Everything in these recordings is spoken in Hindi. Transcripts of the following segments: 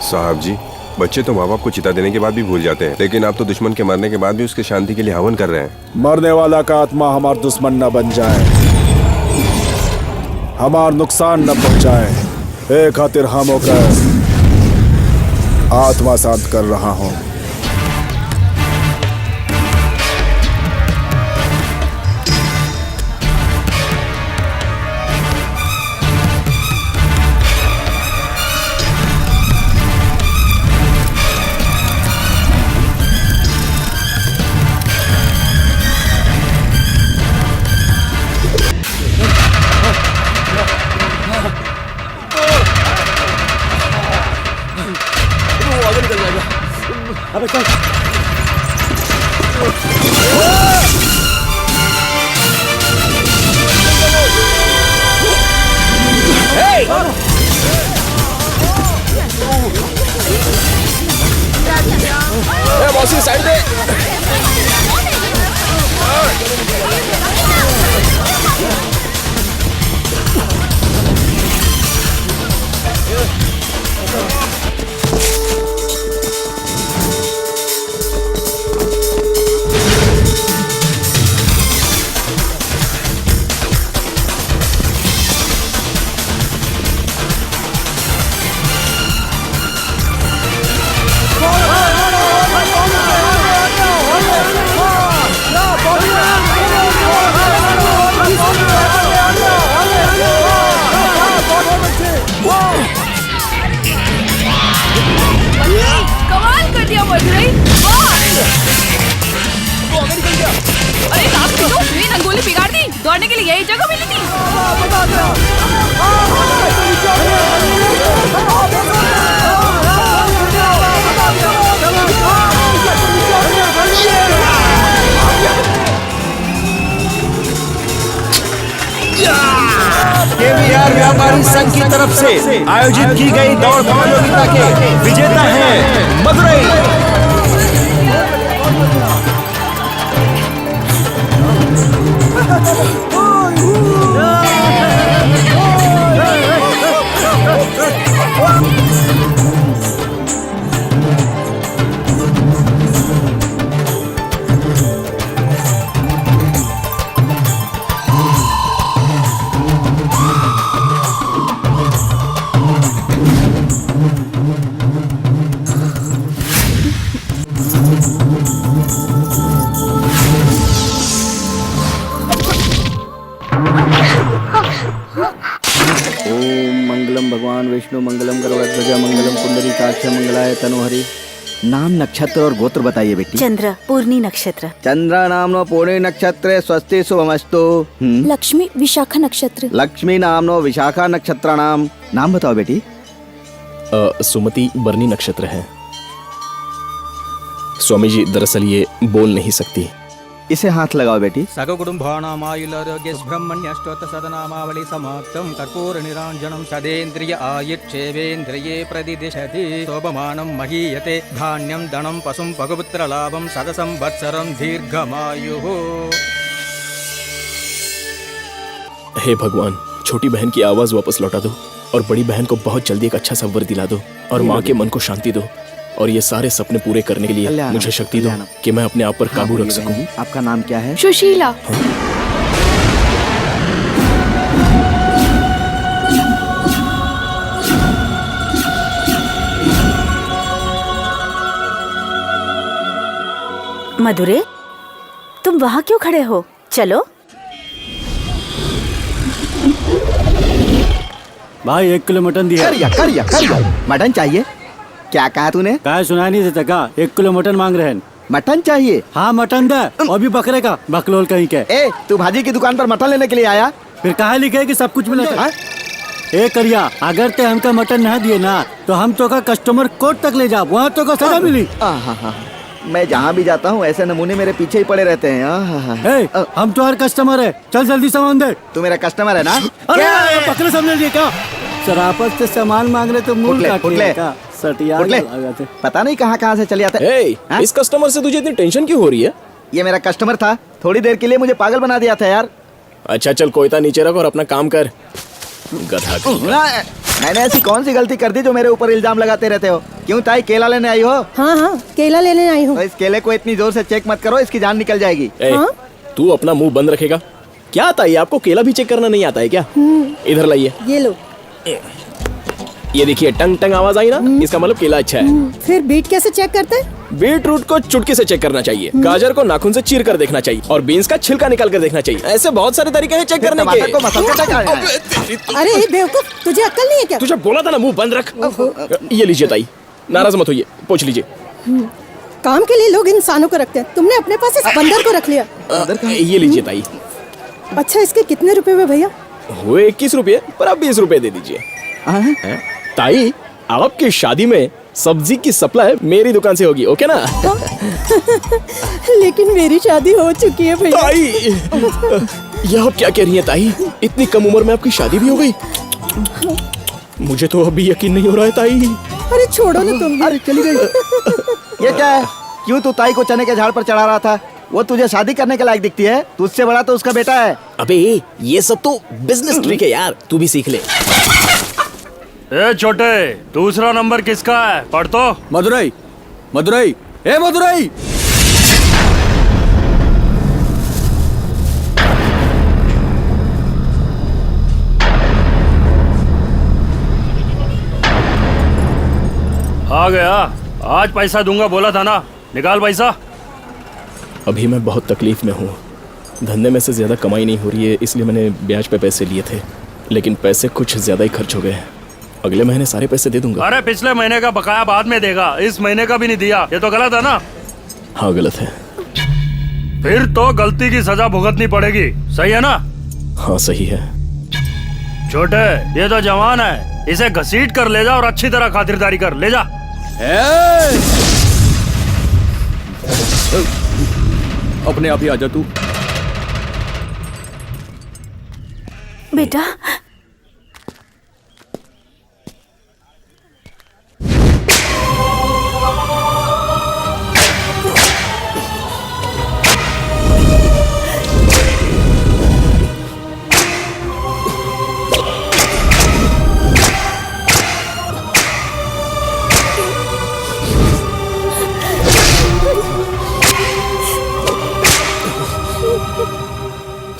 साहब जी, बच्चे तो माँ बाप को चिता देने के बाद भी भूल जाते हैं, लेकिन आप तो दुश्मन के मरने के बाद भी उसके शांति के लिए हवन कर रहे हैं। मरने वाला का आत्मा हमारा दुश्मन न बन जाए, हमार नुकसान न पहुंचाए, ए खातिर हम होकर आत्मा शांत कर रहा हूँ। अबे चल। बॉसी साइड दे। कमाल कर दिया मदुरई। अरे साहब तो मेरी रंगोली बिगाड़ दी। दौड़ने के लिए यही जगह मिली थी। केवीआर व्यापारी संघ की तरफ से आयोजित की गई दौड़ प्रतियोगिता के विजेता हैं मदुरई। भगवान विष्णु मंगलम गरुड़ध्वज मंगलम पुंडरीकाक्ष मंगलाय तनोहरि। नाम नक्षत्र और गोत्र बताइए बेटी। चंद्र पूर्णी नक्षत्र। चंद्र नामनो पूर्णी नक्षत्रे स्वस्ति शुभमस्तु। लक्ष्मी विशाखा नक्षत्र। लक्ष्मी नामनो विशाखा नक्षत्र नाम बताओ बेटी। सुमति बरनी नक्षत्र है। स्वामी जी दरअसल ये बोल नहीं सकती। इसे हाथ लगाओ बेटी। ब्रह्मण्यष्टोत्तर सदनामावली समाप्तम कर्पूर निरांजनम सदेन्द्रिय आयुच्छेवेन्द्रिये प्रतिदिशति शोभमानं महीयते धान्यं धनं पशुं पगुपुत्र लाभं सदसंवत्सरं दीर्घमायुः। हे भगवान, छोटी बहन की आवाज वापस लौटा दो और बड़ी बहन को बहुत जल्दी एक अच्छा सा वर दिला दो और माँ के मन को शांति दो और ये सारे सपने पूरे करने के लिए मुझे शक्ति दो कि मैं अपने आप पर काबू रख सकूं। आपका नाम क्या है? सुशीला। मधुरे, तुम वहाँ क्यों खड़े हो? चलो। भाई 1 किलो मटन दिया। करिया मटन चाहिए? क्या कहा तूने? क्या सुना नहीं देता का? 1 किलो मटन मांग रहे हैं। मटन चाहिए? हाँ मटन दे, और भी बकरे का बकलोल कहीं के। ए, तू भाजी की दुकान पर मटन लेने के लिए आया? फिर कहा लिखे कि सब कुछ मिलेगा? ए करिया, अगर ते हमका मटन न दिए ना तो हम तो का कस्टमर कोर्ट तक ले जा, वहाँ तो का सजा मिली। मैं जहाँ भी जाता हूँ ऐसे नमूने मेरे पीछे ही पड़े रहते हैं। हम तो हर कस्टमर है, चल जल्दी सामान दे। तू मेरा कस्टमर है ना? बकरे समझ लिए क्या? शराफत से सामान मांग रहे तो मुंह काट लिया। सटिया पता नहीं कहाँ से चले जाते। इस कस्टमर से तुझे इतनी टेंशन क्यों हो रही है? ये मेरा कस्टमर था, थोड़ी देर के लिए मुझे पागल बना दिया था यार। अच्छा चल कोयता नीचे रख और अपना काम कर। गधा। मैंने ऐसी कौन सी गलती कर दी जो मेरे ऊपर इल्जाम लगाते रहते हो? क्यों ताई, केला लेने आई हो? हाँ हाँ, केला लेने आई हूँ। तो इस केले को इतनी जोर से चेक मत करो, इसकी जान निकल जाएगी। ए, हाँ? तू अपना मुंह बंद रखेगा क्या? ताई आपको केला भी चेक करना नहीं आता है क्या? इधर लाइए, ये लो। ये देखिए टंग टंग आवाज आई ना, इसका मतलब केला अच्छा है। फिर बीट कैसे चेक करते हैं? बीट रूट को चुटकी से चेक करना चाहिए, गाजर को नाखून से चीर कर देखना चाहिए, और बीन्स का छिलका निकाल कर देखना चाहिए। ऐसे बहुत सारे तरीके हैं चेक करने टमाटर को के। मसल के क्या है? अरे बेवकूफ, तुझे अक्ल नहीं है क्या? तुझे बोला था ना मुंह बंद रख। ये लीजिए ताई, नाराज मत होइए, पूछ लीजिए। काम के लिए लोग इंसानों को रखते हैं, तुमने अपने पास इस बंदर को रख लिया। ये लीजिए ताई। अच्छा, इसके कितने रुपए हुए भैया? हुए 21 रुपये, पर आप 20 रुपये दे दीजिए। हैं? ताई आपकी शादी में सब्जी की सप्लाई मेरी दुकान से होगी, ओके ना? लेकिन मेरी शादी हो चुकी है भैया। ताई ये आप क्या कह रही हैं ताई? इतनी कम उम्र में आपकी शादी भी हो गई? मुझे तो अभी यकीन नहीं हो रहा है ताई। अरे छोड़ो ना तुम। अरे चली गई। ये क्या है? क्यों तू ताई को चने के झाड़ पर चढ़ा रहा था? वो तुझे शादी करने के लायक दिखती है? तुझसे बड़ा तो उसका बेटा है। अबे ये सब तो बिजनेस ट्रिक है यार, तू भी सीख ले। ए छोटे, दूसरा नंबर किसका है? पढ़ तो। मदुरई, मदुरई, ए मदुरई। आ गया, आज पैसा दूंगा बोला था ना, निकाल पैसा। अभी मैं बहुत तकलीफ में हूँ, धंधे में से ज्यादा कमाई नहीं हो रही है, इसलिए मैंने ब्याज पे पैसे लिए थे, लेकिन पैसे कुछ ज्यादा ही खर्च हो गए। अगले महीने सारे पैसे दे दूंगा। अरे पिछले महीने का बकाया बाद में देगा, इस महीने का भी नहीं दिया, ये तो गलत है ना? हाँ गलत है। फिर तो गलती की सजा भुगतनी पड़ेगी, सही है ना? हाँ सही है। छोटे, ये तो जवान है, इसे घसीट कर ले जा और अच्छी तरह खातिरदारी कर, ले जा। अपने आप ही आजा तू। बेटा,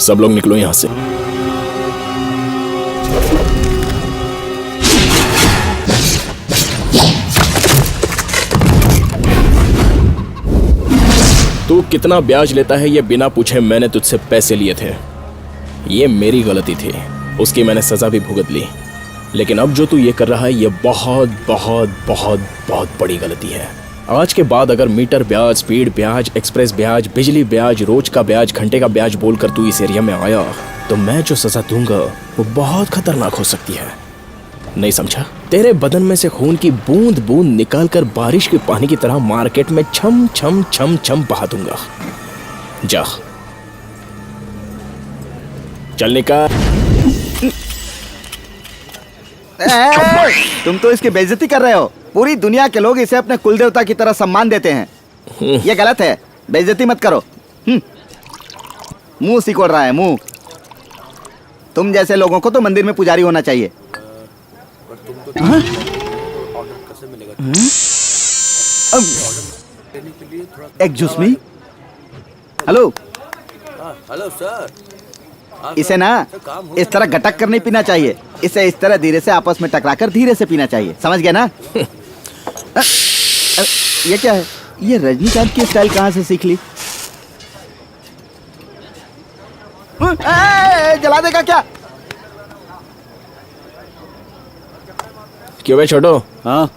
सब लोग निकलो यहाँ से। तू कितना ब्याज लेता है ये बिना पूछे मैंने तुझसे पैसे लिए थे, ये मेरी गलती थी, उसकी मैंने सजा भी भुगत ली, लेकिन अब जो तू ये कर रहा है ये बहुत बहुत बहुत बहुत बड़ी गलती है। आज के बाद अगर मीटर ब्याज, स्पीड ब्याज, एक्सप्रेस ब्याज, बिजली ब्याज, रोज का ब्याज, घंटे का ब्याज बोलकर तू इस एरिया में आया तो मैं जो सजा दूंगा वो बहुत खतरनाक हो सकती है, नहीं समझा? तेरे बदन में से खून की बूंद बूंद निकालकर बारिश के पानी की तरह मार्केट में छम छम छम छम बहा दूंगा। जा चल निकाल। तुम तो इसकी बेइज्जती कर रहे हो। पूरी दुनिया के लोग इसे अपने कुल देवता की तरह सम्मान देते हैं। ये गलत है, बेइज्जती मत करो। मुंह सिकोड़ रहा है, मुंह। तुम जैसे लोगों को तो मंदिर में पुजारी होना चाहिए। Excuse me. Hello hello sir. इसे ना इस तरह गटक कर नहीं पीना चाहिए, इसे इस तरह धीरे से आपस में टकराकर धीरे से पीना चाहिए, समझ गया ना? ये क्या है? ये रजनीकांत की स्टाइल कहाँ से सीख ली? जला देगा क्या? क्यों भाई छोटो? हाँ,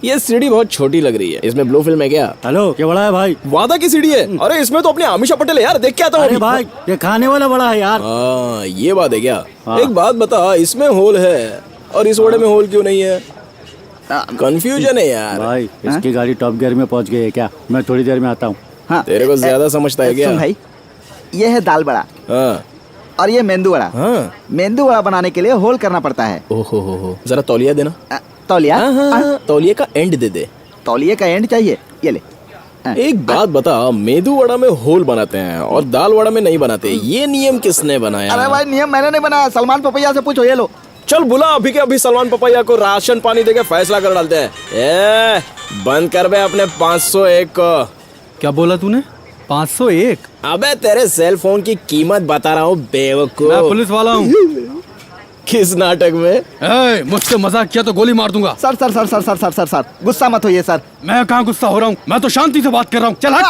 ये सीढ़ी बहुत छोटी लग रही है, इसमें ब्लू फिल्म है क्या? हेलो, क्या बड़ा है भाई? वादा की सीढ़ी है। अरे इसमें तो अपने आमिषा पटेल है यार, देख के आता हूँ अरे अभी। भाई, ये खाने वाला बड़ा है यार। हाँ ये बात है क्या? हाँ। एक बात बता, इसमें होल है और इस वड़े में होल क्यों नहीं है? कंफ्यूजन है यार। भाई इसकी गाड़ी टॉप गियर में पहुंच गई है क्या? मैं थोड़ी देर में आता हूँ। हाँ, तेरे को ज्यादा समझता है क्या? सुन भाई, ये है दाल बड़ा हाँ और ये मेंदू वड़ा। हाँ। मेंदू वड़ा बनाने के लिए होल करना पड़ता है। ओहो हो, जरा तौलिया देना। तौलिया? हाँ, तौलिया का एंड दे दे। तौलिया का एंड चाहिए, ये ले। एक बात बता, मेदू वड़ा में होल बनाते हैं और दाल वड़ा में नहीं बनाते, ये नियम किसने बनाया? अरे भाई, नियम मैंने नहीं बनाया, सलमान पपैया से पूछो। ये लो। चल बुला अभी के अभी सलमान पपैया को राशन पानी देके फैसला कर डालते हैं। ए बंद कर बे अपने 501 को। क्या बोला तूने? 501? अबे तेरे सेल फोन की कीमत बता रहा हूँ बेवकूफ। मैं पुलिस वाला हूँ। किस नाटक में? मुझसे मजाक किया तो गोली मार दूंगा। Sir sir sir sir sir sir sir sir गुस्सा मत होइए सर। मैं कहाँ गुस्सा हो रहा हूँ? मैं तो शांति से बात कर रहा हूँ। चल हट।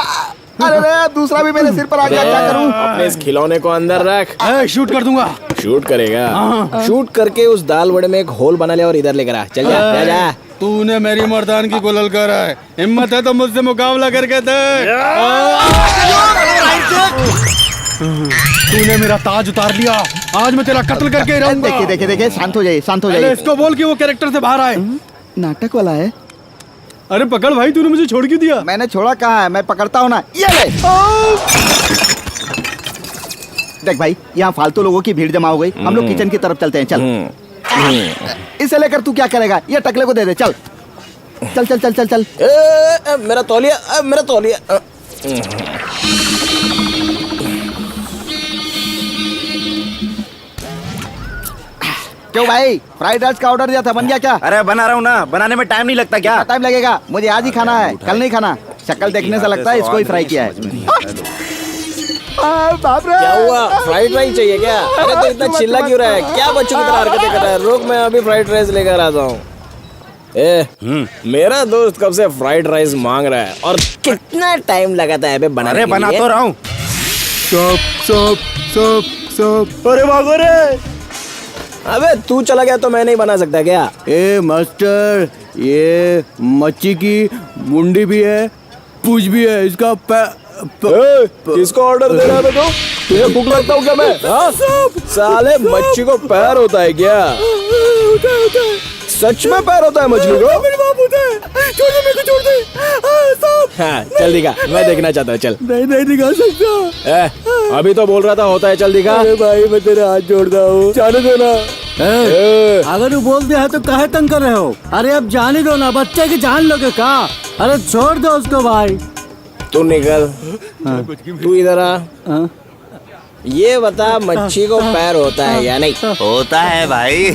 अरे रे दूसरा भी मेरे सिर पर आ गया, क्या करूं? अपने इस खिलौने को अंदर रख। शूट कर दूंगा। शूट करेगा? शूट करके उस दाल बड़े में एक होल बना ले और इधर लेकर आ। चल जा जा जा। तूने मेरी मर्दान की गुलल कर है। हिम्मत है तो मुझसे मुकाबला करके देख। तूने मेरा ताज उतार लिया, आज मैं तेरा कत्ल करके रहूंगा। देखिए देखिए देखिए, शांत हो जाइए, शांत हो जाइए। इसको बोल कि वो कैरेक्टर से बाहर आए। नाटक वाला है। अरे पकड़ भाई, तूने मुझे छोड़ क्यों दिया? मैंने छोड़ा कहाँ है, मैं पकड़ता हूँ ना। ये ले। देख भाई, यहाँ फालतू लोगों की भीड़ जमा हो गई, हम लोग किचन की तरफ चलते हैं। चल इसे लेकर तू क्या करेगा? ये टकले को दे दे। चल चल चल चल चल चल। मेरा तौलिया, मेरा तौलिया। क्यों भाई, फ्राइड राइस का ऑर्डर दिया था, बन गया क्या? अरे बना रहा हूँ ना, बनाने में टाइम नहीं लगता क्या? टाइम लगेगा, मुझे आज ही खाना है, कल नहीं खाना। शक्ल देखने से लगता है इसको ही फ्राई किया है। बाप रे, क्या हुआ? फ्राइड राइस चाहिए क्या? अरे तो इतना चिल्ला क्यों रहा है? क्या बच्चों की तरह हरकतें कर रहा है? रुक, मैं अभी फ्राइड राइस लेकर आता हूँ। मेरा दोस्त कब से फ्राइड राइस मांग रहा है और कितना टाइम लगाता है बनाने के लिए? बना तो रहा हूँ। अरे भागो रे। अबे तू चला गया तो मैं नहीं बना सकता क्या? ए मास्टर, ये मच्छी की मुंडी भी है, पूंछ भी है, इसका किसको ऑर्डर दे रहा है तू? तुझे भूख लगता हूँ क्या मैं? साले मच्छी को पैर होता है क्या? सच में पैर होता है मछली को? हाँ, चल दिखा, मैं देखना चाहता हूँ। चल नहीं दिखा सकता। अभी तो बोल रहा था होता है, चल दिखा। अरे भाई, मैं तेरे हाथ जोड़ता हूँ, जाने दो ना। अगर तू बोल दिया है तो काहे तंग कर रहे हो? अरे अब जाने दो ना, बच्चे की जान लोगे का? अरे छोड़ दो उसको भाई। तू निकल, तू इधर आ। ये बता, मच्छी को पैर होता है या नहीं? होता है भाई।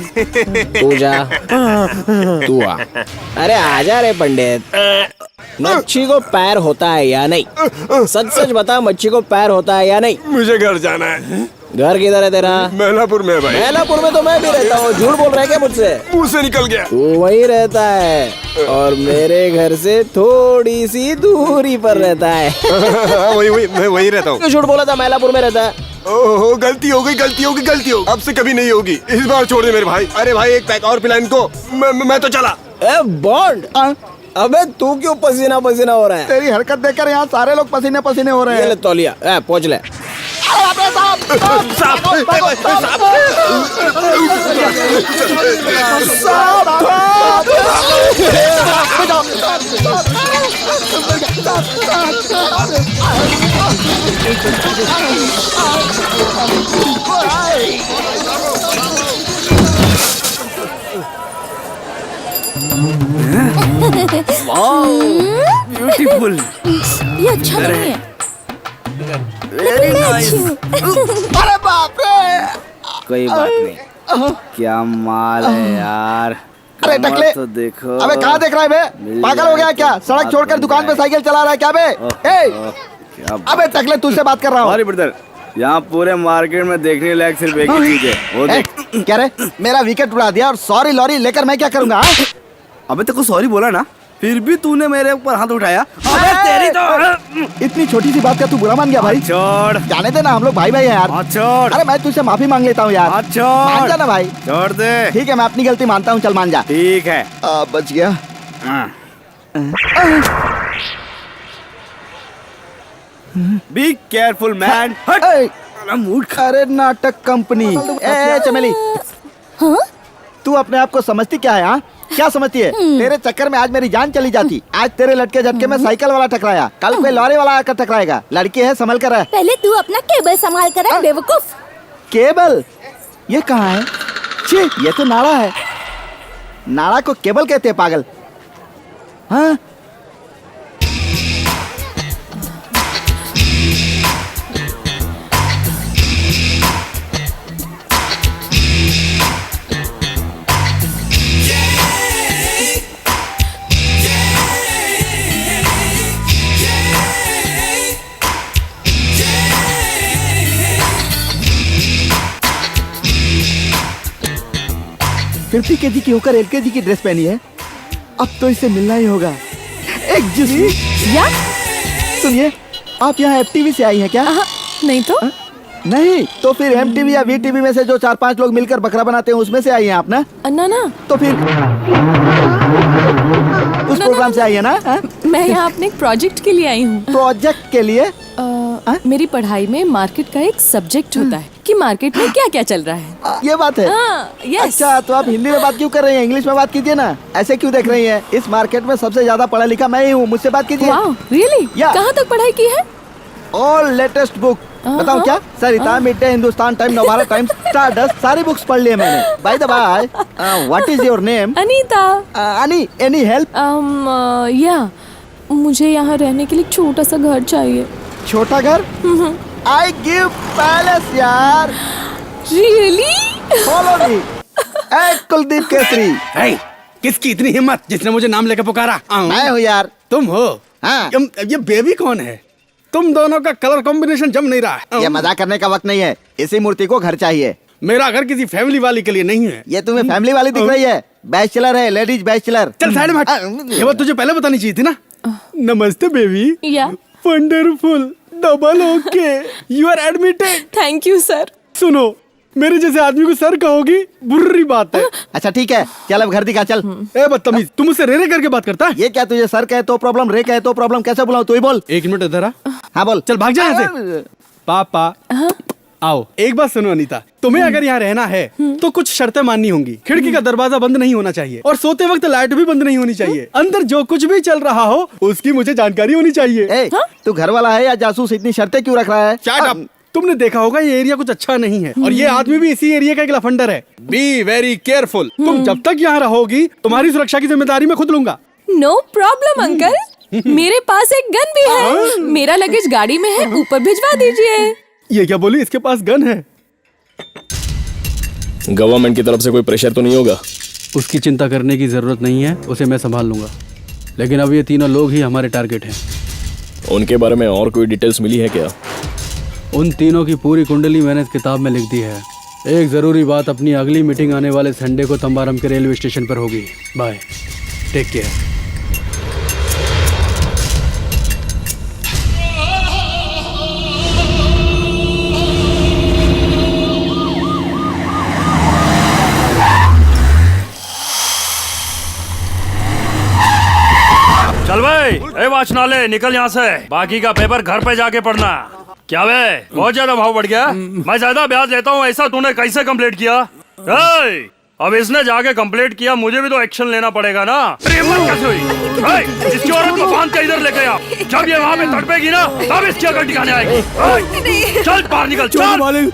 तू जा, तू आ। अरे आजा रे पंडित, मच्छी को पैर होता है या नहीं? सच सच बता, मच्छी को पैर होता है या नहीं? मुझे घर जाना है। घर किधर है तेरा? मैलापुर में भाई। मैलापुर में तो मैं भी रहता हूँ। झूठ बोल रहा है क्या मुझसे? मुंह से निकल गया। तू वहीं रहता है और मेरे घर से थोड़ी सी दूरी पर रहता है। वही मैं वही रहता हूँ। क्यों झूठ बोला था? मैलापुर में रहता है। ओहो, गलती हो गई, गलती होगी, गलती हो, अब से कभी नहीं होगी। इस बार छोड़ दे मेरे भाई। अरे भाई, एक पैक और पिला इनको। मैं तो चला। ए बॉन्ड, अबे तू क्यों पसीना पसीना हो रहा है? तेरी हरकत देखकर यहाँ सारे लोग पसीने पसीने हो रहे ये ले हैं। तौलिया, पहुंच ले। ब्यूटीफुल, ये अच्छा नहीं है। Very nice. अरे बाप रे। कोई बात नहीं, क्या माल है यार। अरे टकले, तो देखो। अबे कहाँ देख रहा है बे? पागल हो गया क्या? सड़क छोड़कर दुकान पे साइकिल चला रहा है क्या बे? अबे टकले, तुझसे बात कर रहा हूँ। सॉरी ब्रदर, यहाँ पूरे मार्केट में देखने लायक सिर्फ एक ही चीज है, वो देख। क्या रे, मेरा विकेट उड़ा दिया और सॉरी लॉरी लेकर मैं क्या करूँगा? अबे तेरे को सॉरी बोला ना, फिर भी तूने मेरे ऊपर हाथ उठाया। अबे तेरी तो इतनी छोटी सी बात का तू बुरा मान गया भाई? छोड़, जाने दे ना, हम लोग भाई भाई हैं यार। छोड़। अरे मैं तुझसे माफी मांग लेता हूँ यार। छोड़, मान जा ना भाई। छोड़ दे। ठीक है, मैं अपनी गलती मानता हूँ, चल मान जा। ठीक है, बच गया। Be careful man. मूड। अरे नाटक कंपनी। ए चमेली, तू अपने आप को समझती क्या है? हाँ, क्या समझती है? तेरे चक्कर में आज मेरी जान चली जाती। आज तेरे लटके झटके में साइकिल वाला टकराया, कल कोई लॉरी वाला आकर टकराएगा। लड़की है, संभल कर रह। पहले तू अपना केबल संभाल कर रह, बेवकूफ। केबल? ये कहाँ है? छी, ये तो नाड़ा है। नाड़ा को केबल कहते हैं पागल। हाँ, फिर पीकेजी की होकर एलकेजी की ड्रेस पहनी है। अब तो इससे मिलना ही होगा। या सुनिए, आप यहाँ एफटीवी से आई हैं क्या? नहीं तो नहीं तो फिर एमटीवी या वीटीवी में से जो 4-5 लोग मिलकर बकरा बनाते हैं उसमें से आई हैं आप ना? ना तो फिर उस प्रोग्राम से आई है ना? मैं यहाँ अपने एक प्रोजेक्ट के लिए आई हूँ। प्रोजेक्ट के लिए? मेरी पढ़ाई में मार्केट का एक सब्जेक्ट होता है कि मार्केट में क्या क्या चल रहा है। ये बात है। यस। अच्छा, तो आप हिंदी में बात क्यों कर रही हैं? इंग्लिश में बात कीजिए ना। ऐसे क्यों देख रही हैं? इस मार्केट में सबसे ज्यादा पढ़ा लिखा मैं ही हूँ, मुझसे बात कीजिए। रियली? कहाँ तक पढ़ाई की है? All latest book. बताऊँ क्या? Sarita, Mid Day, Hindustan Time, Navbharat Times, Stardust, सारी बुक्स पढ़ ली है मैंने। By the by, what is your name? Anita. Ani, any help? या मुझे यहाँ रहने के लिए छोटा सा घर चाहिए। छोटा घर? आई गिव पैलेस यार। रियली? Follow me. ए कुलदीप केसरी। किसकी इतनी हिम्मत जिसने मुझे नाम लेकर पुकारा? मैं हूँ यार। तुम हो? हाँ। ये बेबी कौन है? तुम दोनों का कलर कॉम्बिनेशन जम नहीं रहा है। ये मजाक करने का वक्त नहीं है। इसी मूर्ति को घर चाहिए। मेरा घर किसी फैमिली वाली के लिए नहीं है। ये तुम्हें फैमिली वाली दिख रही है? बैचलर है, लेडीज बैचलर। चल साइड में हट। ये बात तुझे पहले बतानी चाहिए थी ना। नमस्ते baby. Yeah wonderful, double okay, you are admitted. Thank you sir. सुनो, मेरे जैसे आदमी को सर कहोगी बुरी बात है। अच्छा ठीक है, चल अब घर दिखा चल। ए बदतमीज, तुम मुझसे रे रे करके बात करता है? ये क्या तुझे सर कहे तो प्रॉब्लम, रे कहे तो प्रॉब्लम, कैसे बुलाऊं? तू ही बोल। 1 मिनट इधर आ। हाँ बोल। चल भाग जा यहाँ से। पापा आओ, एक बात सुनो अनीता, तुम्हें अगर यहाँ रहना है तो कुछ शर्तें माननी होंगी। खिड़की का दरवाजा बंद नहीं होना चाहिए और सोते वक्त लाइट भी बंद नहीं होनी चाहिए। अंदर जो कुछ भी चल रहा हो उसकी मुझे जानकारी होनी चाहिए। तू घर वाला है या जासूस? इतनी शर्तें क्यों रख रहा है? Shut up. तुमने देखा होगा ये एरिया कुछ अच्छा नहीं है और ये आदमी भी इसी एरिया का एक लफंडर है। Be very careful. तुम जब तक यहाँ रहोगी तुम्हारी सुरक्षा की जिम्मेदारी मैं खुद लूंगा। नो प्रॉब्लम अंकल, मेरे पास एक गन भी है। मेरा लगेज गाड़ी में है, ऊपर भिजवा दीजिए। ये क्या बोली? इसके पास गन है? गवर्नमेंट की तरफ से कोई प्रेशर तो नहीं होगा? उसकी चिंता करने की जरूरत नहीं है, उसे मैं संभाल लूंगा। लेकिन अब ये तीनों लोग ही हमारे टारगेट हैं। उनके बारे में और कोई डिटेल्स मिली है क्या? उन तीनों की पूरी कुंडली मैंने इस किताब में लिख दी है। एक जरूरी बात, अपनी अगली मीटिंग आने वाले संडे को तंबारम के रेलवे स्टेशन पर होगी। Bye, take care. चल भाई, ए वाचनालय निकल यहाँ से। बाकी का पेपर घर पे जाके पढ़ना। क्या वे बहुत ज्यादा भाव बढ़ गया? मैं ज्यादा ब्याज लेता हूँ, ऐसा तूने कैसे कंप्लीट किया? अब इसने जाके कंप्लीट किया, मुझे भी तो एक्शन लेना पड़ेगा ना। हिम्मत कैसे हुई? इसकी औरत को बांध के इधर लेके आ। जब ये वहाँ पे तड़पेगी ना तब इसकी अकल ठिकाने आएगी। चल बाहर निकल। चल मालिक,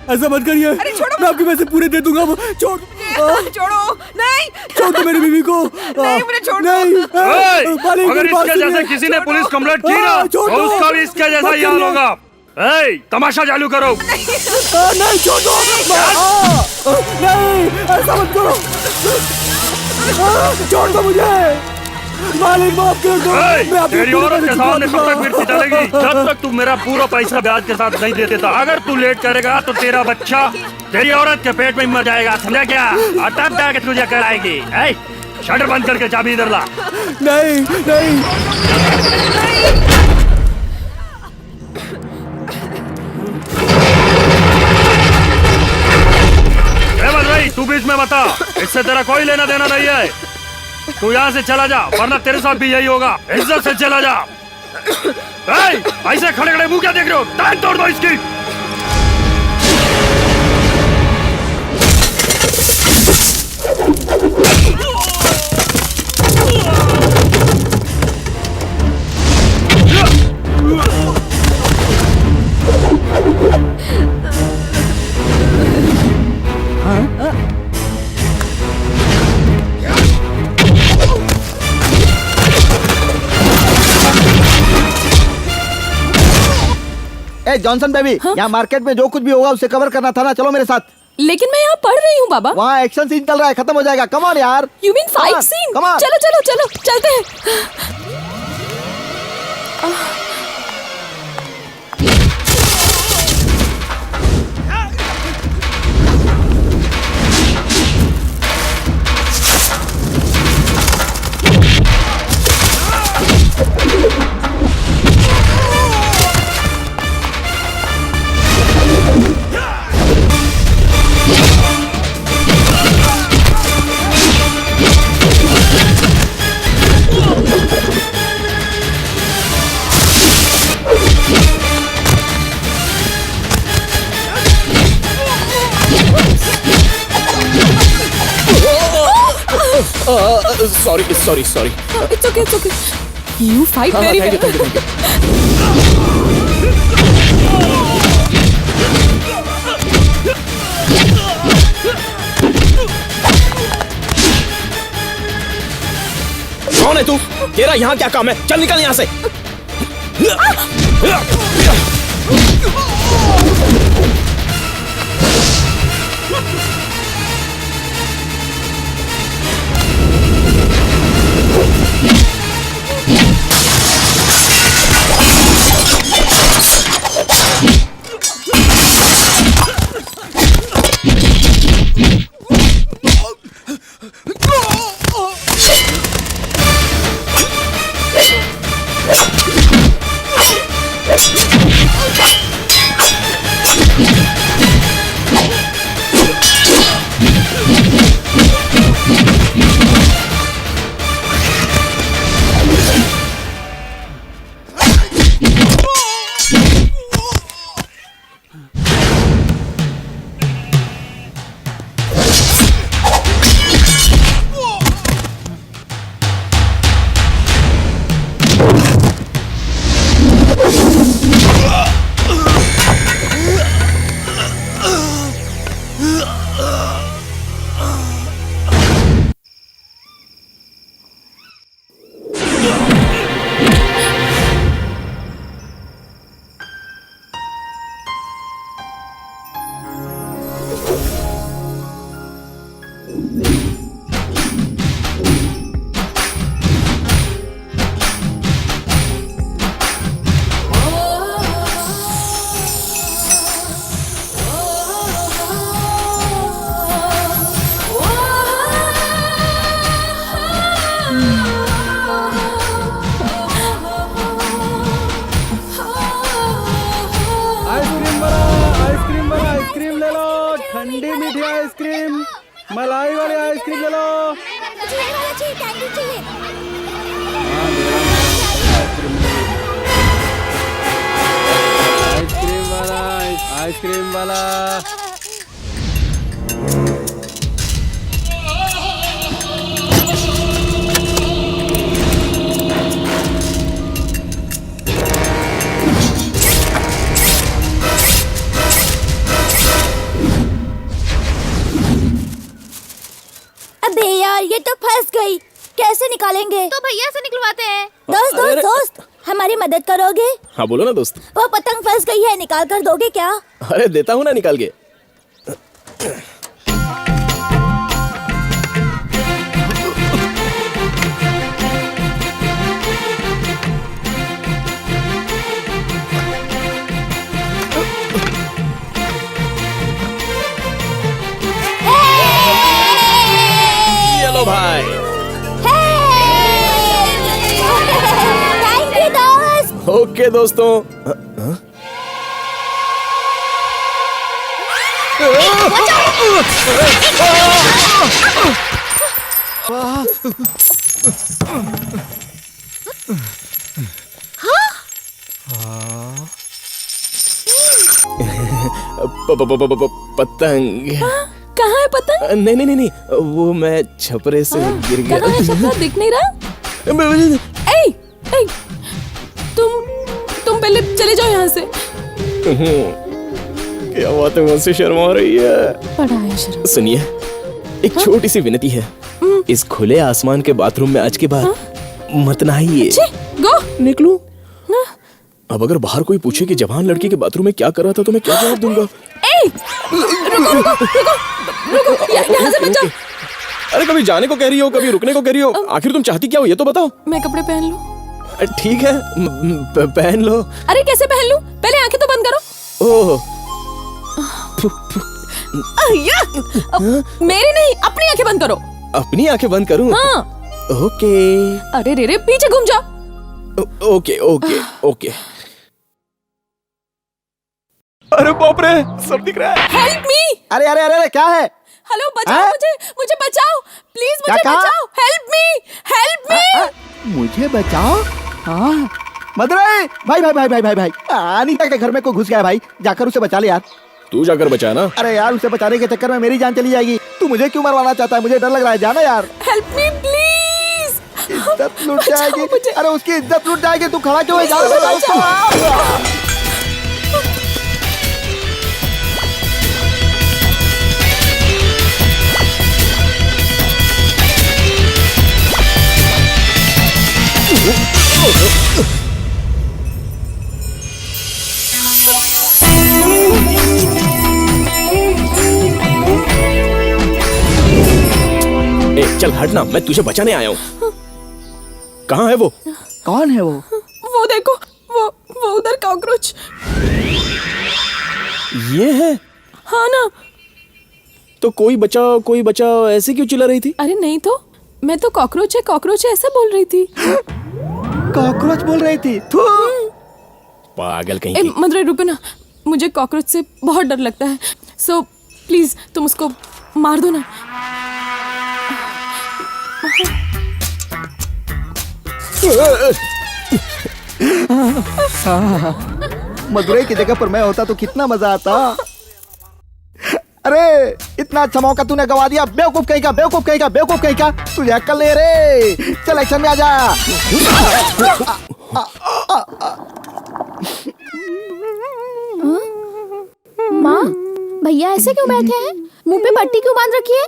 ऐसा मत करिए। मैं आपके पैसे पूरे दे दूंगा। छोड़ छोड़ो। नहीं, छोड़ दो मेरी बीवी को। नहीं, मुझे छोड़ दो। नहीं मालिक, अगर इसके जैसे किसी ने पुलिस कंप्लेंट की ना तो उसका भी इसके जैसा ही हाल होगा। तमाशा चालू करो। नहीं, छोड़ दो। नहीं, ऐसा मत करो। छोड़ दो मुझे। मालिक माफ कर दो। तेरी औरत के सामने कब तक मिर्ची चलेगी? जब तक तू मेरा पूरा पैसा ब्याज के साथ नहीं दे देता। अगर तू लेट करेगा तो तेरा बच्चा तेरी औरत के पेट में मर जाएगा, समझा क्या? और तब जाके तुझे कराएगी। शटर बंद करके चाबी इधर ला। नहीं नहीं। भाई तू बीच में बता, इससे तेरा कोई लेना देना नहीं है। तू यहाँ से चला जा वरना तेरे साथ भी यही होगा। इज्जत से चला जा। ऐसे खड़े खड़े मुंह क्या देख रहे हो? टांग तोड़ दो इसकी। जॉनसन बेबी, यहाँ मार्केट में जो कुछ भी होगा उसे कवर करना था ना। चलो मेरे साथ। लेकिन मैं यहाँ पढ़ रही हूँ बाबा। वहाँ एक्शन सीन चल रहा है, खत्म हो जाएगा। कम ऑन यार। You mean fight scene? चलो चलो चलो चलते हैं। Sorry sorry sorry. It's okay it's okay. You fight very well. कौन है तू? तेरा यहाँ क्या काम है? चल निकल यहाँ से। ठंडी मीठी आइसक्रीम, मलाई वाली आइसक्रीम ले लो। आइसक्रीम वाला, आइसक्रीम वाला। अबे यार ये तो फंस गई, कैसे निकालेंगे? तो भैया से निकलवाते हैं। दोस्त दोस्त दोस्त हमारी मदद करोगे? हाँ बोलो ना दोस्त। वो पतंग फंस गई है, निकाल कर दोगे क्या? अरे देता हूँ ना निकाल के। चलो भाई। थैंक यू दोस्त। ओके दोस्तों। पतंग कहाँ है पतंग? नहीं नहीं नहीं, वो मैं छपरे से गिर गया। कहाँ है छपरा? दिख नहीं रहा। ए, ए, तुम पहले चले जाओ यहाँ से। क्या बात है, मुझसे शर्मा रही है। बड़ा है शर्म। सुनिए, एक छोटी सी विनती है। इस खुले आसमान के बाथरूम में आज के बाद मत नहाइए। गो निकलूं? अब अगर बाहर कोई पूछे कि जवान लड़की के बाथरूम में क्या कर रहा था तो मैं क्या जवाब दूंगा? रुको, यहाँ से बचाओ। अरे कभी जाने को कह रही हो, कभी रुकने को कह रही हो, आखिर तुम चाहती क्या हो ये तो बताओ। मैं कपड़े पहन लूं? ठीक है, पहन लो। अरे कैसे पहन लूं? पहले आंखें तो बंद करो। ओह मेरी नहीं, अपनी आंखें बंद करो। अपनी आंखें बंद करूं? हाँ। ओके। अरे रे पीछे घूम जाओ। Okay okay okay. अरे बाप रे, सब दिख रहा है। Help me. अरे अरे अरे क्या है? हेलो बचाओ मुझे बचाओ प्लीज, मुझे बचाओ। Help me. मुझे बचाओ? हाँ मदुरई भाई भाई भाई भाई भाई भाई अनीता के घर में कोई घुस गया भाई, जाकर उसे बचा ले यार। तू जाकर बचा ना। अरे यार उसे बचाने के चक्कर में मेरी जान चली जाएगी। तू मुझे क्यों मरवाना चाहता है? मुझे डर लग रहा है, जाना यार। Help me please. इज्जत लूट जाएगी। अरे उसकी इज्जत लूट जाएगी। तू खड़ा क्यों है? जाओ बचाओ उसको। ए, चल हटना, मैं तुझे बचाने आया हूँ। कहाँ है वो? कौन है वो? वो देखो, वो उधर कॉकरोच। ये है? हाँ ना। तो कोई बचाओ ऐसे क्यों चिल्ला रही थी? अरे नहीं तो, मैं तो कॉकरोच है ऐसा बोल रही थी। कॉकरोच बोल रही थी? पागल कहीं की। मदुरै रुको ना, मुझे कॉकरोच से बहुत डर लगता है। सो प्लीज तुम उसको मार दो ना। मदुरै की जगह पर मैं होता तो कितना मजा आता। अरे इतना अच्छा मौका तूने गवा दिया। बेवकूफ कहीं का। तुझे अक्ल नहीं रे। चल एक्शन में आ जा। माँ, भैया ऐसे क्यों बैठे हैं? मुंह पे पट्टी क्यों बांध रखी है?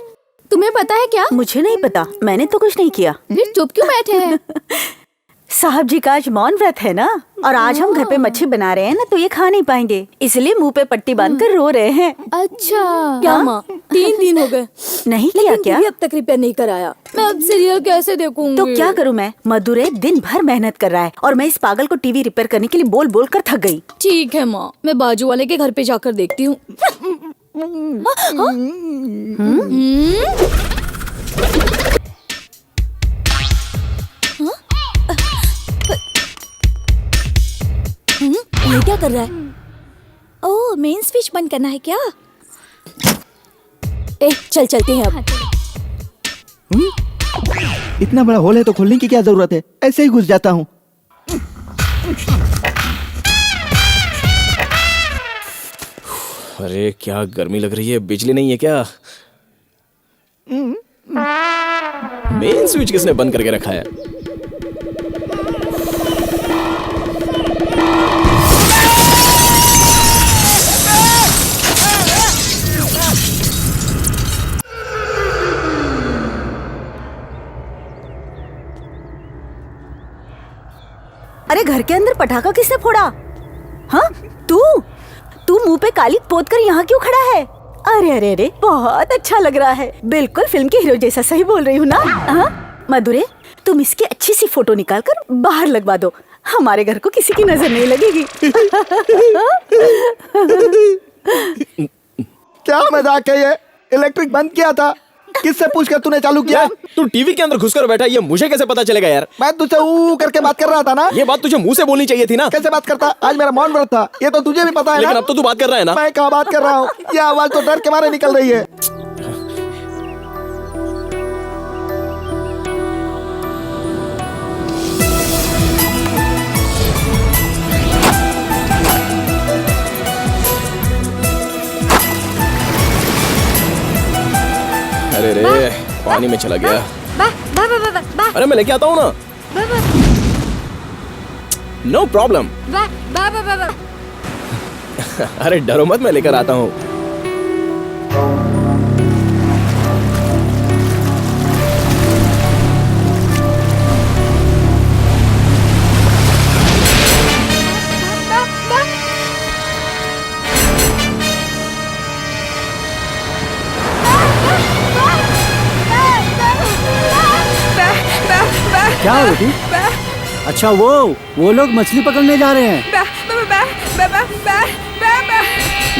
तुम्हें पता है क्या? मुझे नहीं पता, मैंने तो कुछ नहीं किया। फिर चुप क्यों बैठे हैं? साहब जी का आज मौन व्रत है ना, और आज हम घर पे मच्छी बना रहे हैं ना, तो ये खा नहीं पाएंगे, इसलिए मुंह पे पट्टी बांधकर रो रहे हैं। अच्छा क्या माँ, 3 दिन हो गए नहीं किया क्या? अब तक रिपेयर नहीं कराया। मैं अब सीरियल कैसे देखूंगी? तो क्या करूँ मैं? मधुरै दिन भर मेहनत कर रहा है और मैं इस पागल को टीवी रिपेयर करने के लिए बोल बोल कर थक गई। ठीक है माँ, मैं बाजू वाले के घर पे जाकर देखती हूँ। ये क्या कर रहा है? ओह, मेन स्विच बंद करना है क्या? चल चलते हैं अब। इतना बड़ा होल है तो खोलने की क्या जरूरत है? ऐसे ही घुस जाता हूँ। अरे क्या गर्मी लग रही है, बिजली नहीं है क्या? मेन स्विच किसने बंद करके रखा है? अरे घर के अंदर पटाखा किसने फोड़ा? हाँ, तू मुंह पे काली पोत कर यहाँ क्यों खड़ा है? अरे बहुत अच्छा लग रहा है, बिल्कुल फिल्म के हीरो जैसा। सही बोल रही हूँ ना? हाँ मधुरै, तुम इसकी अच्छी सी फोटो निकाल कर बाहर लगवा दो, हमारे घर को किसी की नजर नहीं लगेगी। क्या मजाक है ये? इलेक्ट्रिक बंद किया था। किससे पूछकर तूने चालू किया? तू टीवी के अंदर घुसकर बैठा, ये मुझे कैसे पता चलेगा यार? मैं तुझसे ऊ करके बात कर रहा था ना। ये बात तुझे मुंह से बोलनी चाहिए थी ना। कैसे बात करता? आज मेरा मौन व्रत था, ये तो तुझे भी पता है लेकिन ना? अब तो तू बात कर रहा है ना। मैं कहाँ बात कर रहा हूँ? ये आवाज तो डर के मारे निकल रही है। अरे रे, पानी में चला गया। अरे मैं लेके आता हूँ ना। No problem. अरे डरो मत, मैं लेकर आता हूँ। क्या हो बेटी? अच्छा वो लोग मछली पकड़ने जा रहे हैं।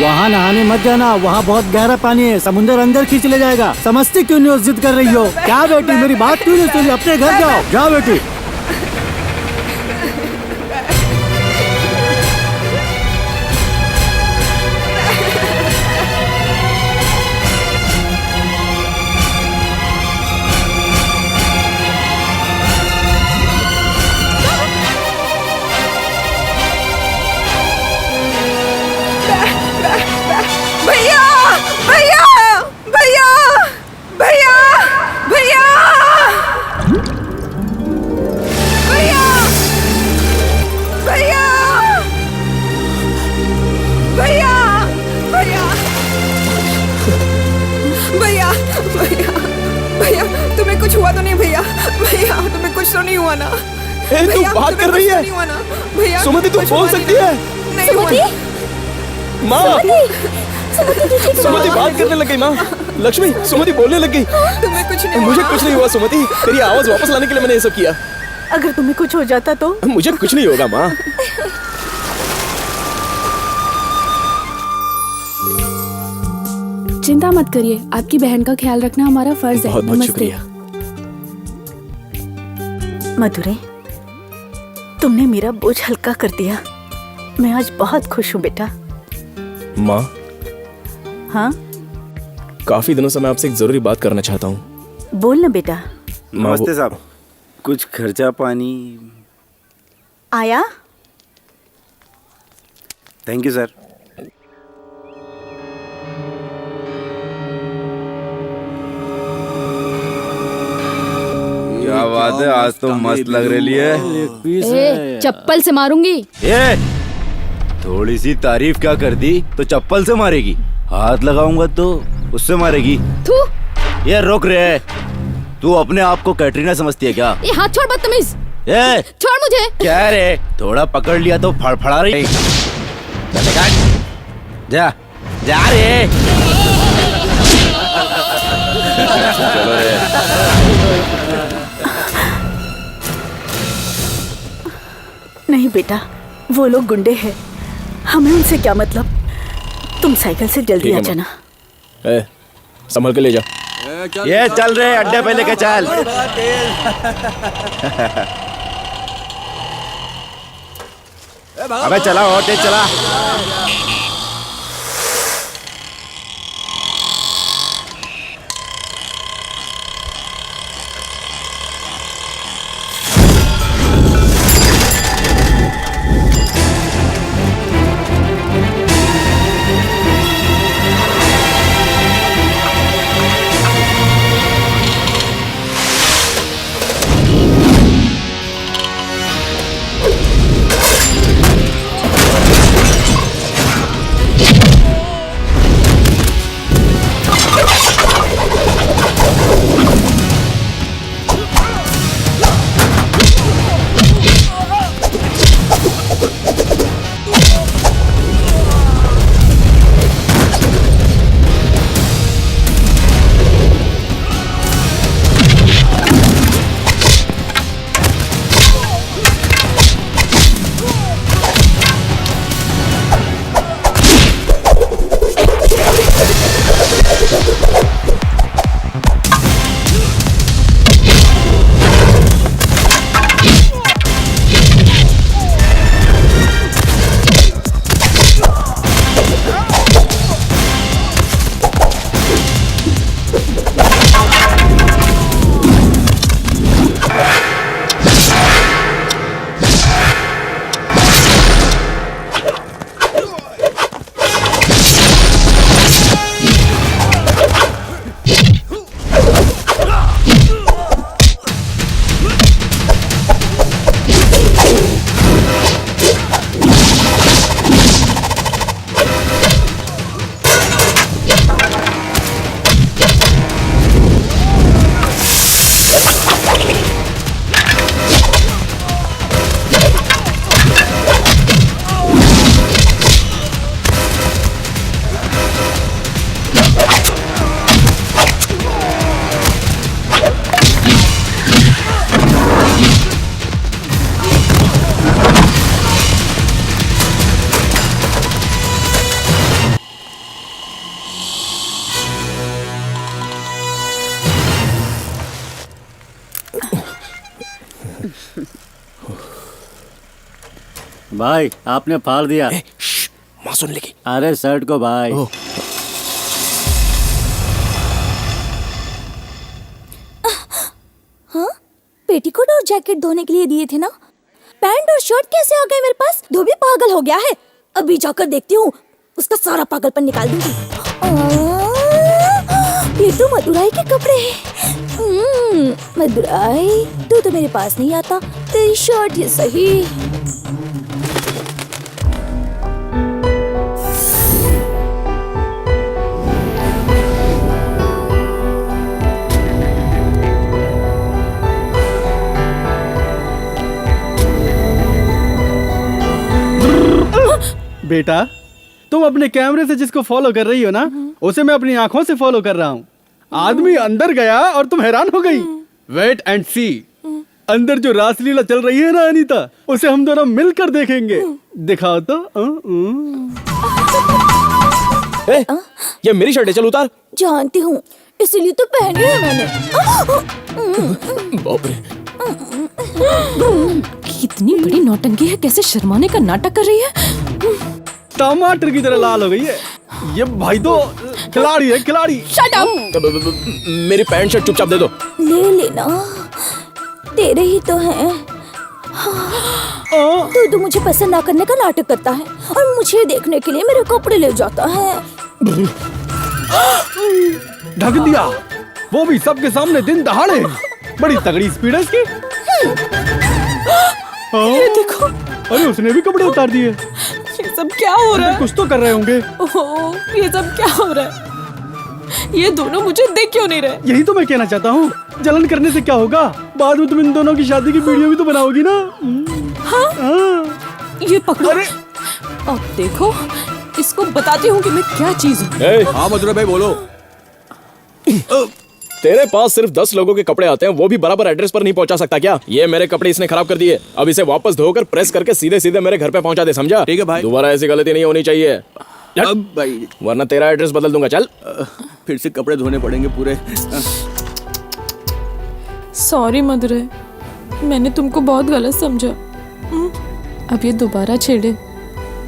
वहाँ नहाने मत जाना, वहाँ बहुत गहरा पानी है, समुंदर अंदर खींच ले जाएगा। समझती क्यों नहीं, जिद कर रही हो? क्या बेटी, मेरी बात क्यों नहीं सुनी? अपने घर जाओ बेटी। नहीं हुआ ना ए, तू बात कर रही है? नहीं हुआ ना भैया, सुमति तू कुछ बोल हुआ सकती नहीं ना। है? नहीं हुआ ना। माँ, सुमति बात करने लग गई। माँ, लक्ष्मी, सुमति बोलने लग गई। तुम्हें कुछ नहीं मुझे हुआ। कुछ नहीं हुआ सुमति, तेरी आवाज वापस लाने के लिए मैंने ये सब किया। अगर तुम्हें कुछ हो जाता तो? मुझे कुछ नहीं होगा माँ। चिंता मत करिए, आपकी बहन का ख्याल रखना हमारा फर्ज है। बहुत बहुत नमस्ते। शुक्रिया। मधुरे, तुमने मेरा बोझ हल्का कर दिया। मैं आज बहुत खुश हूँ बेटा। माँ, हाँ काफी दिनों से मैं आपसे एक जरूरी बात करना चाहता हूँ। बोल ना बेटा। नमस्ते साहब, कुछ खर्चा पानी। आया? Thank you sir. क्या बात है, आज तो मस्त लग रही है। चप्पल से मारूंगी। ये थोड़ी सी तारीफ क्या कर दी तो चप्पल से मारेगी? हाथ लगाऊंगा तो उससे मारेगी। थू। ये रोक रे, तू अपने आप को कैटरीना समझती है क्या? ये हाथ छोड़ बदतमीज। ए, छोड़ मुझे। क्या रे, थोड़ा पकड़ लिया तो फड़फड़ा रही। जा जा रे। चलो रे। नहीं बेटा, वो लोग गुंडे हैं, हमें उनसे क्या मतलब। तुम साइकिल से जल्दी आ जाना। संभल के ले जा। ये चल रे, अड्डे पे लेके चल। अबे चला, और तेज चला। भाई आपने फाड़ दिया। माँ सुन लेगी। अरे शर्ट को भाई। हाँ, पेटीकोट और जैकेट धोने के लिए दिए थे ना। पैंट और शर्ट कैसे आ गए मेरे पास? धोबी पागल हो गया है। अभी जाकर देखती हूँ, उसका सारा पागलपन निकाल दूंगी। ये तो मदुराई के कपड़े हैं। मदुराई, तू तो मेरे पास नहीं आता। तेरी शर्ट ही सही। बेटा, तुम अपने कैमरे से जिसको फॉलो कर रही हो ना, उसे मैं अपनी आंखों से फॉलो कर रहा हूँ। आदमी अंदर गया और तुम हैरान हो गई। वेट एंड सी। अंदर जो रासलीला चल रही है ना अनीता, उसे हम दोनों मिलकर देखेंगे। दिखाओ तो। ये मेरी शर्ट है, चल उतार। जानती हूँ, इसीलिए तो पहनी है मैंने। बाप रे। कितनी बड़ी नौटंकी है, कैसे शर्माने का नाटक कर रही है। टमाटर की तरह लाल हो गई है। ये भाई तो खिलाड़ी है, खिलाड़ी। Shut up. मेरी पैंट शर्ट चुपचाप दे दो। ले लेना, तेरे ही तो हैं। तू मुझे पसंद ना करने का नाटक करता है और मुझे देखने के लिए मेरे कपड़े ले जाता है। ढक दिया, वो भी सबके सामने दिन दहाड़े। बड़ी तगड़ी स्पीड है इसकी। ये देखो। अरे उसने भी कपड़े उतार दिए। ये सब क्या हो रहा है? कुछ तो कर रहे होंगे। ओह, ये सब क्या हो रहा है? ये दोनों मुझे देख क्यों नहीं रहे? यही तो मैं कहना चाहता हूँ। जलन करने से क्या होगा? बाद में तुम इन दोनों की शादी की वीडियो भी तो बनाओगी ना। हाँ? ये पकड़ो। अरे अब देखो, इसको बताती हूँ कि मैं क्या चीज हूँ। हाँ मधुरा भाई बोलो। तेरे पास सिर्फ 10 लोगों के कपड़े आते हैं, वो भी बराबर एड्रेस पर नहीं पहुंचा सकता क्या? ये मेरे कपड़े इसने खराब कर दिए। अब इसे वापस धोकर प्रेस करके सीधे सीधे मेरे घर पे पहुंचा दे, समझा? ठीक है भाई। दोबारा ऐसी गलती नहीं होनी चाहिए। अब भाई, वरना तेरा एड्रेस बदल दूंगा। चल। फिर से कपड़े धोने पड़ेंगे पूरे। सॉरी मधुरे, मैंने तुमको बहुत गलत समझा। अब ये दोबारा छेड़े,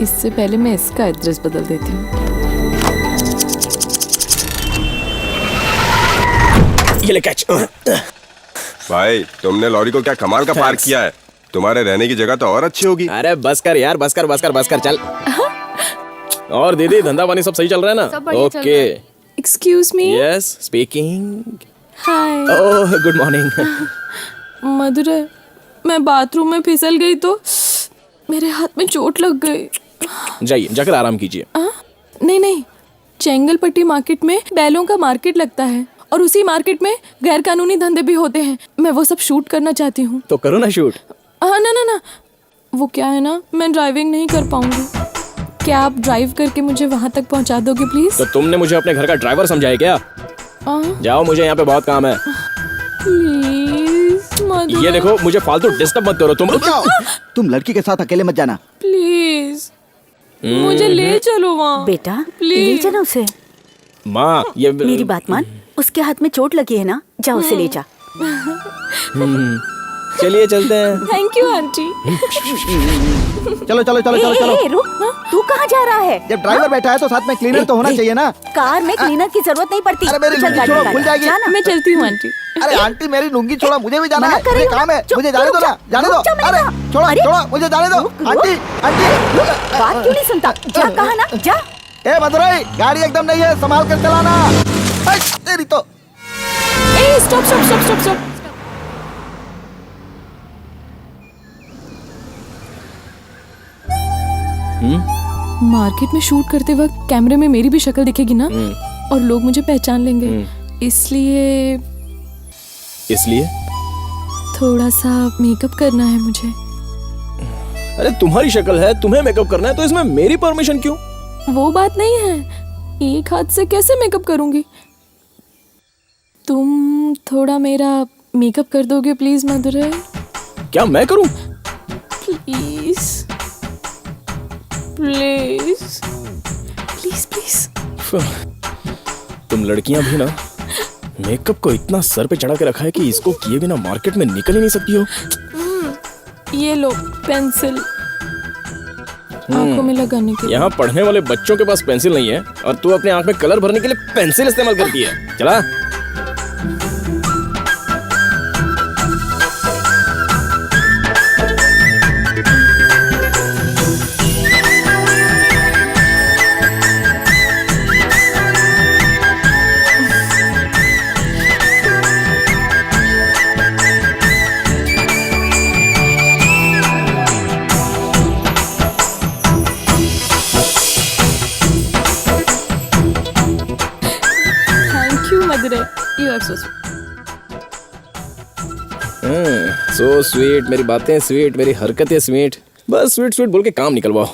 इससे पहले मैं इसका एड्रेस बदल देती हूँ। ये ले कैच। भाई तुमने लॉरी को क्या कमाल का पार्क किया है। तुम्हारे रहने की जगह तो और अच्छी होगी। अरे बस कर यार, बस कर चल। और दीदी, धंधा पानी सब सही चल रहा है ना? Okay. Excuse me. Yes, speaking. Hi. Oh, good morning. मधुरे, मैं बाथरूम में फिसल गई तो मेरे हाथ में चोट लग गई। जाइए, जाकर आराम कीजिए। नहीं, चेंगलपट्टी मार्केट में बैलों का मार्केट लगता है और उसी मार्केट में गैर कानूनी धंधे भी होते हैं। मैं वो सब शूट करना चाहती हूँ। तो करो ना शूट। ना, वो क्या है ना, मैं ड्राइविंग नहीं कर पाऊंगी। क्या आप ड्राइव करके मुझे वहाँ तक पहुँचा दोगे प्लीज? तो तुमने मुझे अपने घर का ड्राइवर समझा है क्या? जाओ, मुझे यहाँ पे बहुत काम है। प्लीज मधुरा। ये देखो, मुझे फालतू डिस्टर्ब मत करो तुम। तुम लड़की के साथ अकेले मत जाना। प्लीज मुझे ले चलो वहाँ। बेटा, प्लीज। ले चलो उसे। माँ, ये मेरी बात मान, उसके हाथ में चोट लगी है ना, जा उसे ले जा। चलिए चलते हैं। Thank you aunty. चलो। रुक, तू कहाँ जा रहा है? जब ड्राइवर बैठा है तो साथ में क्लीनर तो होना चाहिए ना। कार में क्लीनर की जरूरत नहीं पड़ती। अरे मेरी चल लुंगी गाड़ी छोड़ो, निकाल। खुल जाएगी। जाना। मैं चलती हूँ आंटी। अरे आंटी, मेरी लुंगी छोड़ो, मुझे भी जाना मना है। कर रही मुझे हूँ। काम है, चुप, मुझे जाने दो ना, जाने दो। रुक जा, मैंने अरे कहा। अरे, छोड़ो, मुझे जाने दो। रुक। आंटी। बात क्यों नहीं सुनता? जा, कहा ना, जा। ए मधुराई, गाड़ी एकदम नहीं है, संभाल कर चलाना। तेरी तो। ए स्टॉप। मार्केट में शूट करते वक्त कैमरे में मेरी भी शक्ल दिखेगी ना, और लोग मुझे पहचान लेंगे। इसलिए थोड़ा सा मेकअप करना है मुझे। अरे तुम्हारी शक्ल है, तुम्हें मेकअप करना है, तो इसमें मेरी परमिशन क्यों? वो बात नहीं है, एक हाथ से कैसे मेकअप करूंगी? तुम थोड़ा मेरा मेकअप कर दोगे प्लीज मधुरे? क्या मैं करूं? प्लीज। तुम लड़कियां भी ना मेकअप को इतना सर पे चढ़ा के रखा है कि इसको किए बिना मार्केट में निकल ही नहीं सकती हो। ये लो पेंसिल, आंखों में लगाने के लिए। यहाँ पढ़ने वाले बच्चों के पास पेंसिल नहीं है और तू अपने आंख में कलर भरने के लिए पेंसिल इस्तेमाल करती है। चला। You are so sweet. So sweet, मेरी बातें स्वीट, मेरी हरकतें स्वीट। बस स्वीट बोल के काम निकलवाओ।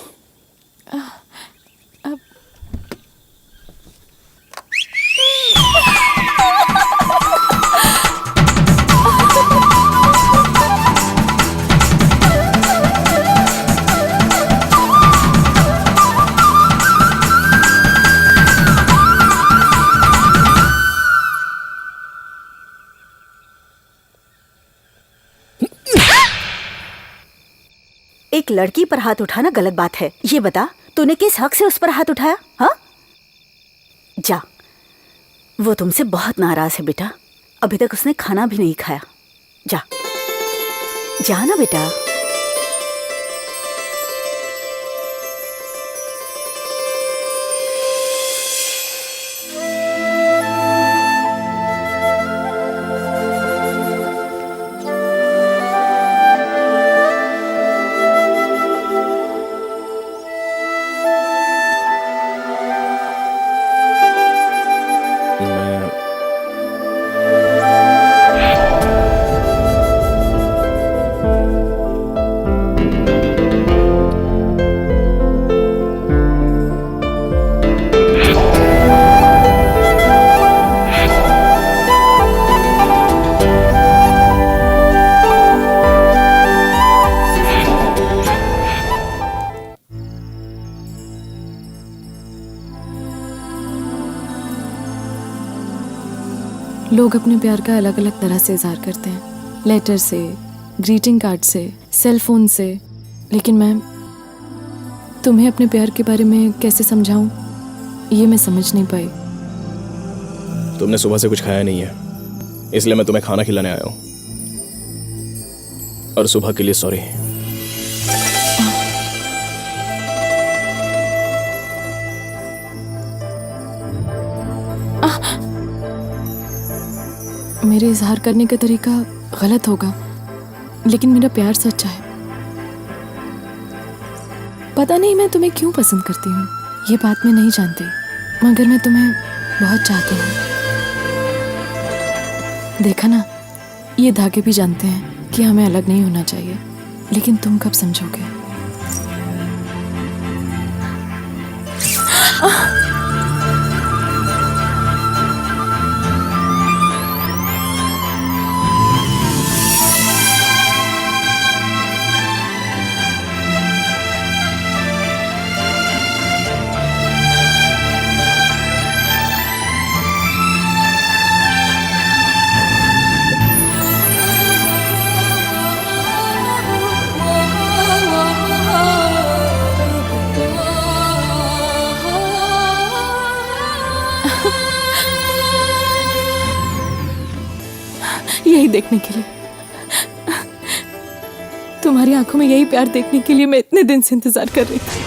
एक लड़की पर हाथ उठाना गलत बात है। ये बता, तूने किस हक से उस पर हाथ उठाया? हाँ, जा, वो तुमसे बहुत नाराज है बेटा। अभी तक उसने खाना भी नहीं खाया। जा, जा ना बेटा। लोग अपने प्यार का अलग अलग तरह से इजहार करते हैं, लेटर से, ग्रीटिंग कार्ड से, सेल फोन से, लेकिन मैं तुम्हें अपने प्यार के बारे में कैसे समझाऊं, ये मैं समझ नहीं पाई। तुमने सुबह से कुछ खाया नहीं है, इसलिए मैं तुम्हें खाना खिलाने आया हूँ। और सुबह के लिए सॉरी। मेरे इजहार करने का तरीका गलत होगा, लेकिन मेरा प्यार सच्चा है। पता नहीं मैं तुम्हें क्यों पसंद करती हूँ, ये बात मैं नहीं जानती, मगर मैं तुम्हें बहुत चाहती हूँ। देखा ना, ये धागे भी जानते हैं कि हमें अलग नहीं होना चाहिए, लेकिन तुम कब समझोगे? यही देखने के लिए, तुम्हारी आंखों में यही प्यार देखने के लिए मैं इतने दिन से इंतजार कर रही थी।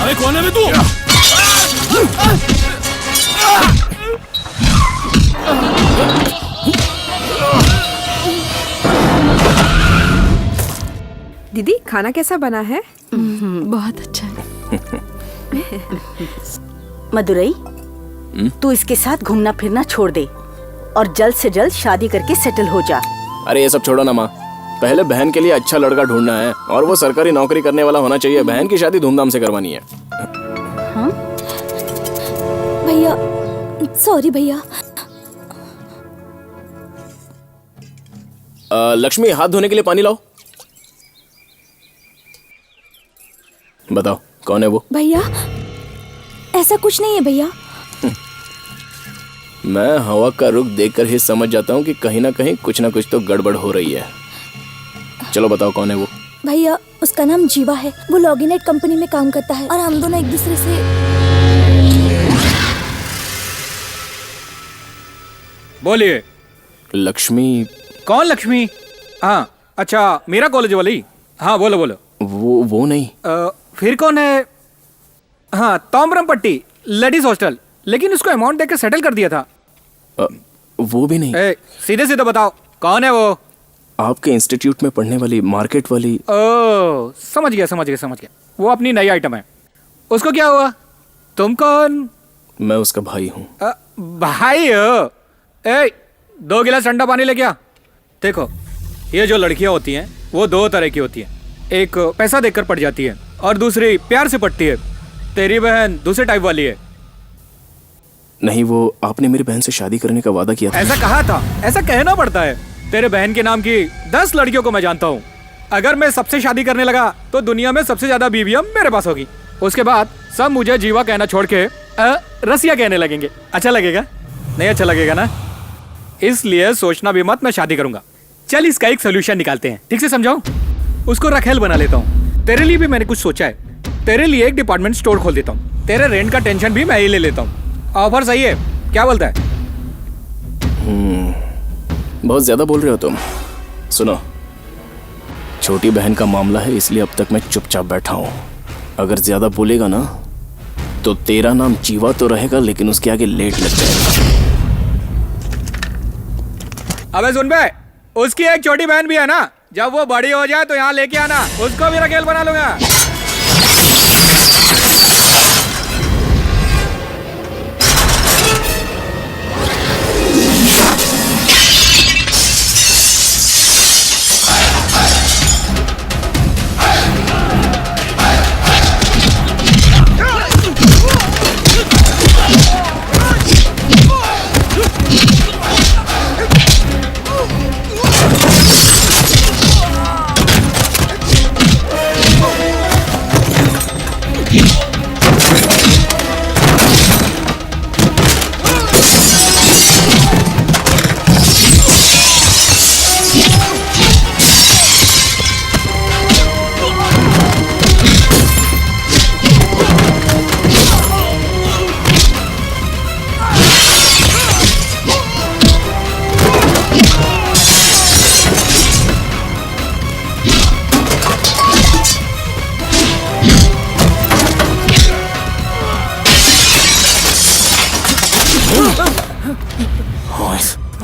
अरे कौन है तू? दीदी, खाना कैसा बना है? बहुत अच्छा है। मदुरई, तू इसके साथ घूमना फिरना छोड़ दे और जल्द से जल्द शादी करके सेटल हो जा। अरे ये सब छोड़ो ना माँ, पहले बहन के लिए अच्छा लड़का ढूंढना है और वो सरकारी नौकरी करने वाला होना चाहिए। बहन की शादी धूमधाम से करवानी है। हाँ? भैया, सॉरी भैया। लक्ष्मी, हाथ धोने के लिए पानी लाओ। बताओ कौन है वो? भैया, ऐसा कुछ नहीं है भैया। मैं हवा का रुख देखकर ही समझ जाता हूँ कि कहीं ना कहीं कुछ ना कुछ तो गड़बड़ हो रही है। चलो बताओ कौन है वो? भैया, उसका नाम जीवा है। वो लॉगिनेट कंपनी में काम करता है और हम दोनों एक दूसरे से। बोलिए। लक्ष्मी? कौन लक्ष्मी? हाँ, अच्छा, मेरा कॉलेज वाली। हाँ, बोलो बोलो। वो नहीं। फिर कौन है? हाँ, ताम्रमपट्टी लेडीज हॉस्टल, लेकिन उसको अमाउंट देकर सेटल कर दिया था। वो भी नहीं। सीधे सीधे बताओ कौन है वो? आपके इंस्टीट्यूट में पढ़ने वाली, मार्केट वाली। ओह, समझ गया समझ गया समझ गया। वो अपनी नई आइटम है। उसको क्या हुआ? तुम कौन? मैं उसका भाई हूँ। भाई हो? 2 गिलास ठंडा पानी लेके आ। देखो, ये जो लड़कियां होती हैं वो 2 तरह की होती हैं। एक पैसा देकर पड़ जाती है और दूसरी प्यार से पड़ती है। तेरी बहन दूसरे टाइप वाली है। नहीं, वो आपने मेरी बहन से शादी करने का वादा किया था। ऐसा कहा था, ऐसा कहना पड़ता है। तेरे बहन के नाम की 10 लड़कियों को मैं जानता हूँ। अगर मैं सबसे शादी करने लगा तो दुनिया में सबसे ज्यादा बीवियां मेरे पास होगी। उसके बाद सब मुझे जीवा कहना छोड़ के रसिया कहने लगेंगे। अच्छा लगेगा? नहीं अच्छा लगेगा ना? इसलिए सोचना भी मत, मैं शादी करूंगा। चल इसका एक सोल्यूशन निकालते हैं। ठीक से समझाऊं? उसको रखेल बना लेता हूँ। तेरे लिए भी मैंने कुछ सोचा है। तेरे लिए एक डिपार्टमेंट स्टोर खोल देता हूँ। तेरे रेंट का टेंशन भी मैं ही ले लेता हूँ। ऑफर सही है? क्या बोलता है? बहुत ज्यादा बोल रहे हो तुम। सुनो, छोटी बहन का मामला है, इसलिए अब तक मैं चुपचाप बैठा हूँ। अगर ज्यादा बोलेगा ना तो तेरा नाम जीवा तो रहेगा, लेकिन उसके आगे लेट लग जाएगा। अबे सुन बे, उसकी एक छोटी बहन भी है ना, जब वो बड़ी हो जाए तो यहाँ लेके आना, उसको भी रखेल बना लूंगा।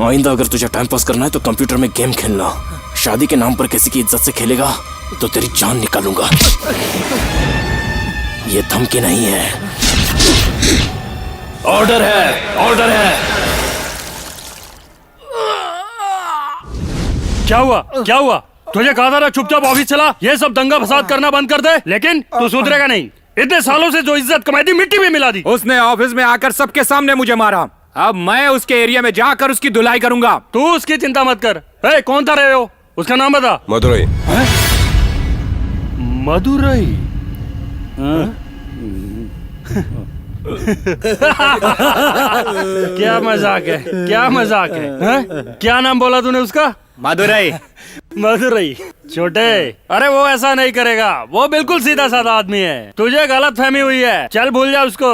आइंदा अगर तुझे टाइम पास करना है तो कंप्यूटर में गेम खेलना। शादी के नाम पर किसी की इज्जत से खेलेगा तो तेरी जान निकालूंगा। ये धमकी नहीं है, ऑर्डर है, ऑर्डर है। क्या हुआ? क्या हुआ? तुझे कहा था ना चुपचाप ऑफिस चला, ये सब दंगा फसाद करना बंद कर दे, लेकिन तू सुधरेगा नहीं। इतने सालों से जो इज्जत कमाई थी मिट्टी में मिला दी। उसने ऑफिस में आकर सबके सामने मुझे मारा। अब मैं उसके एरिया में जाकर उसकी धुलाई करूंगा। तू उसकी चिंता मत कर। ए, कौन था रहे हो? उसका नाम बता। मदुरई। मदुरई? क्या मजाक है, क्या मजाक है? क्या नाम बोला तूने उसका? मदुरई। मदुरई छोटे, अरे वो ऐसा नहीं करेगा, वो बिल्कुल सीधा साधा आदमी है। तुझे गलत फहमी हुई है, चल भूल जा उसको।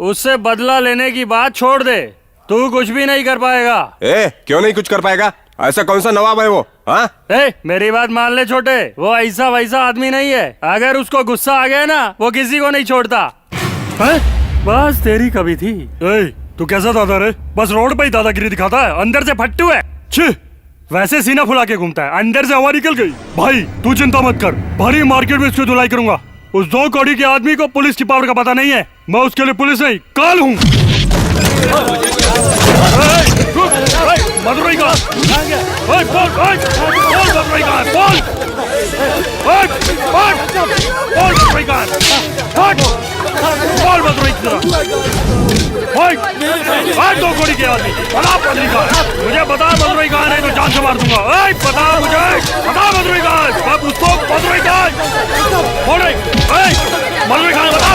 उससे बदला लेने की बात छोड़ दे, तू कुछ भी नहीं कर पाएगा। क्यों नहीं कुछ कर पाएगा? ऐसा कौन सा नवाब है वो? हाँ? मेरी बात मान ले छोटे, वो ऐसा वैसा आदमी नहीं है। अगर उसको गुस्सा आ गया ना, वो किसी को नहीं छोड़ता। बस तेरी कभी थी। तू कैसा दादा रे? बस रोड पे ही दादागिरी दिखाता है, अंदर से फट्टू है। छी, वैसे सीना फुला के घूमता है, अंदर से हवा निकल गई। भाई तू चिंता मत कर, भारी मार्केट में उसकी धुलाई करूंगा। उस 2 कौड़ी के आदमी को पुलिस की पावर का पता नहीं है। मैं उसके लिए पुलिस नहीं, काल हूँ। मदुरई का बोल, मदुरई का बोल, मदुरई का बोल, मदुरई की तरह 2 कौड़ी के आदमी बता मदुरई का। मुझे बता मदुरई का, नहीं तो जान से मार दूंगा। बता मुझे, बता मदुरई का। अब उसको मदुरई का बोल रही, मदुरई का बता।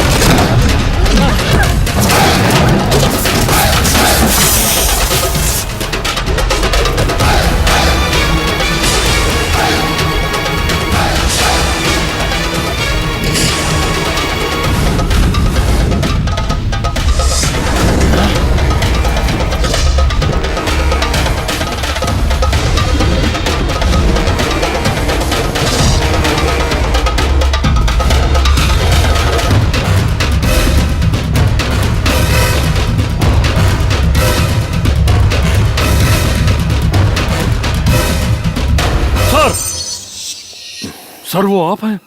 सर वो आप हैं?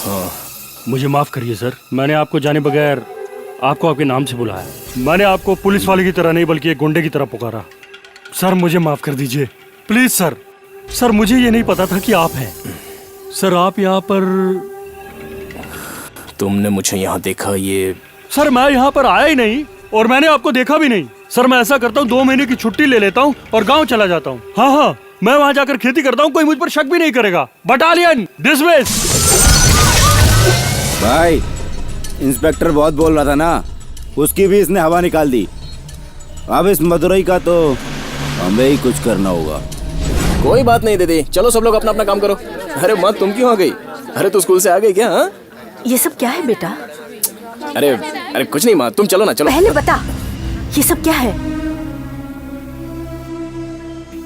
हाँ, मुझे माफ करिए सर, मैंने आपको जाने बगैर आपको आपके नाम से बुलाया। मैंने आपको पुलिस वाले की तरह नहीं बल्कि एक गुंडे की तरह पुकारा। सर मुझे माफ कर दीजिए प्लीज सर। सर मुझे ये नहीं पता था कि आप हैं। सर आप यहाँ पर? तुमने मुझे यहाँ देखा? ये सर मैं यहाँ पर आया ही नहीं, और मैंने आपको देखा भी नहीं। सर मैं ऐसा करता हूँ 2 महीने की छुट्टी ले लेता हूँ और गाँव चला जाता हूँ। हाँ, मैं वहाँ जाकर खेती करता हूँ, कोई मुझ पर शक भी नहीं करेगा। Battalion dismiss. भाई इंस्पेक्टर बहुत बोल रहा था ना, उसकी भी इसने हवा निकाल दी। अब इस मदुरई का तो हमें ही कुछ करना होगा। कोई बात नहीं दीदी, चलो सब लोग अपना अपना काम करो। अरे माँ तुम क्यों आ गई? अरे तू स्कूल से आ गई क्या? हाँ? ये सब क्या है बेटा? अरे कुछ नहीं माँ, तुम चलो ना, चलो। पहले बता ये सब क्या है?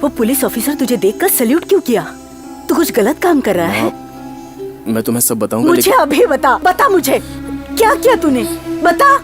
वो पुलिस ऑफिसर तुझे देखकर सल्यूट क्यों किया? तू कुछ गलत काम कर रहा है। मैं तुम्हें सब बताऊंगा। मुझे अभी बता मुझे क्या किया तूने, बता।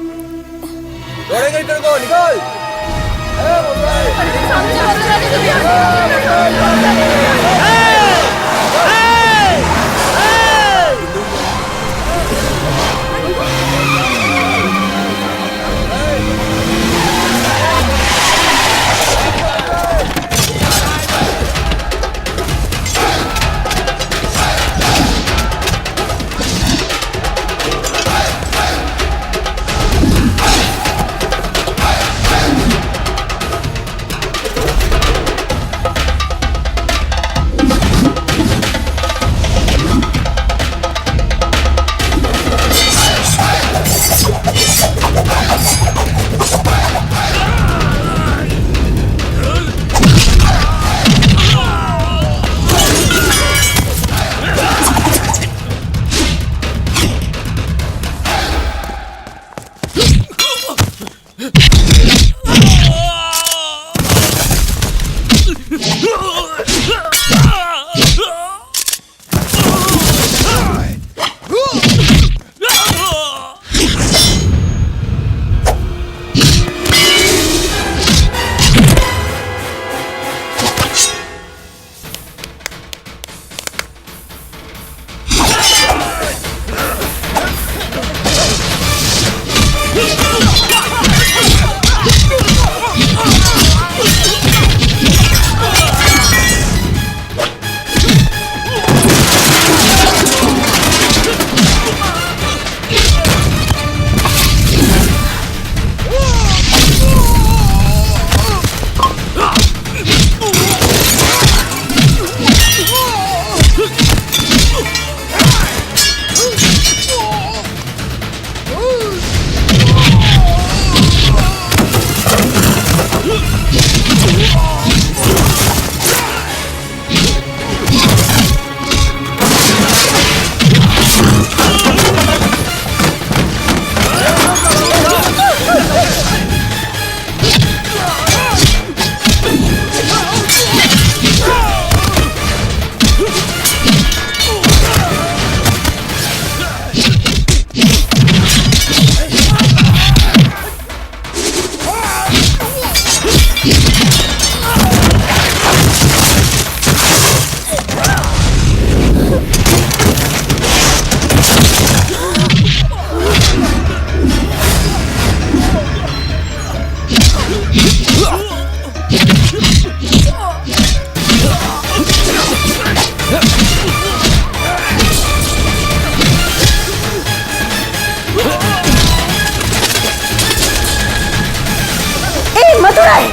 निकल।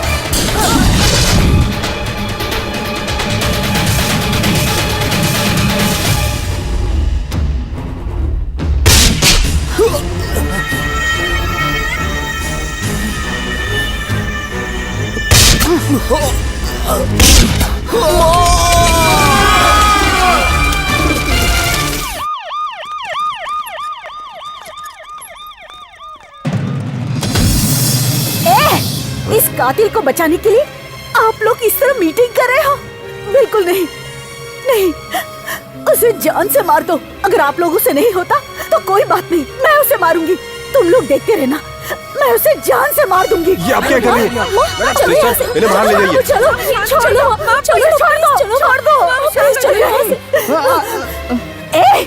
इस कातिल को बचाने के लिए आप लोग इस तरह मीटिंग कर रहे हो? बिल्कुल नहीं, नहीं, उसे जान से मार दो। अगर आप लोगों से नहीं होता तो कोई बात नहीं, मैं उसे मारूंगी। तुम लोग देखते रहना, मैं उसे जान से मार दूंगी। ये आप क्या कर रही हैं? चलो यहाँ से, इन्हें बाहर ले जाइए। चलो, छोड़ दो। ए,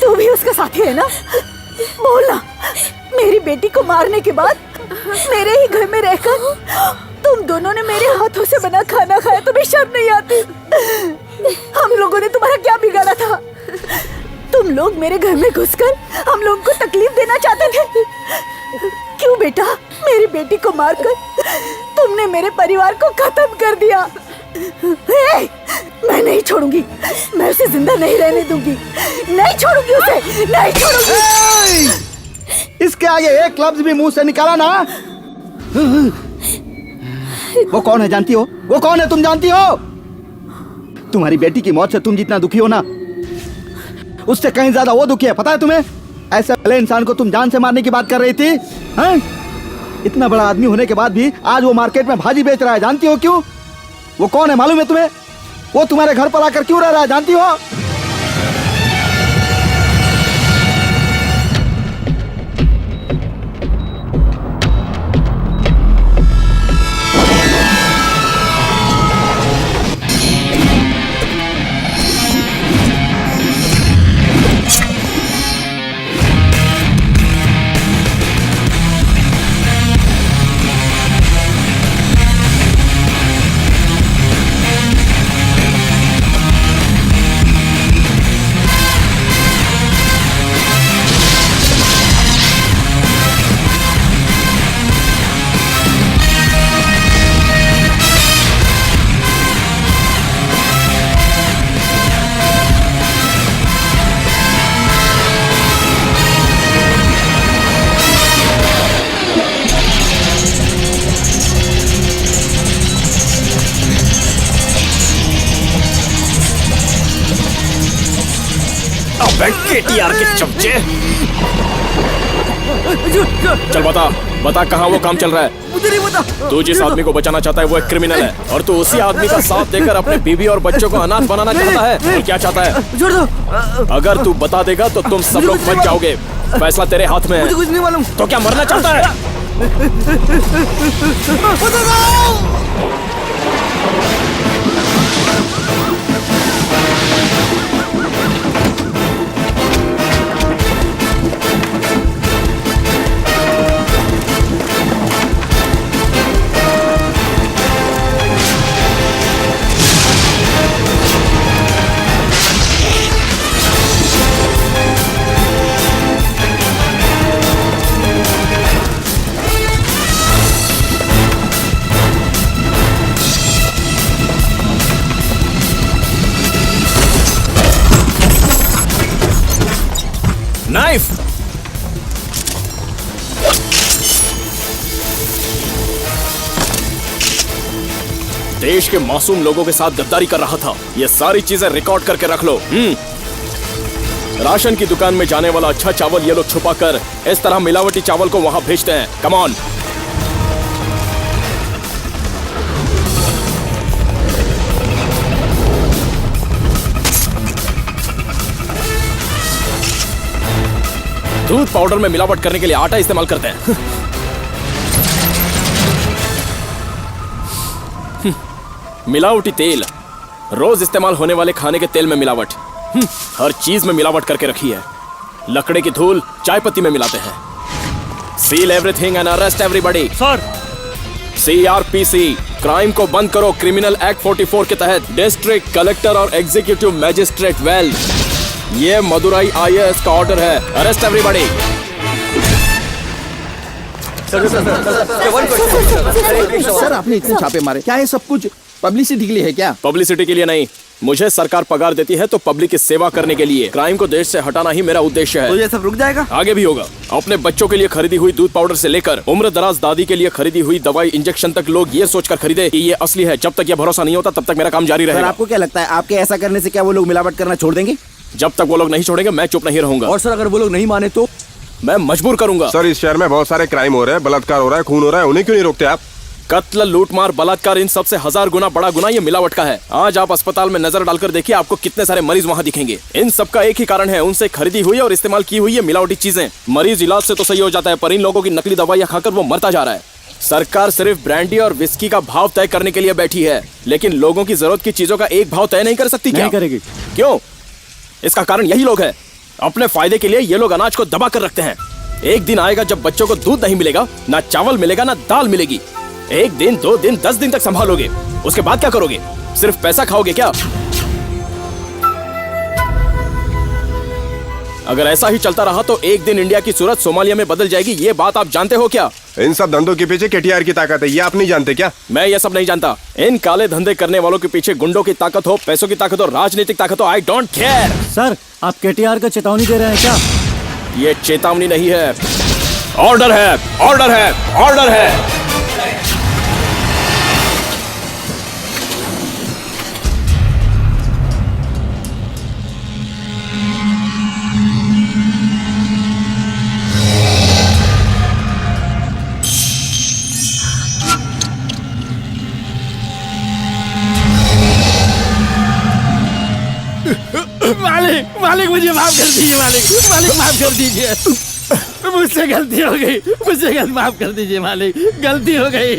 तू भी उसका साथी है ना? बोलना, मेरी बेटी को मारने के बाद मेरे ही घर में रहकर तुम दोनों ने मेरे हाथों से बना खाना खाया, तुम्हें शर्म नहीं आती? हम लोगों ने तुम्हारा क्या बिगाड़ा था? तुम लोग मेरे घर में घुसकर हम लोगों को तकलीफ देना चाहते थे। क्यों बेटा? मेरी बेटी को मारकर तुमने मेरे परिवार को खत्म कर दिया। मैं नहीं छोड़ूंगी, मैं उसे जिंदा नहीं रहने दूंगी, नहीं छोड़ूंगी उसे, नहीं छोड़ूंगी। इसके आगे एक लफ्ज भी मुंह से निकाला ना। वो कौन है जानती हो? वो कौन है तुम जानती हो? तुम्हारी बेटी की मौत से तुम जितना दुखी हो ना, उससे कहीं ज्यादा वो दुखी है, पता है तुम्हें? ऐसे भले इंसान को तुम जान से मारने की बात कर रही थी, हैं? इतना बड़ा आदमी होने के बाद भी आज वो मार्केट में भाजी बेच रहा है, जानती हो क्यों? वो कौन है मालूम है तुम्हें? वो तुम्हारे घर पर आकर क्यों रह रहा है, जानती हो? केटीआर के चमचे। चल बता कहाँ वो काम चल रहा है? मुझे नहीं पता। तू जिस आदमी को बचाना चाहता है वो एक क्रिमिनल है और तू उसी आदमी का साथ देकर अपने बीवी और बच्चों को अनाथ बनाना चाहता है। और क्या चाहता है? छोड़ दो। अगर तू बता देगा तो तुम सब लोग बच जाओगे। फैसला तेरे हाथ में है। मुझे कुछ नहीं मालूम। तो क्या मरना चाहता है? नाइफ। देश के मासूम लोगों के साथ गद्दारी कर रहा था। ये सारी चीजें रिकॉर्ड करके रख लो। राशन की दुकान में जाने वाला अच्छा चावल ये लोग छुपा कर इस तरह मिलावटी चावल को वहां भेजते हैं। Come on. दूध पाउडर में मिलावट करने के लिए आटा इस्तेमाल करते हैं। मिलावटी तेल, रोज इस्तेमाल होने वाले खाने के तेल में मिलावट। हर चीज में मिलावट करके रखी है। लकड़े की धूल चाय पत्ती में मिलाते हैं। Seal everything and arrest everybody. Sir. CRPC, crime को बंद करो क्रिमिनल एक्ट 44 के तहत डिस्ट्रिक्ट कलेक्टर और एग्जीक्यूटिव मैजिस्ट्रेट वेल, ये मदुराई IAS का ऑर्डर है। Arrest everybody. सर आपने इतने छापे मारे, क्या ये सब कुछ पब्लिसिटी के लिए है क्या? पब्लिसिटी के लिए नहीं, मुझे सरकार पगार देती है तो पब्लिक की सेवा करने के लिए। क्राइम को देश से हटाना ही मेरा उद्देश्य है। तो ये सब रुक जाएगा? आगे भी होगा। अपने बच्चों के लिए खरीदी हुई दूध पाउडर से लेकर उम्र दराज दादी के लिए खरीदी हुई दवाई इंजेक्शन तक लोग ये सोचकर खरीदे कि ये असली है। जब तक ये भरोसा नहीं होता तब तक मेरा काम जारी रहेगा। आपको क्या लगता है आपके ऐसा करने से क्या वो लोग मिलावट करना छोड़ देंगे? जब तक वो लोग नहीं छोड़ेंगे मैं चुप नहीं रहूंगा। और सर अगर वो लोग नहीं माने तो? मैं मजबूर करूंगा। सर इस शहर में बहुत सारे क्राइम हो रहे हैं, बलात्कार हो रहा है, खून हो रहा है, उन्हें क्यों नहीं रोकते आप? कत्ल, लूटमार, बलात्कार, इन सबसे 1000 गुना बड़ा गुना ये मिलावट का है। आज आप अस्पताल में नजर डालकर देखिए, आपको कितने सारे मरीज वहाँ दिखेंगे। इन सब का एक ही कारण है, उनसे खरीदी हुई और इस्तेमाल की हुई ये मिलावटी चीजें। मरीज इलाज से तो सही हो जाता है, पर इन लोगों की नकली दवाइयाँ खाकर वो मरता जा रहा है। सरकार सिर्फ ब्रांडी और विस्की का भाव तय करने के लिए बैठी है, लेकिन लोगों की जरूरत की चीजों का एक भाव तय नहीं कर सकती क्या? नहीं करेगी। क्यों? इसका कारण यही लोग हैं। अपने फायदे के लिए ये लोग अनाज को दबा कर रखते हैं। एक दिन आएगा जब बच्चों को दूध नहीं मिलेगा, ना चावल मिलेगा, ना दाल मिलेगी। 1 दिन, 2 दिन, 10 दिन तक संभालोगे, उसके बाद क्या करोगे? सिर्फ पैसा खाओगे क्या? अगर ऐसा ही चलता रहा तो एक दिन इंडिया की सूरत सोमालिया में बदल जाएगी। ये बात आप जानते हो क्या? इन सब धंधों के पीछे केटीआर की ताकत है, ये आप नहीं जानते क्या? मैं ये सब नहीं जानता। इन काले धंधे करने वालों के पीछे गुंडों की ताकत हो, पैसों की ताकत हो, राजनीतिक ताकत हो, आई डोंट केयर। सर, आप केटीआर को चेतावनी दे रहे हैं क्या? ये चेतावनी नहीं है, ऑर्डर है, ऑर्डर है, ऑर्डर है। मालिक, मालिक मुझे माफ कर दीजिए, मालिक, मालिक माफ कर दीजिए। मुझसे गलती हो गई, मुझसे गलती, माफ कर दीजिए मालिक, गलती हो गई।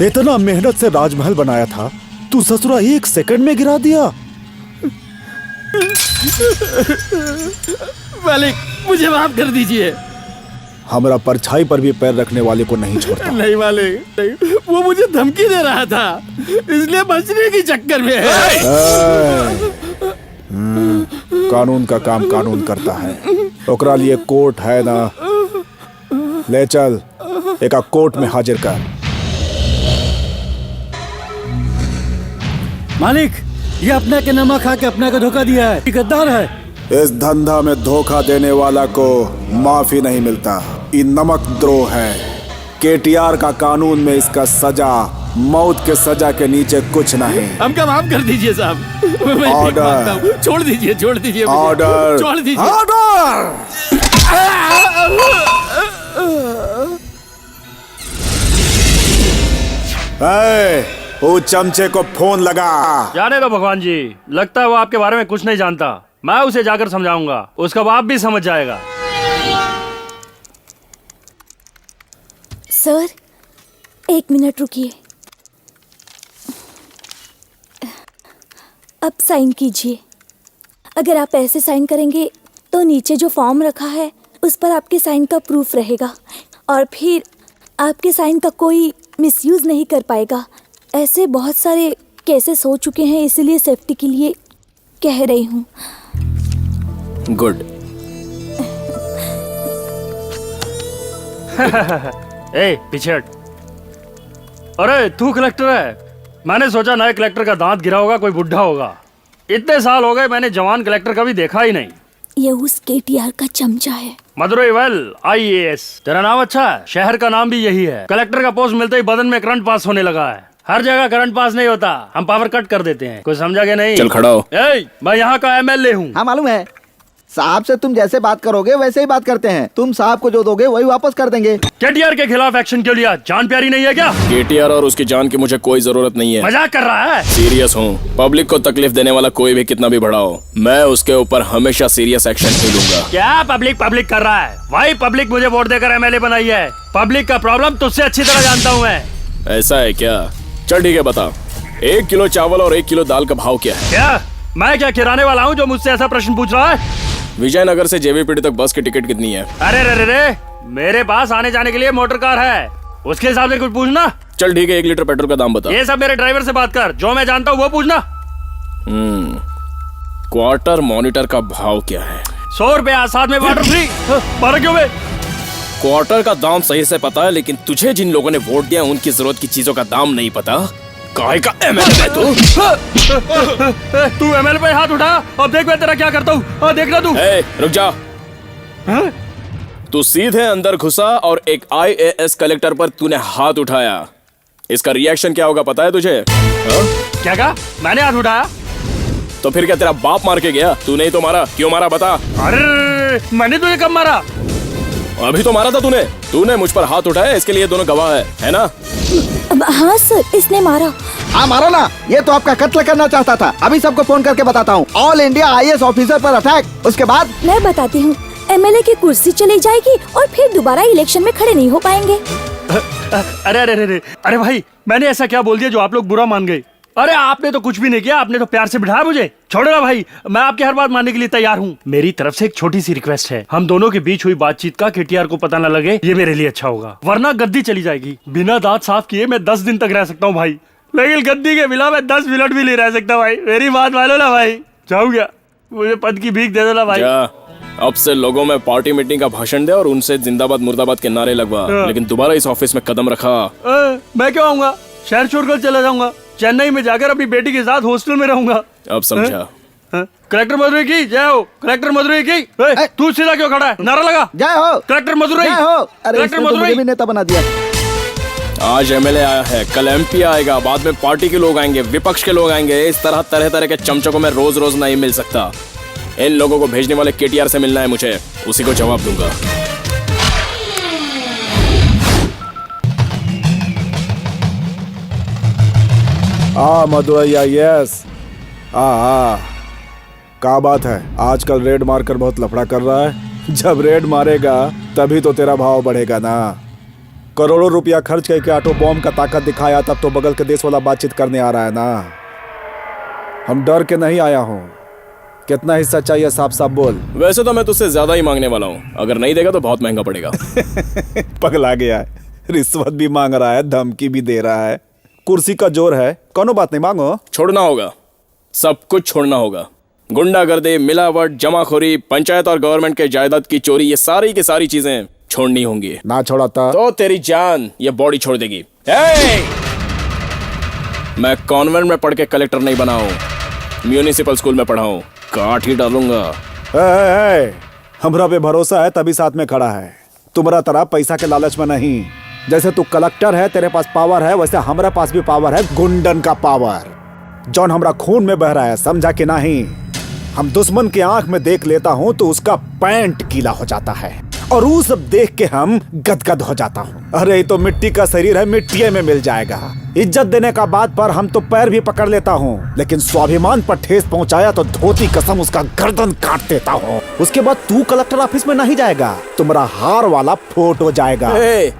इतना मेहनत से राजमहल बनाया था, तू ससुरा 1 सेकंड में गिरा दिया। मालिक मुझे माफ कर दीजिए। हमारा परछाई पर भी पैर रखने वाले को नहीं छोड़ता। नहीं मालिक, नहीं, वो मुझे धमकी दे रहा था, इसलिए बचने के चक्कर में है। कानून का काम कानून करता है, ओकरा लिए कोर्ट है ना। ले चल, एका कोर्ट में हाजिर कर। मालिक, ये अपने के नमक खा के अपने को धोखा दिया है, गद्दार है। इस धंधा में धोखा देने वाला को माफी नहीं मिलता, ये नमक द्रोह है। केटीआर का कानून में इसका सजा मौत के सजा के नीचे कुछ नहीं। हमका माफ कर दीजिए साहब, मैं ठीक मानता हूं। छोड़ दीजिए, छोड़ दीजिए मुझे। ऑर्डर, छोड़ दीजिए। ऑर्डर। वो चमचे को फोन लगा। जाने दो भगवान जी, लगता है वो आपके बारे में कुछ नहीं जानता। मैं उसे जाकर समझाऊंगा, उसका बाप भी समझ जाएगा। सर, 1 मिनट रुकिए। अब साइन कीजिए। अगर आप ऐसे साइन करेंगे तो नीचे जो फॉर्म रखा है उस पर आपके साइन का प्रूफ रहेगा, और फिर आपके साइन का कोई मिसयूज नहीं कर पाएगा। ऐसे बहुत सारे केसेस हो चुके हैं, इसलिए सेफ्टी के लिए कह रही हूँ। गुड। ए, पीछे हट। अरे तू कलेक्टर है? मैंने सोचा नए कलेक्टर का दांत गिरा होगा, कोई बुढ़ा होगा। इतने साल हो गए, मैंने जवान कलेक्टर कभी देखा ही नहीं। ये उस केटीआर का चमचा है। Madurai well IAS। तेरा नाम अच्छा है, शहर का नाम भी यही है। कलेक्टर का पोस्ट मिलते ही बदन में करंट पास होने लगा है। हर जगह करंट पास नहीं होता, हम पावर कट कर देते हैं। कुछ समझा के नहीं? चल खड़ा हो। मैं यहाँ का MLA हूँ। हाँ मालूम है, साहब से तुम जैसे बात करोगे वैसे ही बात करते हैं। तुम साहब को जो दोगे वही वापस कर देंगे। केटीआर के खिलाफ एक्शन क्यों लिया? जान प्यारी नहीं है क्या? केटीआर और उसकी जान की मुझे कोई जरूरत नहीं है। मजाक कर रहा है? सीरियस हूँ। पब्लिक को तकलीफ देने वाला कोई भी कितना भी बड़ा हो, मैं उसके ऊपर हमेशा सीरियस एक्शन ही लूंगा। क्या पब्लिक पब्लिक कर रहा है? भाई पब्लिक मुझे वोट देकर MLA बनाई है। पब्लिक का प्रॉब्लम तुझसे अच्छी तरह जानता हूँ मैं। ऐसा है क्या? चल ठीक है, बता 1 किलो चावल और 1 किलो दाल का भाव क्या है? क्या मैं क्या किराने वाला हूँ जो मुझसे ऐसा प्रश्न पूछ रहा है? विजयनगर से JVPD तक बस की टिकट कितनी है? अरे रे रे रे, मेरे पास आने जाने के लिए मोटर कार है, उसके हिसाब से कुछ पूछना। चल ठीक है, 1 लीटर पेट्रोल का दाम बता। ये सब मेरे ड्राइवर से बात कर, जो मैं जानता हूँ वो पूछना। क्वार्टर मॉनिटर का भाव क्या है? 100 रुपया, साथ में वाटर फ्री। 12 क्यों बे? क्वार्टर का दाम सही से पता है, लेकिन तुझे जिन लोगों ने वोट दिया उनकी जरूरत की चीजों का दाम नहीं पता। काहे का MLA है तू? तू MLA पे हाथ उठा, अब देख मैं तेरा क्या करता हूँ। देखना तू। रुक जा। तू सीधे अंदर घुसा और एक IAS कलेक्टर पर तूने हाथ उठाया। इसका रिएक्शन क्या होगा पता है तुझे? क्या कहा? मैंने हाथ उठाया? तो फिर क्या तेरा बाप मार के गया? तू नहीं तो मारा? क्यों मारा बता? अरे मैंने तुझे कब मारा? अभी तो मारा था तूने। तूने मुझ पर हाथ उठाया, इसके लिए दोनों गवाह है ना? हाँ सर, इसने मारा। हाँ मारो ना, ये तो आपका कत्ल करना चाहता था। अभी सबको फोन करके बताता हूँ। ऑल इंडिया IAS ऑफिसर पर अटैक। उसके बाद मैं बताती हूँ, MLA की कुर्सी चली जाएगी और फिर दोबारा इलेक्शन में खड़े नहीं हो पाएंगे। अरे अरे अरे अरे भाई, मैंने ऐसा क्या बोल दिया जो आप लोग बुरा मान गए? अरे आपने तो कुछ भी नहीं किया, आपने तो प्यार से बिठाया मुझे। छोड़ो ना भाई, मैं आपकी हर बात मानने के लिए तैयार हूँ। मेरी तरफ से एक छोटी सी रिक्वेस्ट है, हम दोनों के बीच हुई बातचीत का केटीआर को पता न लगे, ये मेरे लिए अच्छा होगा। वरना गद्दी चली जाएगी। बिना दांत साफ किए मैं 10 दिन तक रह सकता हूँ भाई, लेकिन गद्दी के बिना मैं 10 मिनट भी नहीं रह सकता भाई। मेरी बात मानो ना भाई। जाऊँ क्या? मुझे पद की भीख दे दो ना भाई। अब से लोगों में पार्टी मीटिंग का भाषण दे और उनसे जिंदाबाद मुर्दाबाद के नारे लगवा, लेकिन दोबारा इस ऑफिस में कदम रखा। मैं क्यों आऊंगा? शहर छोड़कर चला जाऊंगा। चेन्नई में जाकर अपनी बेटी के साथ हॉस्टल में रहूंगा। अब समझा। कलेक्टर मदुरई की जय हो। कलेक्टर मदुरई की। तू सीधा क्यों खड़ा है? नारा लगा। जय हो कलेक्टर मदुरई। जय हो। अरे कलेक्टर इसने तो मुझे मदुरई भी नेता बना दिया। आज एमएलए आया है, कल एमपी आएगा, बाद में पार्टी के लोग आएंगे, विपक्ष के लोग आएंगे। इस तरह तरह तरह के चमचों को मैं रोज रोज नहीं मिल सकता। इन लोगों को भेजने वाले केटीआर से मिलना है मुझे, उसी को जवाब दूंगा। मदुरैया यस। क्या बात है, आजकल रेड मारकर बहुत लफड़ा कर रहा है। जब रेड मारेगा तभी तो तेरा भाव बढ़ेगा ना। करोड़ों रुपया खर्च करके ऑटो बॉम्ब का ताकत दिखाया, तब तो बगल के देश वाला बातचीत करने आ रहा है ना। हम डर के नहीं आया हूँ। कितना हिस्सा चाहिए साफ साफ बोल। वैसे तो मैं तुझसे ज्यादा ही मांगने वाला हूँ, अगर नहीं देगा तो बहुत महंगा पड़ेगा। पगला गया है, रिश्वत भी मांग रहा है, धमकी भी दे रहा है। कुर्सी का जोर है, कोनो बात नहीं, मांगो। छोड़ना होगा, सब कुछ छोड़ना होगा। गुंडागर्दी, मिलावट, जमाखोरी, पंचायत और गवर्नमेंट के जायदाद की चोरी, ये सारी की सारी चीजें छोड़नी होंगी। ना छोड़ाता तो तेरी जान ये बॉडी छोड़ देगी। मैं कॉन्वेंट में पढ़ के कलेक्टर नहीं बना हूँ, म्यूनिसिपल स्कूल में पढ़ा हूँ। काट ही डालूंगा। हमरा पे भरोसा है तभी साथ में खड़ा है, तुम्हारा तरह पैसा के लालच में नहीं। जैसे तू कलेक्टर है, तेरे पास पावर है, वैसे हमारे पास भी पावर है, गुंडन का पावर, जौन हमरा खून में बह रहा है, समझा कि नहीं। हम दुश्मन की आंख में देख लेता हूँ तो उसका पैंट गीला हो जाता है, और वो सब देख के हम गदगद हो जाता हूँ। अरे ये तो मिट्टी का शरीर है, मिट्टी में मिल जाएगा। इज्जत देने का बात पर हम तो पैर भी पकड़ लेता हूँ, लेकिन स्वाभिमान पर ठेस पहुँचाया तो धोती कसम उसका गर्दन काट देता हूँ। उसके बाद तू कलेक्टर ऑफिस में नहीं जाएगा, तुम्हारा हार वाला फोटो जाएगा।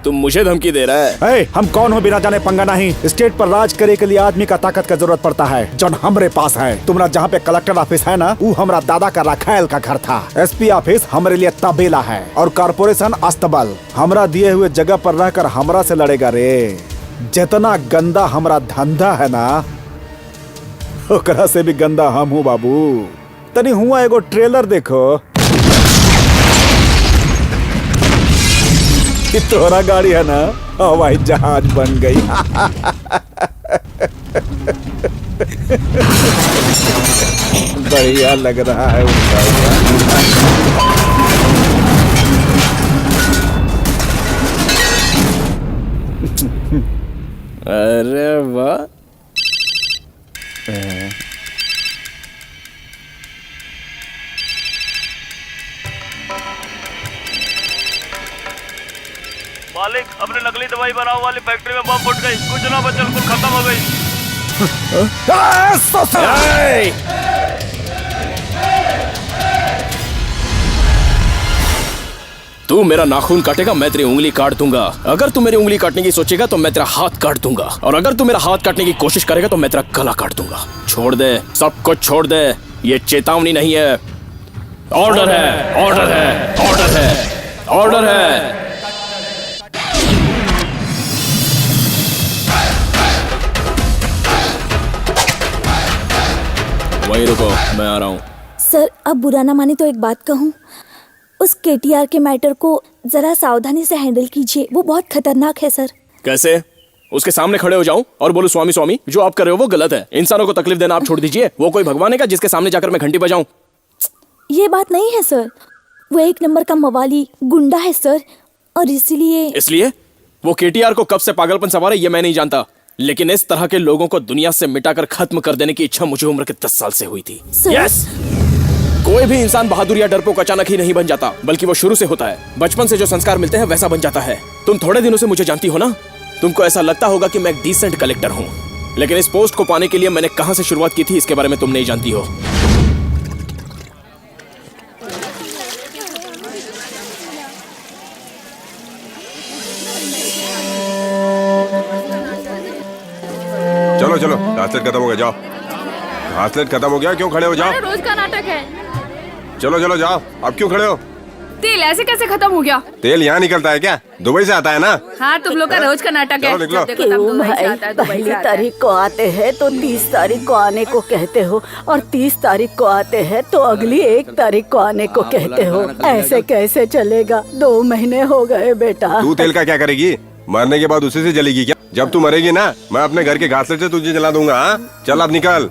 तुम मुझे धमकी दे रहा है? हम कौन हो बिना जाने पंगा नहीं। स्टेट पर राज करे के लिए आदमी का ताकत का जरूरत पड़ता है, जो हमरे पास है। तुम्हारा जहाँ पे कलेक्टर ऑफिस है ना, वो हमारा दादा का राखायल का घर था। एसपी ऑफिस हमारे लिए तबेला है, और कारपोरेशन अस्तबल। हमरा दिए हुए जगह पर रहकर हमरा से लड़ेगा रे। जितना गंदा हमरा धंधा है ना, ओकरा से भी गंदा हम हूँ बाबू। तनी हुआ एगो ट्रेलर देखो, तोरा गाड़ी है ना, हवाई जहाज बन गई। बढ़िया लग रहा है उनका। अरे वाह, मालिक, अपने नकली दवाई बनाओ वाली फैक्ट्री में बम फट गई, कुछ ना बचल, कुल खत्म हो गई। तू मेरा नाखून काटेगा, मैं तेरी उंगली काट दूंगा। अगर तू मेरी उंगली काटने की सोचेगा तो मैं तेरा हाथ काट दूंगा, और अगर तू मेरा हाथ काटने की कोशिश करेगा तो मैं तेरा गला काट दूंगा। छोड़ दे, सब कुछ छोड़ दे। ये चेतावनी नहीं है, ऑर्डर है, ऑर्डर है, ऑर्डर है, ऑर्डर है। वहीं रुको, मैं आ रहा हूँ। सर, अब बुरा ना माने तो एक बात कहूँ, उस केटीआर के मैटर को जरा सावधानी से हैंडल कीजिए, वो बहुत खतरनाक है सर। कैसे? उसके सामने खड़े हो जाऊं और बोलूं स्वामी स्वामी, जो आप कर रहे हो वो गलत है। इंसानों को तकलीफ देना आप छोड़ दीजिए। वो कोई भगवान है क्या जिसके सामने जाकर मैं घंटी बजाऊं? ये बात नहीं है सर, वो एक नंबर का मवाली गुंडा है सर, और इसलिए वो केटीआर को कब से पागलपन सवार है ये मैं नहीं जानता, लेकिन इस तरह के लोगों को दुनिया से मिटाकर खत्म कर देने की इच्छा मुझे उम्र के 10 साल से हुई थी। यस, कोई भी इंसान बहादुर या डरपोक अचानक ही नहीं बन जाता, बल्कि वो शुरू से होता है। बचपन से जो संस्कार मिलते हैं वैसा बन जाता है। तुम थोड़े दिनों से मुझे जानती हो ना, तुमको ऐसा लगता होगा कि मैं एक डिसेंट कलेक्टर हूँ, लेकिन इस पोस्ट को पाने के लिए मैंने कहां से शुरुआत की थी इसके बारे में तुम नहीं जानती हो। चलो चलो, घासलेट खत्म हो गया, जाओ। घासलेट खत्म हो गया, क्यों खड़े हो, जाओ। रोज का नाटक है। चलो चलो जाओ, अब क्यों खड़े हो? तेल ऐसे कैसे खत्म हो गया? तेल यहाँ निकलता है क्या? दुबई से आता है ना? हाँ, तुम लोग का रोज का नाटक है। चलो निकलो। जब देखो तब क्यों दुबई से भाई, आता है, दुबई से पहली आता है। तारीख को आते हैं तो 30 तारीख को आने को कहते हो, और 30 तारीख को आते हैं तो अगली 1 तारीख को आने को कहते हो। ऐसे कैसे चलेगा? 2 महीने हो गए बेटा। तू तेल का क्या करेगी? मरने के बाद उसी से जलेगी क्या? जब तू मरेगी ना, मैं अपने घर के घासले से तुझे जला दूंगा। हाँ? चल अब निकल।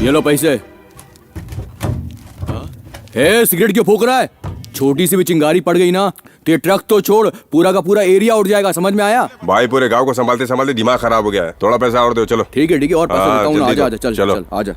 ये लो पैसे। सिगरेट क्यों फूक रहा है? छोटी सी भी चिंगारी पड़ गई ना तो ये ट्रक तो छोड़, पूरा का पूरा एरिया उड़ जाएगा। समझ में आया? भाई पूरे गांव को संभालते संभालते दिमाग खराब हो गया है। थोड़ा पैसा और दो। चलो ठीक है और पैसा देता हूँ ना। जल्दी आजा दो। आजा, चल चलो। चल आजा।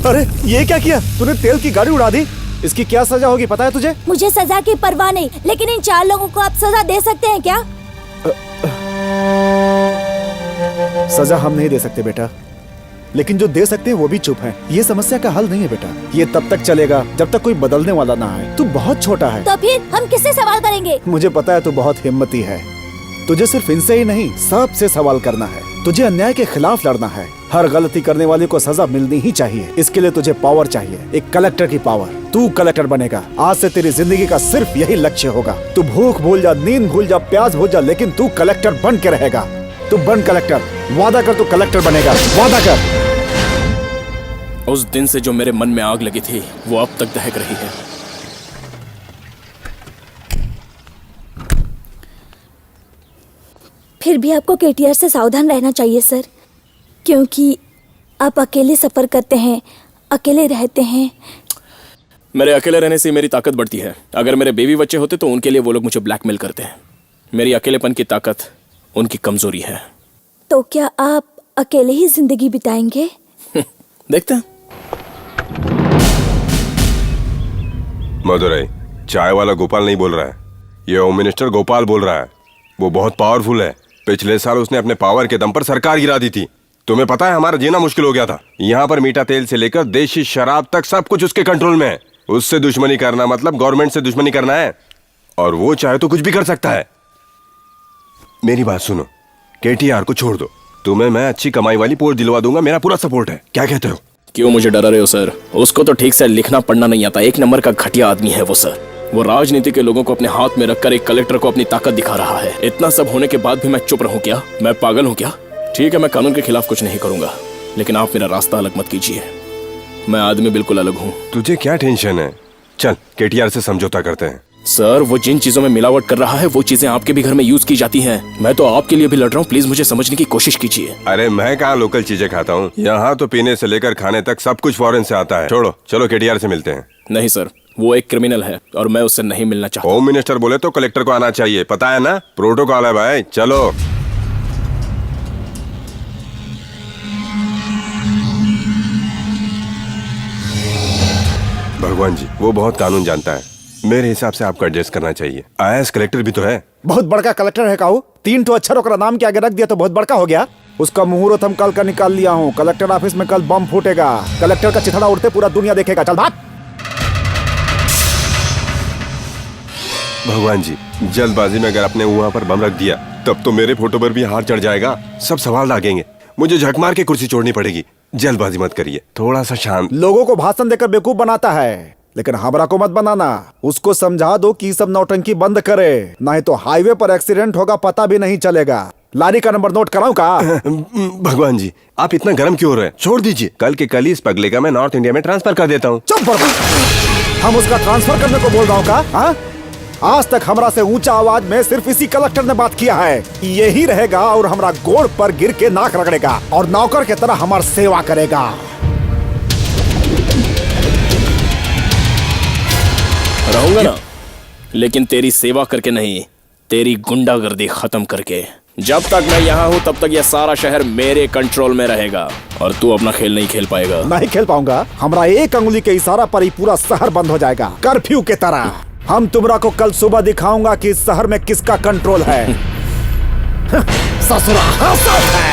अरे ये क्या किया तूने? तेल की गाड़ी उड़ा दी। इसकी क्या सजा होगी पता है तुझे? मुझे सजा की परवाह नहीं, लेकिन इन 4 लोगों को आप सजा दे सकते हैं क्या? सजा हम नहीं दे सकते बेटा, लेकिन जो दे सकते हैं वो भी चुप हैं। ये समस्या का हल नहीं है बेटा। ये तब तक चलेगा जब तक कोई बदलने वाला ना आए। तू बहुत छोटा है। तो फिर हम किससे सवाल करेंगे? मुझे पता है तू बहुत हिम्मती है। तुझे सिर्फ इनसे ही नहीं, सबसे सवाल करना है। तुझे अन्याय के खिलाफ लड़ना है। हर गलती करने वाले को सजा मिलनी ही चाहिए। इसके लिए तुझे पावर चाहिए, एक कलेक्टर की पावर। तू कलेक्टर बनेगा। आज से तेरी जिंदगी का सिर्फ यही लक्ष्य होगा। तू भूख भूल जा, नींद भूल जा, प्यास भूल जा, लेकिन तू कलेक्टर बन के रहेगा। तू बन कलेक्टर। वादा कर तू कलेक्टर बनेगा। वादा कर। उस दिन से जो मेरे मन में आग लगी थी वो अब तक दहक रही है। फिर भी आपको केटीआर से सावधान रहना चाहिए सर, क्योंकि आप अकेले सफर करते हैं, अकेले रहते हैं। मेरे अकेले रहने से मेरी ताकत बढ़ती है। अगर मेरे बेबी बच्चे होते तो उनके लिए वो लोग मुझे ब्लैकमेल करते हैं। मेरी अकेलेपन की ताकत उनकी कमजोरी है। तो क्या आप अकेले ही जिंदगी बिताएंगे? देखते हैं। मदुरई, चाय वाला गोपाल नहीं बोल रहा है, ये होम मिनिस्टर गोपाल बोल रहा है। वो बहुत पावरफुल है। पिछले साल उसने अपने पावर के दम पर सरकार गिरा दी थी। तुम्हें पता है हमारा जीना मुश्किल हो गया था। यहाँ पर मीठा तेल से लेकर देशी शराब तक सब कुछ उसके कंट्रोल में है। उससे दुश्मनी करना मतलब गवर्नमेंट से दुश्मनी करना है, और वो चाहे तो कुछ भी कर सकता है। मेरी बात सुनो, केटीआर को छोड़ दो। तुम्हें मैं अच्छी कमाई वाली पोस्ट दिलवा दूंगा। मेरा पूरा सपोर्ट है। क्या कहते हो? क्यों मुझे डरा रहे हो सर? उसको तो ठीक से लिखना पढ़ना नहीं आता। 1 नंबर का घटिया आदमी है वो सर। वो राजनीति के लोगों को अपने हाथ में रखकर एक कलेक्टर को अपनी ताकत दिखा रहा है। इतना सब होने के बाद भी मैं चुप रहूं क्या? मैं पागल हूं क्या? ठीक है, मैं कानून के खिलाफ कुछ नहीं करूंगा, लेकिन आप मेरा रास्ता अलग मत कीजिए। मैं आदमी बिल्कुल अलग हूँ। तुझे क्या टेंशन है? चल केटीआर से समझौता करते हैं। सर, वो जिन चीजों में मिलावट कर रहा है वो चीजें आपके भी घर में यूज की जाती हैं। मैं तो आपके लिए भी लड़ रहा हूँ। प्लीज मुझे समझने की कोशिश कीजिए। अरे मैं कहाँ लोकल चीजें खाता हूँ? यहाँ तो पीने से लेकर खाने तक सब कुछ फॉरेन से आता है। छोड़ो, चलो केटीआर से मिलते हैं। नहीं सर, वो एक क्रिमिनल है और मैं उससे नहीं मिलना चाहता। होम मिनिस्टर बोले तो कलेक्टर को आना चाहिए, पता है ना? प्रोटोकॉल है भाई। चलो। भगवान जी, वो बहुत कानून जानता है। मेरे हिसाब से आपको एडजस्ट करना चाहिए। आईएएस कलेक्टर भी तो है। बहुत बड़का कलेक्टर है काऊ। 3 ठो अक्षर ओकरा नाम के आगे रख दिया तो बहुत बड़का हो गया। उसका मुहूर्त हम कल का निकाल लिया हूँ। कलेक्टर ऑफिस में कल बम फूटेगा। कलेक्टर का चिथड़ा उड़ते पूरा दुनिया देखेगा। चल भाग। भगवान जी, जल्दबाजी में अगर आपने वहाँ पर बम रख दिया तब तो मेरे फोटो पर भी हाथ चढ़ जाएगा। सब सवाल लागेंगे। मुझे झक मार के कुर्सी छोड़नी पड़ेगी। जल्दबाजी मत करिए, थोड़ा सा शांत। लोगों को भाषण देकर बेवकूफ बनाता है, लेकिन हमरा को मत बनाना। उसको समझा दो कि सब नौटंकी बंद करे, नहीं तो हाईवे पर एक्सीडेंट होगा, पता भी नहीं चलेगा। लारी का नंबर नोट कराऊं का? भगवान जी, आप इतना गर्म क्यों हो रहे हैं? छोड़ दीजिए। कल के कल ही इस पगले का मैं नॉर्थ इंडिया में ट्रांसफर कर देता हूँ। चुप। हम उसका ट्रांसफर करने को बोल रहा हूँ का? हाँ? आज तक हमरा से ऊंचा आवाज में सिर्फ इसी कलेक्टर ने बात किया है। यही रहेगा और हमरा गोड़ पर गिर के नाक रगड़ेगा और नौकर के तरह हमारी सेवा करेगा। रहूंगा ना, लेकिन तेरी सेवा करके नहीं, तेरी गुंडागर्दी खत्म करके। जब तक मैं यहाँ हूँ तब तक यह सारा शहर मेरे कंट्रोल में रहेगा और तू अपना खेल नहीं खेल पाएगा। नहीं खेल पाऊंगा। हमारा एक अंगुली के इशारा पर ही पूरा शहर बंद हो जाएगा, कर्फ्यू के तरह। हम तुमरा को कल सुबह दिखाऊंगा कि इस शहर में किसका कंट्रोल है। ससुरा हंसत है।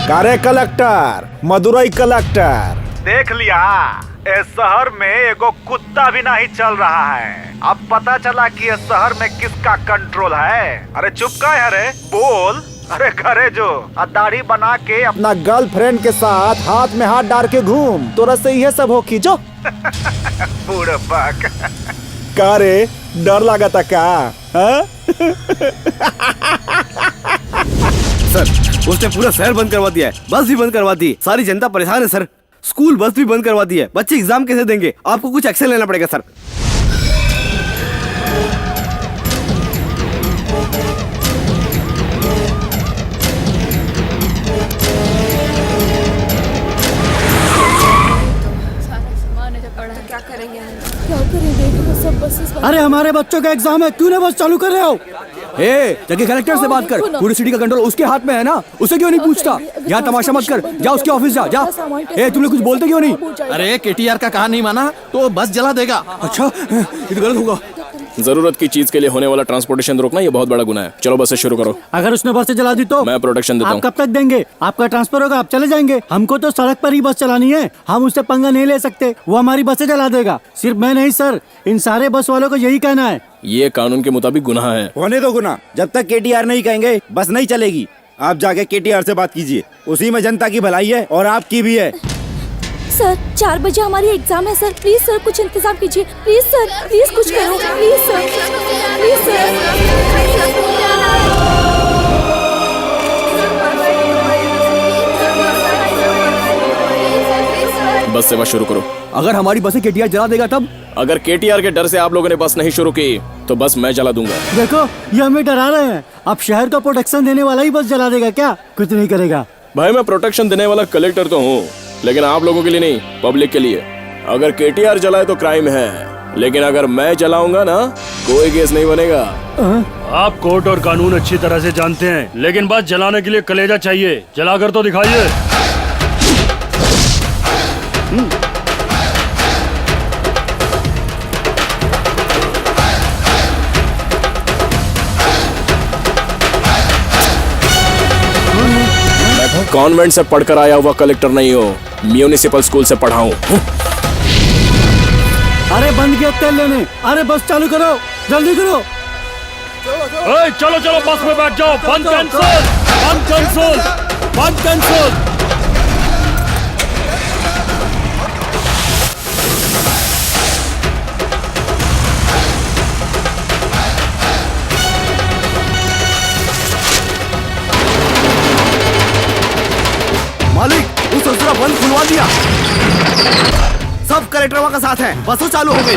अरे कलेक्टर, मदुरई कलेक्टर, देख लिया इस शहर में एगो कुत्ता भी नहीं चल रहा है। अब पता चला कि इस शहर में किसका कंट्रोल है। अरे चुप का है रे, बोल। अरे घरे जो दाढ़ी बना के अपना गर्लफ्रेंड के साथ हाथ में हाथ डाल के घूम, तोरा से यह सब हो की जो। बुड़बक का रे, डर लगा था क्या? सर, उसने पूरा शहर बंद करवा दिया है, बस भी बंद करवा दी, सारी जनता परेशान है सर। स्कूल बस भी बंद करवा दी है। बच्चे एग्जाम कैसे देंगे? आपको कुछ एक्शन लेना पड़ेगा सर। अरे हमारे बच्चों का एग्जाम है, क्यों नहीं बस चालू कर रहे हो? जाके कलेक्टर से बात कर, पूरी सिटी का कंट्रोल उसके हाथ में है ना, उसे क्यों नहीं पूछता? यहाँ तमाशा मत कर, जा उसके ऑफिस जा। तुम लोग कुछ बोलते क्यों नहीं? अरे केटीआर का कहा नहीं माना तो बस जला देगा। अच्छा, ये तो गलत होगा। जरूरत की चीज के लिए होने वाला ट्रांसपोर्टेशन रोकना ये बहुत बड़ा गुनाह है। चलो बस से शुरू करो। अगर उसने बस से जला दी तो मैं प्रोटेक्शन देता हूँ। आप कब तक देंगे? आपका ट्रांसफर होगा, आप चले जाएंगे। हमको तो सड़क पर ही बस चलानी है, हम उससे पंगा नहीं ले सकते। वो हमारी बसें जला देगा। सिर्फ मैं नहीं सर, इन सारे बस वालों को यही कहना है। ये कानून के मुताबिक गुनाह है। होने दो गुनाह, जब तक केटीआर नहीं कहेंगे बस नहीं चलेगी। आप जाके केटीआर से बात कीजिए, उसी में जनता की भलाई है और आपकी भी है। सर 4 बजे हमारी एग्जाम है सर, प्लीज सर कुछ इंतजाम कीजिए। प्लीज सर, प्लीज कुछ करो, प्लीज सर, प्लीज सर। बस सेवा शुरू करो। अगर हमारी बसें केटीआर जला देगा तब? अगर केटीआर के डर से आप लोगों ने बस नहीं शुरू की तो बस मैं जला दूंगा। देखो, ये हमें डरा रहे हैं। अब शहर का प्रोटेक्शन देने वाला ही बस जला देगा क्या? कुछ नहीं करेगा। भाई मैं प्रोटेक्शन देने वाला कलेक्टर तो हूँ, लेकिन आप लोगों के लिए नहीं, पब्लिक के लिए। अगर केटीआर जलाए तो क्राइम है, लेकिन अगर मैं जलाऊंगा ना, कोई केस नहीं बनेगा। आप कोर्ट और कानून अच्छी तरह से जानते हैं, लेकिन बस जलाने के लिए कलेजा चाहिए। जलाकर तो दिखाइए। कॉन्वेंट से पढ़कर आया हुआ कलेक्टर नहीं हो, म्यूनिसिपल स्कूल से पढ़ा हूँ। अरे बंद किया तेल लेने। अरे बस चालू करो, जल्दी करो। चलो चलो बस में बैठ जाओ। बंद कैंसिल, बंद कैंसिल, बंद कैंसिल। मालिक, उस दूसरा बंद खुलवा दिया। सब कलेक्टर का साथ है, बसों चालू हो गई।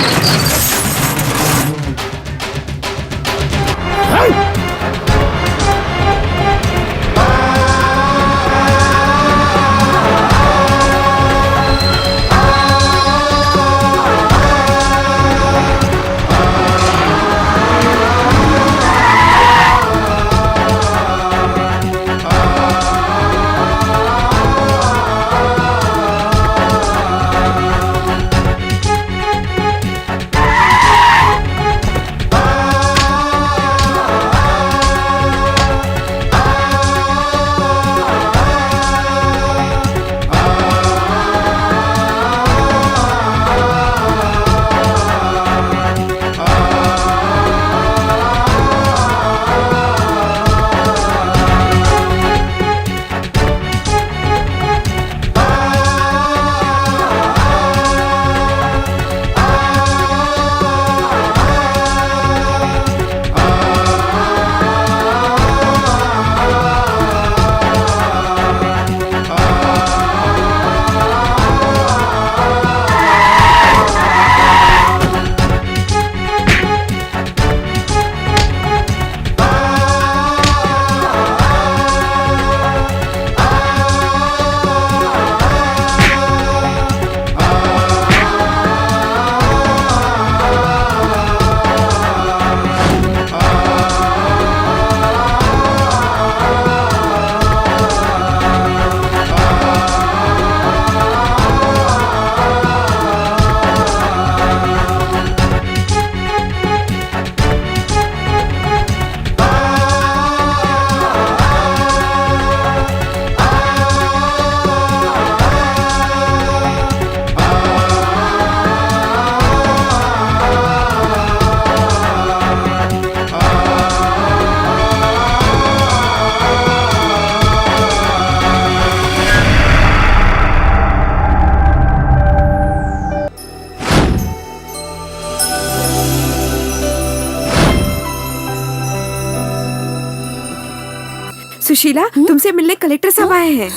सुशीला, तुमसे मिलने कलेक्टर साहब आए हैं।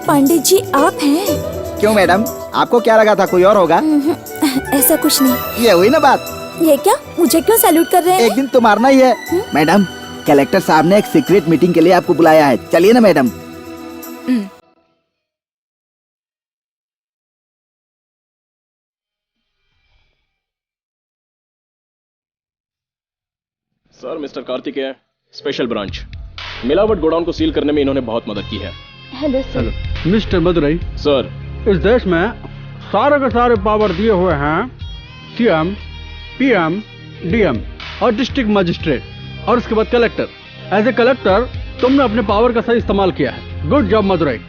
पंडित जी आप हैं? क्यों मैडम, आपको क्या लगा था कोई और होगा? ऐसा कुछ नहीं। ये हुई ना बात। ये क्या, मुझे क्यों सैल्यूट कर रहे हैं? एक दिन तो मारना ही है। मैडम, कलेक्टर साहब ने एक सीक्रेट मीटिंग के लिए आपको बुलाया है, चलिए ना madam. Sir, mister Kartikeya, special branch. मिलावट गोडाउन को सील करने में इन्होंने बहुत मदद की है। Hello sir. Mister Madurai, sir, इस देश में सारे के सारे पावर दिए हुए हैं सीएम, पीएम, डीएम और डिस्ट्रिक्ट मजिस्ट्रेट और उसके बाद कलेक्टर। एज ए कलेक्टर तुमने अपने पावर का सही इस्तेमाल किया है। Good job Madurai.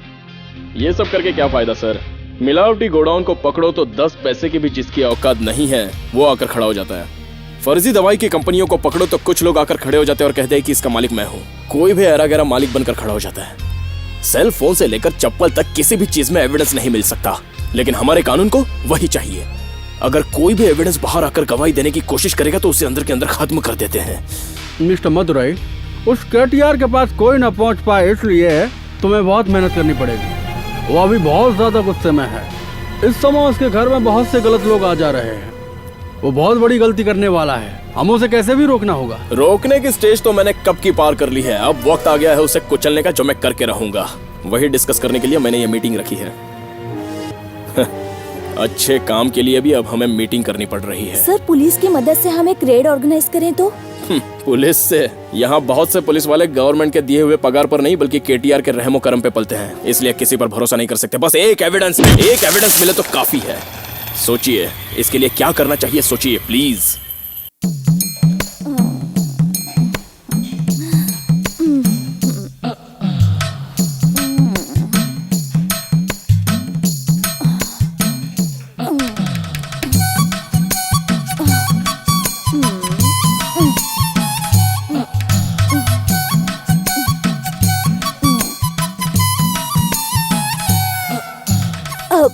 ये सब करके क्या फायदा सर? मिलावटी गोडाउन को पकड़ो तो 10 पैसे की भी जिसकी औकात नहीं है वो आकर खड़ा हो जाता है। फर्जी दवाई की कंपनियों को पकड़ो तो कुछ लोग आकर खड़े हो जाते हैं और कहते हैं कि इसका मालिक मैं हूँ। कोई भी ऐरा गैरा मालिक बनकर खड़ा हो जाता है। सेल फोन से लेकर चप्पल तक किसी भी चीज में एविडेंस नहीं मिल सकता, लेकिन हमारे कानून को वही चाहिए। अगर कोई भी एविडेंस बाहर आकर गवाही देने की कोशिश करेगा तो उसे अंदर के अंदर खत्म कर देते हैं। मिस्टर मदुरई, उस केटीआर के पास कोई ना पहुंच पाए इसलिए तुम्हें बहुत मेहनत करनी पड़ेगी। वो अभी बहुत ज्यादा गुस्से में है। इस समय उसके घर में बहुत से गलत लोग आ जा रहे हैं। वो बहुत बड़ी गलती करने वाला है, हम उसे कैसे भी रोकना होगा। रोकने की स्टेज तो मैंने कब की पार कर ली है। अब वक्त आ गया है उसे कुचलने का, जो मैं करके रहूंगा। वही डिस्कस करने के लिए मैंने ये मीटिंग रखी है। अच्छे काम के लिए भी अब हमें मीटिंग करनी पड़ रही है। सर, पुलिस की मदद से हम एक रेड ऑर्गेनाइज करें तो? पुलिस से? यहाँ बहुत से पुलिस वाले गवर्नमेंट के दिए हुए पगार पर नहीं बल्कि केटीआर के रहमो करम पे पलते हैं, इसलिए किसी पर भरोसा नहीं कर सकते। बस एक एविडेंस मिले तो काफी है। सोचिए इसके लिए क्या करना चाहिए, सोचिए प्लीज।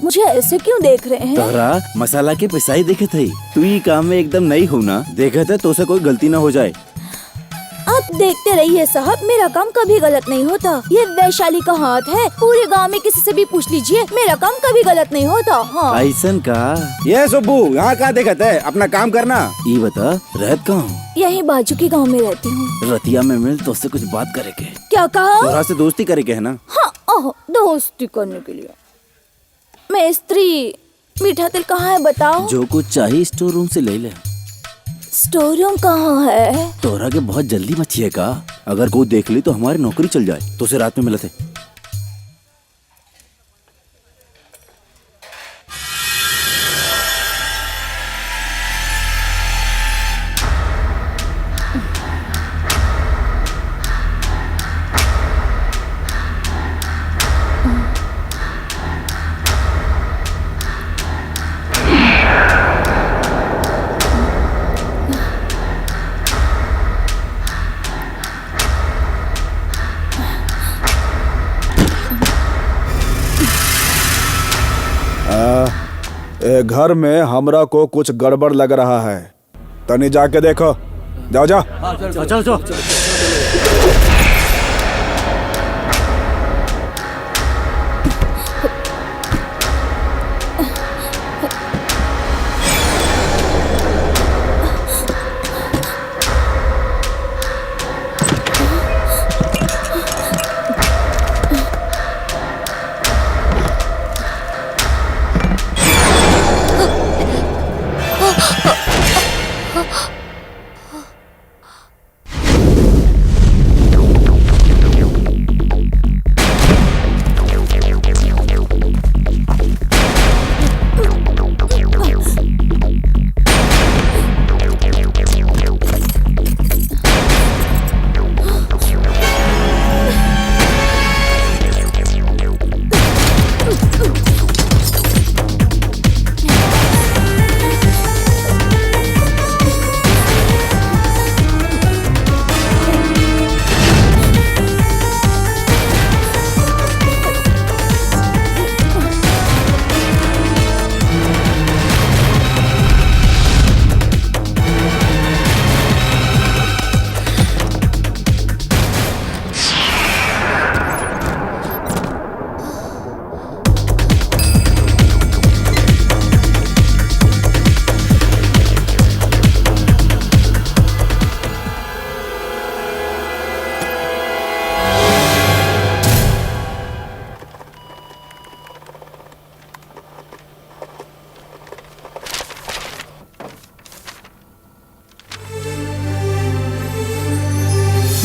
मुझे ऐसे क्यों देख रहे हैं? तोहरा मसाला के पिसाई देखे थे, तू ये काम में एकदम नई हो ना, देखे थे तो से कोई गलती ना हो जाए। आप देखते रहिए साहब, मेरा काम कभी गलत नहीं होता। ये वैशाली का हाथ है, पूरे गांव में किसी से भी पूछ लीजिए, मेरा काम कभी गलत नहीं होता। हाँ। ऐसन का? ये सुब्बू, यहाँ क्या देखते है? अपना काम करना। ये बता, रहत कहाँ? यही बाजू के गांव में रहती हूँ। रतिया में मिल तो उससे कुछ बात करे के। क्या कहा? तोहरा से दोस्ती करे के है ना? हाँ, दोस्ती करने के लिए। मैं स्त्री, मीठा तिल कहाँ है बताओ? जो कुछ चाहिए स्टोर रूम से ले ले। स्टोर रूम कहाँ है? तोहरा के बहुत जल्दी मची है का? अगर कोई देख ली तो हमारी नौकरी चल जाए। तो उसे रात में मिले थे। घर में हमरा को कुछ गड़बड़ लग रहा है, तनी जाके देखो। जाओ जा। चलो।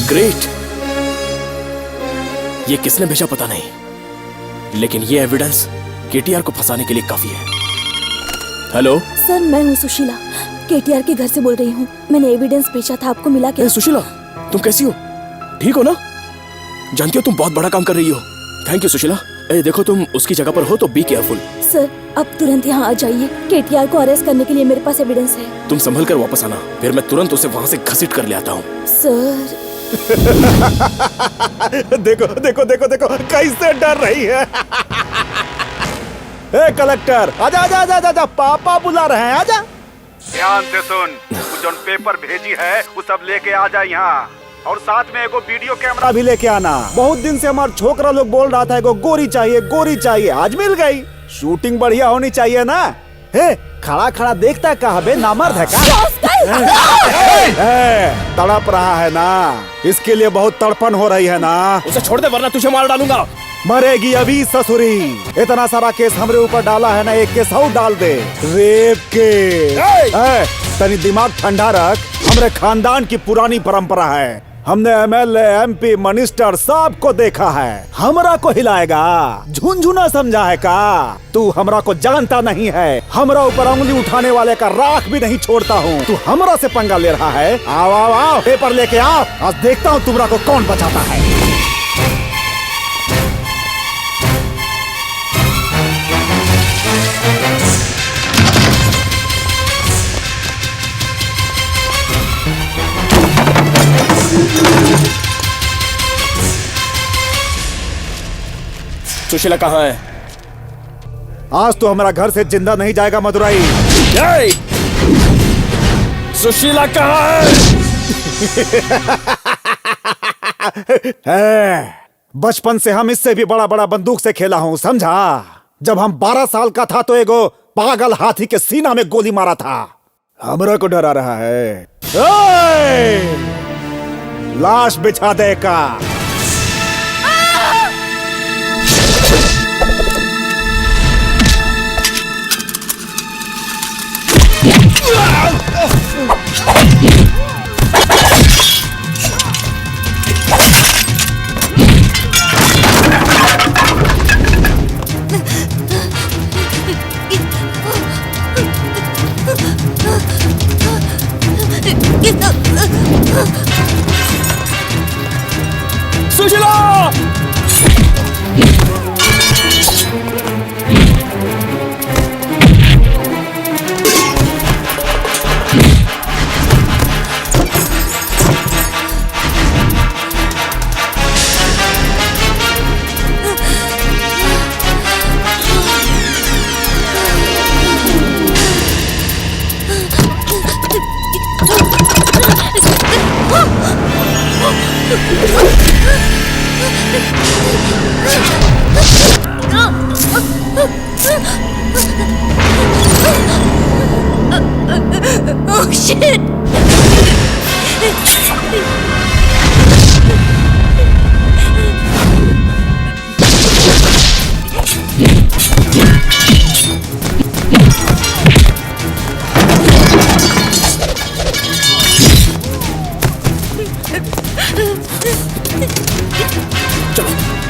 ग्रेट। ये किसने भेजा पता नहीं, लेकिन ये एविडेंस केटीआर को फंसाने के लिए काफी है। हेलो सर, मैं हूँ सुशीला, केटीआर के घर से बोल रही हूँ। मैंने एविडेंस भेजा था, आपको मिला क्या? सुशीला, तुम कैसी हो? ठीक हो ना? जानती हो तुम बहुत बड़ा काम कर रही हो। Thank you Sushila. देखो तुम उसकी जगह पर हो तो बी केयरफुल। सर, अब तुरंत यहाँ आ जाइए। केटीआर को अरेस्ट करने के लिए मेरे पास एविडेंस है। तुम संभल कर वापस आना, फिर मैं तुरंत उसे वहाँ से घसीट कर ले आता हूँ। सर देखो देखो देखो देखो कैसे डर रही है। ए कलेक्टर, आजा आजा आजा आजा, पापा बुला रहे हैं, आजा। ध्यान से सुन, जो पेपर भेजी है वो सब लेके आ जा यहाँ, और साथ में एगो वीडियो कैमरा भी लेके आना। बहुत दिन से हमारा छोकरा लोग बोल रहा था एगो गोरी चाहिए, गोरी चाहिए, आज मिल गई। शूटिंग बढ़िया होनी चाहिए ना। हे, खड़ा खड़ा देखता कहा बे, नामर्द है का? तड़प रहा है ना, इसके लिए बहुत तड़पन हो रही है ना। उसे छोड़ दे वरना तुझे मार डालूंगा। मरेगी अभी ससुरी। इतना सारा केस हमरे ऊपर डाला है ना, एक केस और डाल दे, रेप के। तनी दिमाग ठंडा रख, हमरे खानदान की पुरानी परंपरा है। हमने एमएलए, एमपी, मिनिस्टर सबको देखा है। हमरा को हिलाएगा, झुनझुना समझा है का? तू हमरा को जानता नहीं है, हमरा ऊपर उंगली उठाने वाले का राख भी नहीं छोड़ता हूँ। तू हमरा से पंगा ले रहा है। आओ आओ आओ, पेपर लेके आओ, आज देखता हूँ तुमरा को कौन बचाता है। सुशीला कहाँ है? आज तो हमारा घर से जिंदा नहीं जाएगा मदुराई। सुशीला कहाँ है? बचपन से हम इससे भी बड़ा बड़ा बंदूक से खेला हूँ, समझा? जब हम 12 साल का था तो एगो पागल हाथी के सीना में गोली मारा था। हमरा को डरा रहा है। लाश बिछा दे का। Sushila! Oh shit!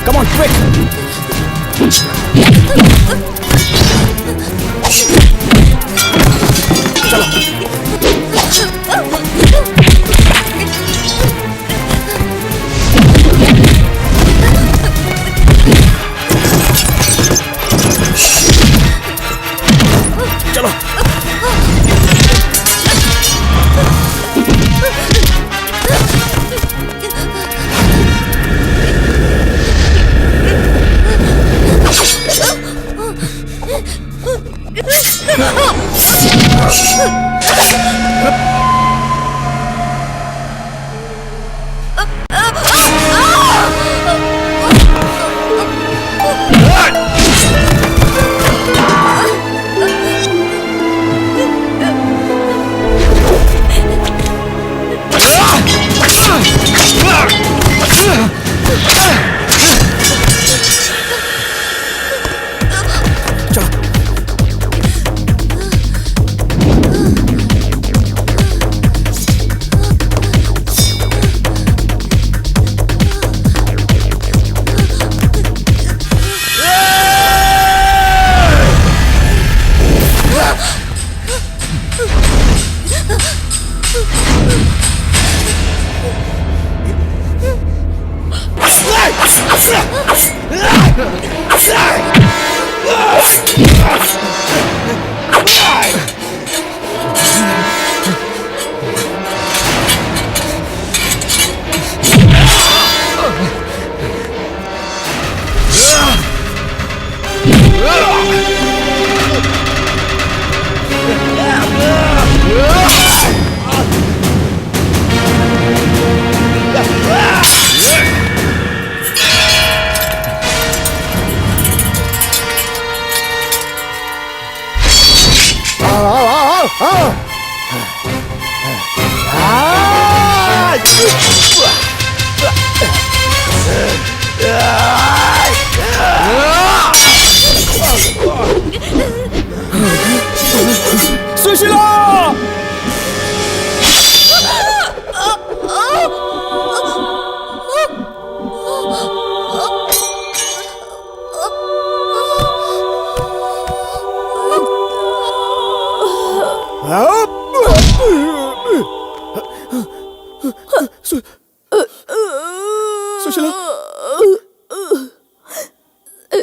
Come on, quick! चलो सुशीला! सुशीला!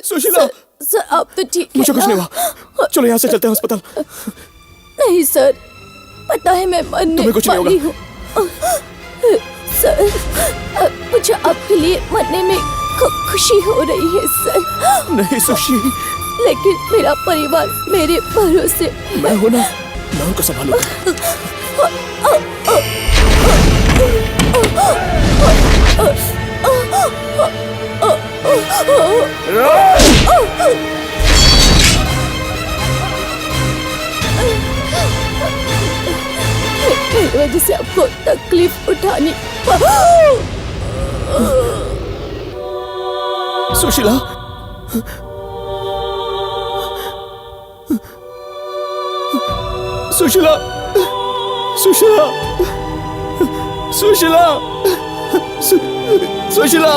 सुशीला! सर आप तो ठीक है मुझे कुछ नहीं ना? हुआ। चलो यहाँ से चलते हैं अस्पताल। नहीं सर, पता है मैं मरने तुम्हें कुछ नहीं वाली हूँ। सर, मुझे आपके लिए मरने में खुशी हो रही है सर। नहीं सुशी। लेकिन मेरा परिवार मेरे भरोसे। मैं हूं ना, मैं उनको संभालूंगा। मेरी वजह से आपको तकलीफ उठानी। सुशीला! सुशीला! सुशीला! सुशीला! सुशीला!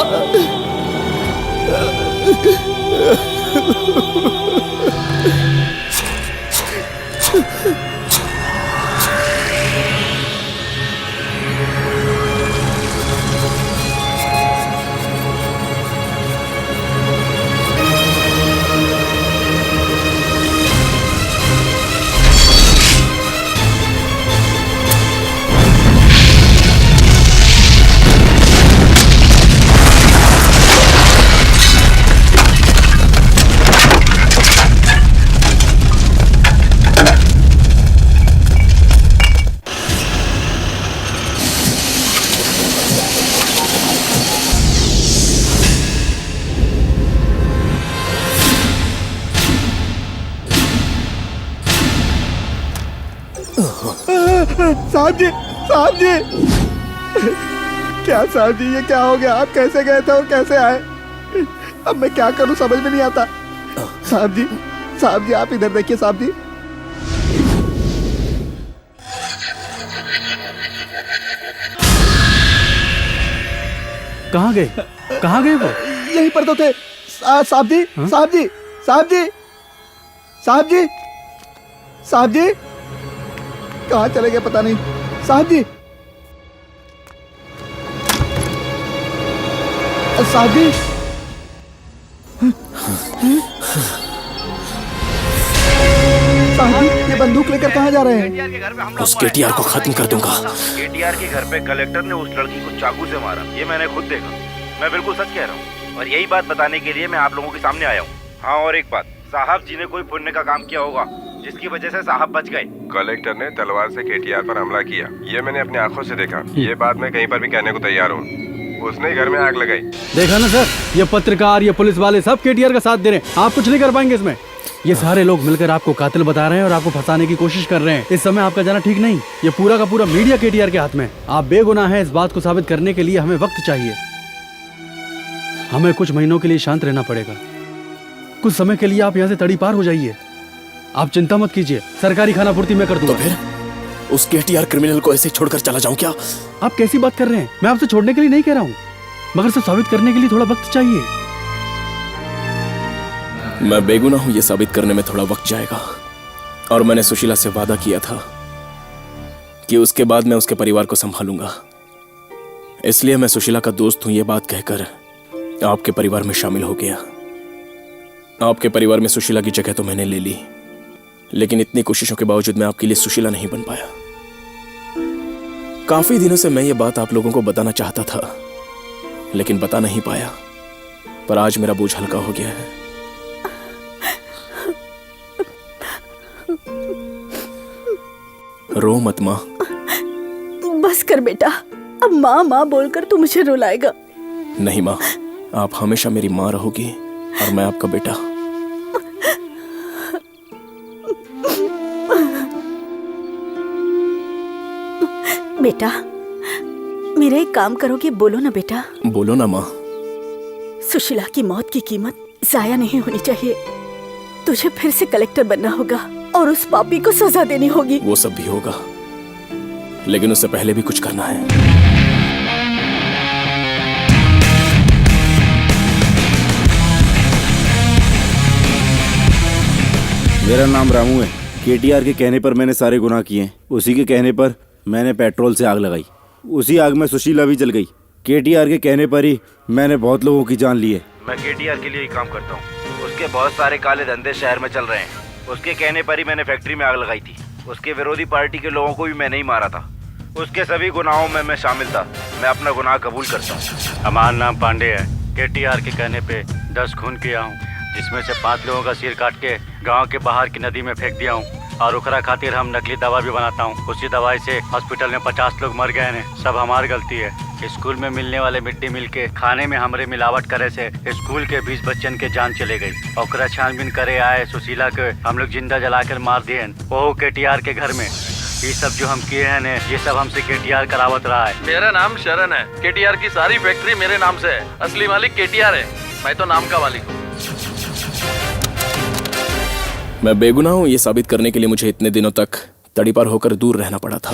साहब जी, साहब जी, क्या साहब जी, ये क्या हो गया? आप कैसे गए थे और कैसे आए? अब मैं क्या करूं समझ में नहीं आता। साहब जी, साहब जी, आप इधर देखिए साहब जी। कहाँ गए? कहाँ गए वो? यहीं पर तो थे। साहब जी, साहब जी, साहब जी, साहब जी, साहब जी, कहाँ चले गए पता नहीं। साहब जी, साहब जी, साहब जी, ये बंदूक लेकर कहाँ जा रहे हैं? उस केटीआर को खत्म कर दूंगा। केटीआर के घर पे कलेक्टर ने उस लड़की को चाकू से मारा, ये मैंने खुद देखा। मैं बिल्कुल सच कह रहा हूँ और यही बात बताने के लिए मैं आप लोगों के सामने आया हूँ। हाँ, और एक बात, साहब जी ने कोई पुण्य का काम किया होगा जिसकी वजह से साहब बच गए। कलेक्टर ने तलवार से केटीआर पर हमला किया, ये मैंने अपनी आंखों से देखा। ये बात मैं कहीं पर भी कहने को तैयार हूँ। उसने ही घर में आग लगाई। देखा ना सर, ये पत्रकार, ये पुलिस वाले सब केटीआर का साथ दे रहे हैं। आप कुछ नहीं कर पाएंगे इसमें। ये सारे लोग मिलकर आपको कातिल बता रहे हैं और आपको फंसाने की कोशिश कर रहे हैं। इस समय आपका जाना ठीक नहीं। ये पूरा का पूरा मीडिया केटीआर के हाथ में। आप बेगुनाह हैं, इस बात को साबित करने के लिए हमें वक्त चाहिए। हमें कुछ महीनों के लिए शांत रहना पड़ेगा। कुछ समय के लिए आप यहाँ से तड़ी पार हो जाइए। आप चिंता मत कीजिए, सरकारी खाना पूर्ति मैं कर दूंगा। तो फिर उस केटीआर क्रिमिनल को ऐसे छोड़कर चला जाऊं क्या? आप कैसी बात कर रहे हैं? मैं आपसे छोड़ने के लिए नहीं कह रहा हूँ, मगर सब साबित करने के लिए थोड़ा वक्त चाहिए। मैं बेगुनाह हूं, ये साबित करने में थोड़ा वक्त जाएगा। और मैंने सुशीला से वादा किया था कि उसके बाद मैं उसके परिवार को संभालूंगा। इसलिए मैं सुशीला का दोस्त हूं, ये बात कहकर आपके परिवार में शामिल हो गया। आपके परिवार में सुशीला की जगह तो मैंने ले ली, लेकिन इतनी कोशिशों के बावजूद मैं आपके लिए सुशीला नहीं बन पाया। काफी दिनों से मैं ये बात आप लोगों को बताना चाहता था, लेकिन बता नहीं पाया। पर आज मेरा बोझ हल्का हो गया है। रो मत माँ। बस कर बेटा, अब माँ माँ बोलकर तू मुझे रुलाएगा। नहीं माँ, आप हमेशा मेरी माँ रहोगी और मैं आपका बेटा। बेटा, मेरा एक काम करोगे? बोलो ना बेटा। बोलो ना माँ। सुशीला की मौत की कीमत जाया नहीं होनी चाहिए। तुझे फिर से कलेक्टर बनना होगा और उस पापी को सजा देनी होगी। वो सब भी होगा, लेकिन उससे पहले भी कुछ करना है। मेरा नाम रामू है। केटीआर के कहने पर मैंने सारे गुनाह किए। उसी के कहने पर मैंने पेट्रोल से आग लगाई। उसी आग में सुशीला भी जल गई। केटीआर के कहने पर ही मैंने बहुत लोगों की जान ली है। मैं केटीआर के लिए ही काम करता हूँ। उसके बहुत सारे काले धंधे शहर में चल रहे हैं। उसके कहने पर ही मैंने फैक्ट्री में आग लगाई थी। उसके विरोधी पार्टी के लोगों को भी मैंने ही मारा था। उसके सभी गुनाहों में मैं शामिल था। मैं अपना गुनाह कबूल करता हूँ। हमारा नाम पांडे है। केटीआर के कहने पे 10 खून किया हूँ, जिसमें से 5 लोगों का सिर काट के गांव के बाहर की नदी में फेंक दिया हूँ। और ओकरा खातिर हम नकली दवा भी बनाता हूँ। उसी दवाई से हॉस्पिटल में 50 लोग मर गए हैं। सब हमारी गलती है। स्कूल में मिलने वाले मिट्टी मिल के खाने में हमरे मिलावट करे से स्कूल के 20 बच्चन के जान चले गई। ओकरा छानबीन करे आए सुशीला के हम लोग जिंदा जलाकर मार दिए। वो केटीआर के घर में। ये सब जो हम किए हैं ने, ये सब हमसे केटीआर करावत रहा है। मेरा नाम शरण है। केटीआर की सारी फैक्ट्री मेरे नाम से है। असली मालिक केटीआर है, मैं तो नाम का मालिक हूँ। मैं बेगुनाह हूँ, ये साबित करने के लिए मुझे इतने दिनों तक तड़ीपार होकर दूर रहना पड़ा था।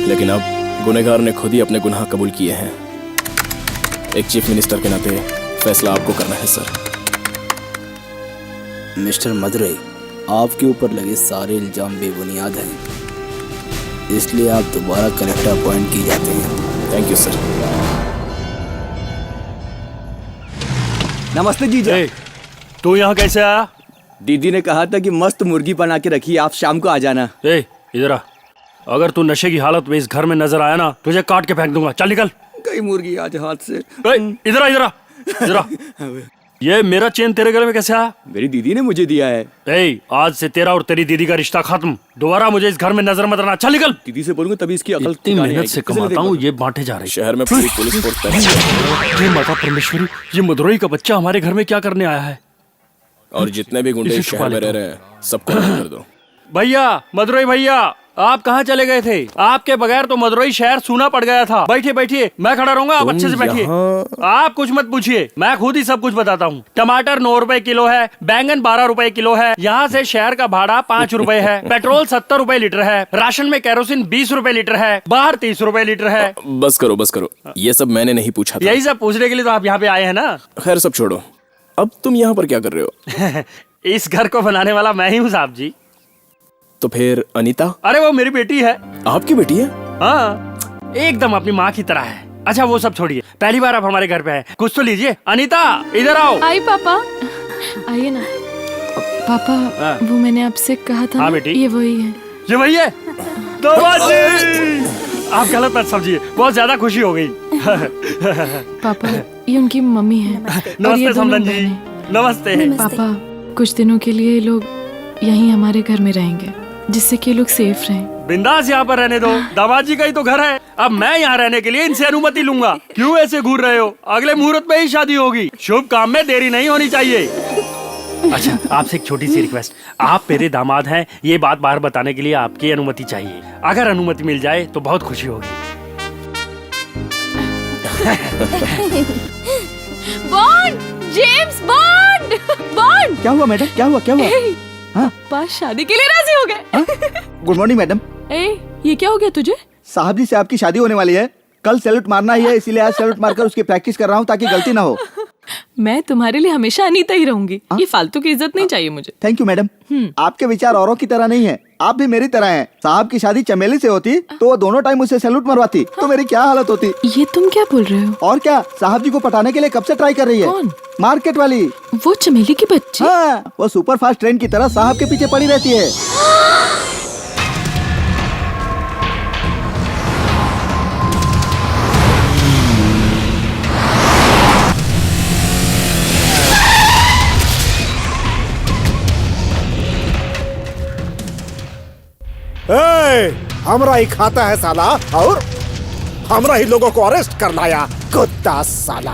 लेकिन अब गुनहगार ने खुद ही अपने गुनाह कबूल किए हैं। एक चीफ मिनिस्टर के नाते फैसला आपको करना है सर। मिस्टर मदुरई, आपके ऊपर लगे सारे इल्जाम बेबुनियाद हैं, इसलिए आप दोबारा कलेक्टर अपॉइंट किए जाते हैं। Thank you sir. नमस्ते जीजा। तू यहाँ कैसे आया? दीदी ने कहा था कि मस्त मुर्गी बना के रखी, आप शाम को आ जाना। इधर आ। अगर तू नशे की हालत में इस घर में नजर आया ना, तुझे काट के फेंक दूंगा। चल निकल। कई मुर्गी आज हाथ से। इधर आ, इधर आ, इधर आ। ये मेरा चेन तेरे गले में कैसे आया? मेरी दीदी ने मुझे दिया है। आज से तेरा और तेरी दीदी का रिश्ता खत्म। दोबारा मुझे इस घर में नजर मत आना। चल निकल। दीदी से बोलूंगा तभी इसकी अकल। इतनी मेहनत से कमाता हूँ, ये बांटे जा रहे हैं। शहर में पूरी पुलिस फोर्स। माता परमेश्वरी, ये मदुरई का बच्चा हमारे घर में क्या करने आया है? और जितने भी गुंडे शहर में रह रहे हैं सबको कर दो। भैया, मदुरई भैया, आप कहाँ चले गए थे? आपके बगैर तो मदुरई शहर सूना पड़ गया था। बैठिए बैठिए, मैं खड़ा रहूंगा, आप अच्छे से बैठिए। आप कुछ मत पूछिए, मैं खुद ही सब कुछ बताता हूँ। टमाटर 9 रुपए किलो है, बैंगन 12 रुपए किलो है। यहाँ से शहर का भाड़ा 5 रुपए है। पेट्रोल 70 रुपए लीटर है। राशन में केरोसिन 20 रुपए लीटर है। बाहर 30 रुपए लीटर है। बस करो बस करो, ये सब मैंने नहीं पूछा था। यही सब पूछने के लिए तो आप यहाँ पे आए हैं ना। खैर सब छोड़ो, अब तुम यहाँ पर क्या कर रहे हो? इस घर को बनाने वाला मैं ही हूँ साहब जी। तो फिर अनीता? अरे वो मेरी बेटी है। आपकी बेटी है? हाँ, एकदम अपनी माँ की तरह है। अच्छा वो सब छोड़िए, पहली बार आप हमारे घर पे हैं, कुछ तो लीजिए। अनीता इधर आओ। आई पापा, आइए ना। पापा वो मैंने आपसे कहा था। हाँ बेटी, ये वही है। ये वही है। आप गलत मत समझिए, बहुत ज्यादा खुशी हो गई। पापा ये उनकी मम्मी है। नमस्ते समदन जी। नमस्ते। पापा कुछ दिनों के लिए ये लोग यहीं हमारे घर में रहेंगे, जिससे कि ये लोग सेफ रहें। बिंदास यहाँ पर रहने दो, दामाद जी का ही तो घर है। अब मैं यहाँ रहने के लिए इनसे अनुमति लूंगा। क्यों ऐसे घूर रहे हो? अगले मुहूर्त में ही शादी होगी। शुभ काम में देरी नहीं होनी चाहिए। अच्छा, आपसे एक छोटी सी रिक्वेस्ट, आप मेरे दामाद हैं, ये बात बाहर बताने के लिए आपकी अनुमति चाहिए। अगर अनुमति मिल जाए तो बहुत खुशी होगी। Bond, James bond, bond. क्या हुआ मैडम? क्या हुआ? क्या हुआ? पापा शादी के लिए राजी हो गए। Good morning madam. ये क्या हो गया तुझे? साहब जी से आपकी शादी होने वाली है। कल सैल्यूट मारना ही है, इसीलिए आज सैल्यूट मारकर उसकी प्रैक्टिस कर रहा हूँ ताकि गलती ना हो। मैं तुम्हारे लिए हमेशा अनीता ही रहूंगी। ये फालतू की इज्जत नहीं चाहिए मुझे। Thank you madam. आपके विचार औरों की तरह नहीं है, आप भी मेरी तरह हैं। साहब की शादी चमेली से होती तो वो दोनों टाइम मुझसे सैल्यूट मरवाती तो मेरी क्या हालत होती। ये तुम क्या बोल रहे हो? और क्या, साहब जी को पटाने के लिए कब से ट्राई कर रही है। कौन? मार्केट वाली, वो चमेली की बच्ची। हाँ, वो सुपर फास्ट ट्रेन की तरह साहब के पीछे पड़ी रहती है। हमरा ही खाता है साला, और हमरा ही लोगों को अरेस्ट कर लाया, कुत्ता साला।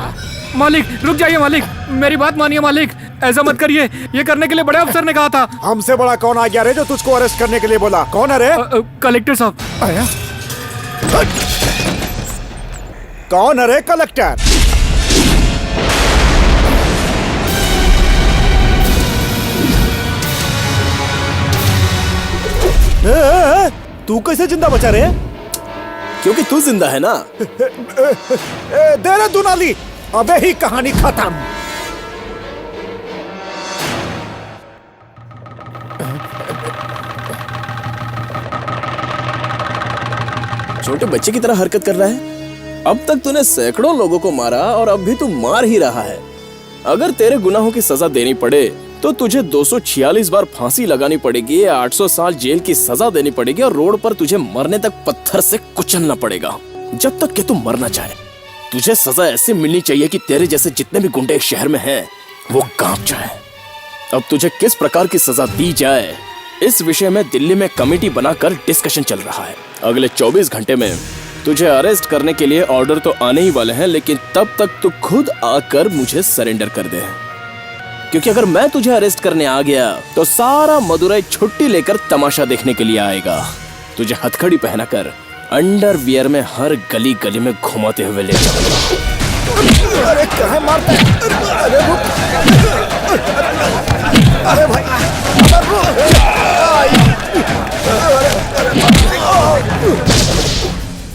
मालिक रुक जाइए मालिक, मेरी बात मानिए मालिक, ऐसा मत करिए। ये करने के लिए बड़े अफसर ने कहा था। हमसे बड़ा कौन आ गया रे जो तुझको अरेस्ट करने के लिए बोला? कौन है रे? कलेक्टर साहब। आया? कौन है रे कलेक्टर? तू कैसे जिंदा बचा रे? क्योंकि तू जिंदा है ना। दे रे दुनाली, अबे ही कहानी खत्म। छोटे बच्चे की तरह हरकत कर रहा है। अब तक तूने सैकड़ों लोगों को मारा और अब भी तू मार ही रहा है। अगर तेरे गुनाहों की सजा देनी पड़े तो तुझे 246 बार फांसी लगानी पड़ेगी, 800 साल जेल की सजा देनी पड़ेगी और रोड पर तुझे मरने तक पत्थर से कुचलना पड़ेगा, जब तक कि तू मरना चाहे। तुझे सजा ऐसी मिलनी चाहिए कि तेरे जैसे जितने भी गुंडे शहर में हैं वो कांप जाए। अब तुझे किस प्रकार की सजा दी जाए, इस विषय में दिल्ली में कमेटी बनाकर डिस्कशन चल रहा है। अगले 24 घंटे में तुझे अरेस्ट करने के लिए ऑर्डर तो आने ही वाले हैं, लेकिन तब तक तू खुद आकर मुझे सरेंडर कर दे, क्योंकि अगर मैं तुझे अरेस्ट करने आ गया तो सारा मदुरई छुट्टी लेकर तमाशा देखने के लिए आएगा। तुझे हथकड़ी पहनाकर अंडरवियर में हर गली गली में घुमाते हुए ले जाऊंगा। अरे कहाँ मारता है? अरे रुक। अरे भाई,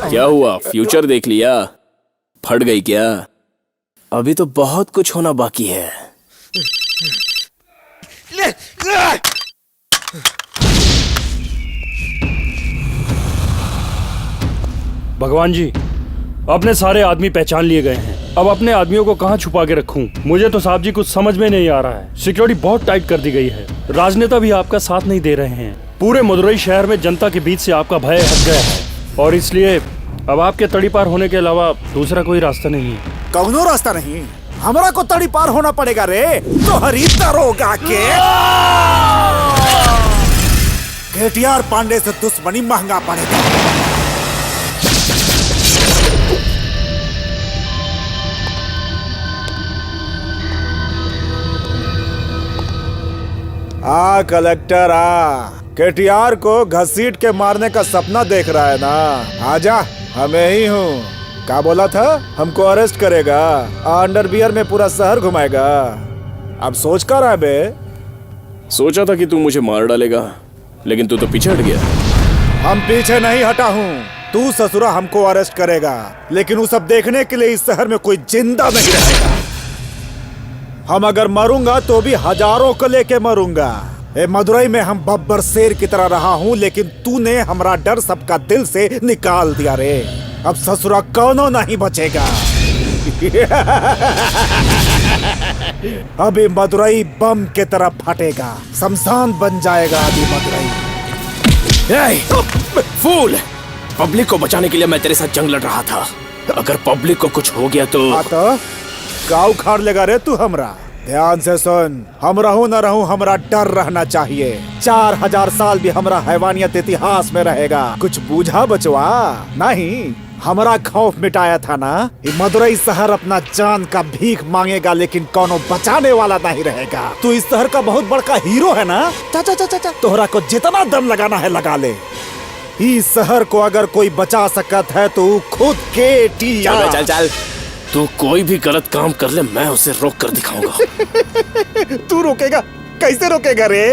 क्या हुआ, फ्यूचर देख लिया? फट गई क्या? अभी तो बहुत कुछ होना बाकी है। भगवान जी, अपने सारे आदमी पहचान लिए गए हैं। अब अपने आदमियों को कहाँ छुपा के रखूं? मुझे तो साहब जी कुछ समझ में नहीं आ रहा है। सिक्योरिटी बहुत टाइट कर दी गई है। राजनेता भी आपका साथ नहीं दे रहे हैं। पूरे मदुरई शहर में जनता के बीच से आपका भय हट गया है और इसलिए अब आपके तड़ी पार होने के अलावा दूसरा कोई रास्ता नहीं है। कौनो रास्ता नहीं? हमरा को तड़ी पार होना पड़ेगा रे। तो हरी दरोगा के केटीआर पांडे से दुश्मनी महंगा पड़ेगा। आ कलेक्टर आ, केटीआर को घसीट के मारने का सपना देख रहा है ना? आजा, हमें ही हूँ। क्या बोला था? हमको अरेस्ट करेगा, अंडरवियर में पूरा शहर घुमाएगा। अब सोच कर रहा है बे? सोचा था कि तू मुझे मार डालेगा, लेकिन तू तो पीछे हट गया। हम पीछे नहीं हटा हूँ। तू ससुरा हमको अरेस्ट करेगा, लेकिन वो सब देखने के लिए इस शहर में कोई जिंदा नहीं रहेगा। हम अगर मरूंगा तो भी हजारों को लेके मरूंगा। ए मदुरई में हम बब्बर शेर की तरह रहा हूँ, लेकिन तूने हमारा डर सबका दिल से निकाल दिया रे। अब ससुरा कौनो नहीं बचेगा। अभी मदुरई बम के तरह फटेगा, शमशान बन जाएगा अभी मदुरई। फूल, पब्लिक को बचाने के लिए मैं तेरे साथ जंग लड़ रहा था। अगर पब्लिक को कुछ हो गया तो गाँव खाड़ लेगा रे तू हमरा। ध्यान से सुन, हम रहूं न रहूं हमरा डर रहना चाहिए। 4000 साल भी हमरा हैवानियत इतिहास में रहेगा। कुछ बूझा बचवा? नहीं, हमरा खौफ मिटाया था ना। ये मदुरई शहर अपना जान का भीख मांगेगा, लेकिन कोनो बचाने वाला नहीं रहेगा। तू इस शहर का बहुत बड़का हीरो है ना? चाचा चाचा चाचा, तोहरा को जितना दम लगाना है लगा ले। इस शहर को अगर कोई बचा सकत है तो खुद केटीआर। चल चल, तू कोई भी गलत काम कर ले, मैं उसे रोक कर दिखाऊंगा। तू रोकेगा? कैसे रोकेगा रे?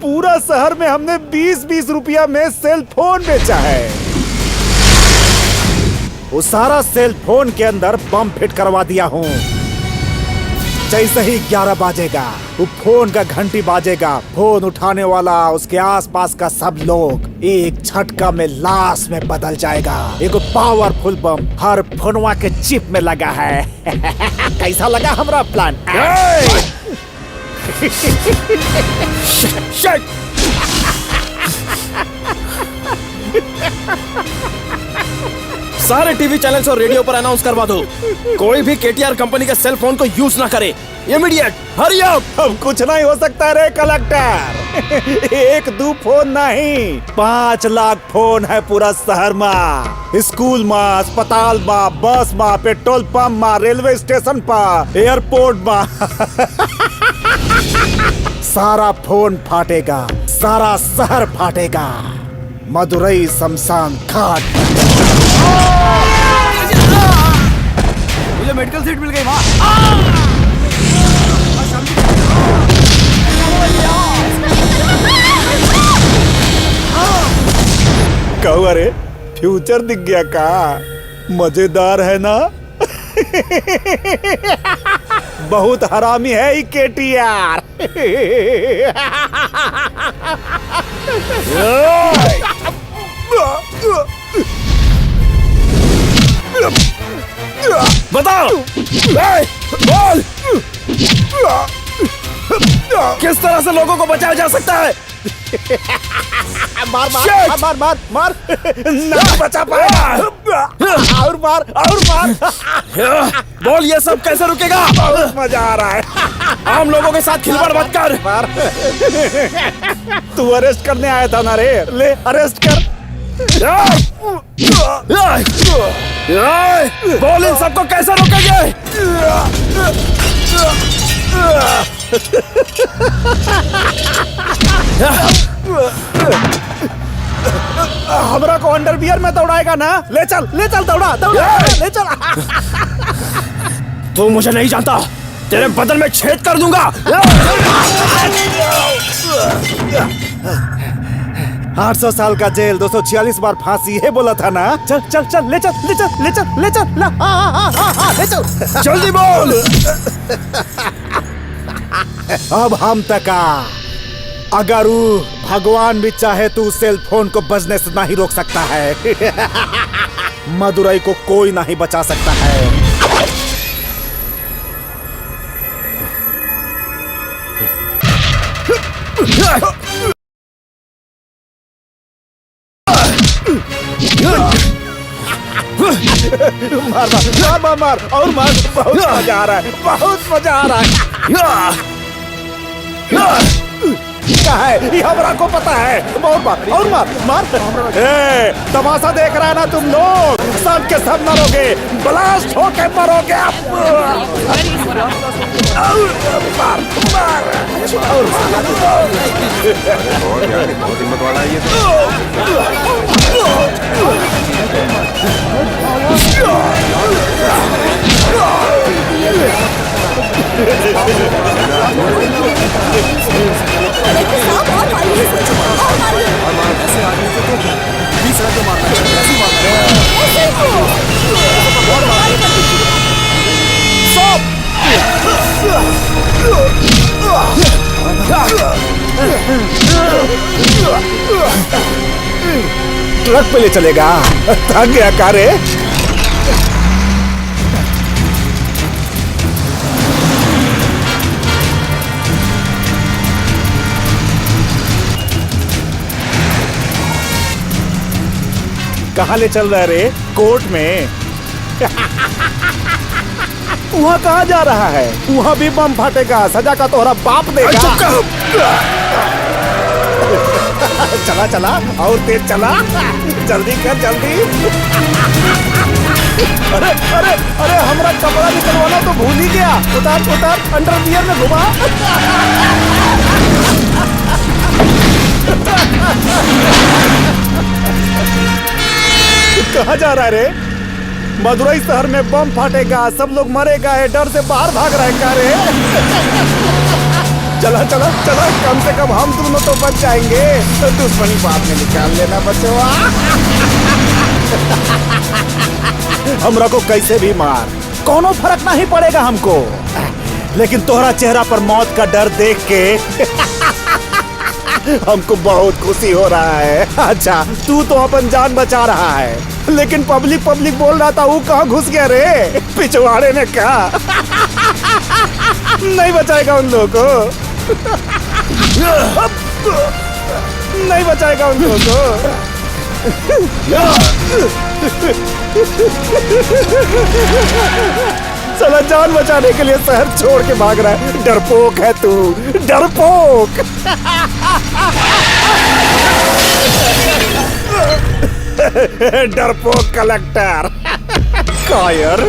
पूरा शहर में हमने 20-20 रुपया में सेल फोन बेचा है। वो सारा सेल फोन के अंदर बम फिट करवा दिया हूँ। जैसे ही 11 बाजेगा वो फोन का घंटी बाजेगा, फोन उठाने वाला उसके आसपास का सब लोग एक झटका में लाश में बदल जाएगा। एक पावरफुल बम हर फोनवा के चिप में लगा है। कैसा लगा हमारा प्लान? सारे टीवी चैनल्स और रेडियो पर अनाउंस करवा दो, कोई भी केटीआर कंपनी के सेल फोन को यूज ना करे। Immediate, hurry up. अब कुछ नहीं हो सकता रे कलेक्टर। 1-2 फोन नहीं, 5 लाख फोन है पूरा शहर में। स्कूल में, अस्पताल में, बस में, पेट्रोल पंप में, रेलवे स्टेशन पर, एयरपोर्ट में। सारा फोन फाटेगा, सारा शहर फाटेगा। मदुरई शमशान घाट। मुझे मेडिकल सीट मिल गई वहाँ। कहू अरे फ्यूचर दिख गया का? मजेदार है ना? बहुत हरामी है ये केटीआर। बताओ, बोल, किस तरह से लोगों को बचाया जा सकता है? मार मार मार मार मार, नहीं बचा पाएगा। और मार और मार। बोल, ये सब कैसे रुकेगा? बहुत मजा आ रहा है। आम लोगों के साथ खिलवाड़ मत कर। मार। तू अरेस्ट करने आया था ना रे, ले अरेस्ट कर। बोल, इन सबको कैसे रोकेंगे? हमरा को अंडरवियर में दौड़ाएगा ना? ले चल दौड़ा दौड़ा, ले चल। तू मुझे नहीं जानता, तेरे बदन में छेद कर दूंगा। 800 साल का जेल, 246 बार फांसी, ये बोला था ना? चल चल चल, ले चल ले चल ले चल ले चल, ले चल, जल्दी बोल। अब हम तक अगर वो भगवान भी चाहे तो सेल फोन को बजने से नहीं रोक सकता है। मदुरई को कोई नहीं बचा सकता है। मार मार मार मार और मार। बहुत मजा आ रहा है, बहुत मजा आ रहा है। क्या है ये हमरा को पता है। और मार और मार मार। ए, तमाशा देख रहा है ना तुम लोग? सब के सब मरोगे, ब्लास्ट होके मरोगे। मार मार। बहुत हिम्मत वाला है ये ट्रक पे ले चलेगा? थक गया कारे? कहाँ ले चल रहा है रे? कोर्ट में? वहाँ कहाँ जा रहा है? वहाँ भी बम फटेगा, सजा का तोहरा बाप देगा। चला चला और तेज चला, जल्दी कर जल्दी। अरे अरे अरे, हमरा कपड़ा निकलवाना तो भूल ही गया। उतार उतार, अंडरवियर में घुमा। कहाँ जा रहा है रे? मदुरई शहर में बम फाटेगा, सब लोग मरेगा, है डर से बाहर भाग रहा है। क्या रे? चला चला चला, कम से कम हम दोनों तो बच जाएंगे। तो दुश्मनी बाद में निकाल लेना बचवा। हमरा को कैसे भी मार, कोनो फर्क नहीं पड़ेगा हमको। लेकिन तोहरा चेहरा पर मौत का डर देख के हमको बहुत खुशी हो रहा है। अच्छा, तू तो अपन जान बचा रहा है, लेकिन पब्लिक पब्लिक बोल रहा था, वो कहाँ घुस गया रे? पिछवाड़े ने कहा नहीं बचाएगा उन लोगों को। नहीं बचाएगा उन लोगों को। साला जान बचाने के लिए शहर छोड़ के भाग रहा है। डरपोक है तू, डरपोक। डरपोक कलेक्टर। कायर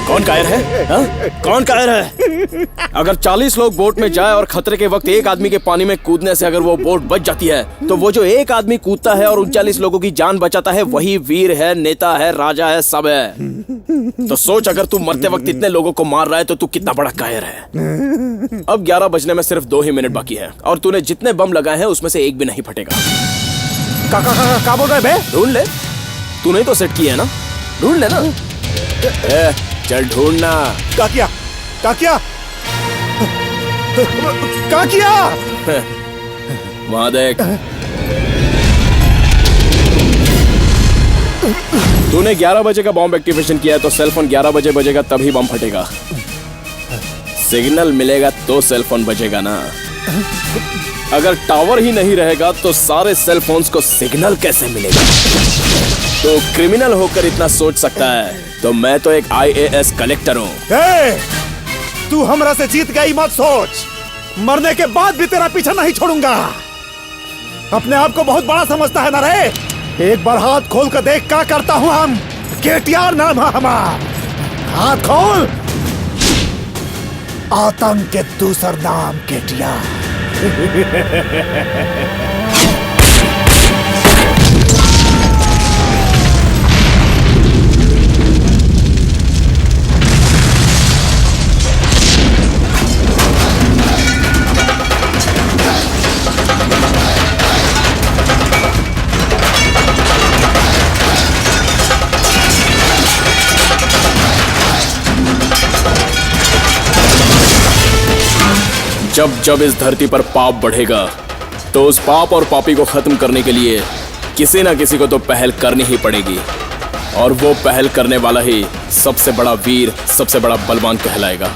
कौन कायर है हा? कौन कायर है? अगर 40 लोग बोट में जाए और खतरे के वक्त एक आदमी के पानी में कूदने से अगर वो बोट बच जाती है, तो वो जो एक आदमी कूदता है और 39 लोगों की जान बचाता है, वही वीर है, नेता है, राजा है, सब है। तो सोच, अगर तू मरते वक्त इतने लोगों को मार रहा है तो तू कितना बड़ा कायर है। अब 11 बजने में सिर्फ 2 ही मिनट बाकी है और तूने जितने बम लगाए हैं उसमें से एक भी नहीं फटेगा। का बोल रहा है बे? ढूंढ ले, तूने तो सेट किया है ना, ढूंढ ले ना। चल ढूंढना। का किया? वहां देख, तूने 11 बजे का बॉम्ब एक्टिवेशन किया है तो सेलफोन 11 बजे बजेगा तभी बम फटेगा। सिग्नल मिलेगा तो सेलफोन बजेगा ना। अगर टावर ही नहीं रहेगा तो सारे सेलफोन्स को सिग्नल कैसे मिलेगा? तो क्रिमिनल होकर इतना सोच सकता है तो मैं तो एक IAS कलेक्टर हूँ। तू हमरा से जीत गई मत सोच, मरने के बाद भी तेरा पीछा नहीं छोड़ूंगा। अपने आप को बहुत बड़ा समझता है ना रे? एक बार हाथ खोल कर देख क्या करता हूँ हम। KTR नाम है हमारा, हाथ खोल। आतंक के दूसर नाम KTR। जब जब इस धरती पर पाप बढ़ेगा तो उस पाप और पापी को खत्म करने के लिए किसी ना किसी को तो पहल करनी ही पड़ेगी, और वो पहल करने वाला ही सबसे बड़ा वीर, सबसे बड़ा बलवान कहलाएगा।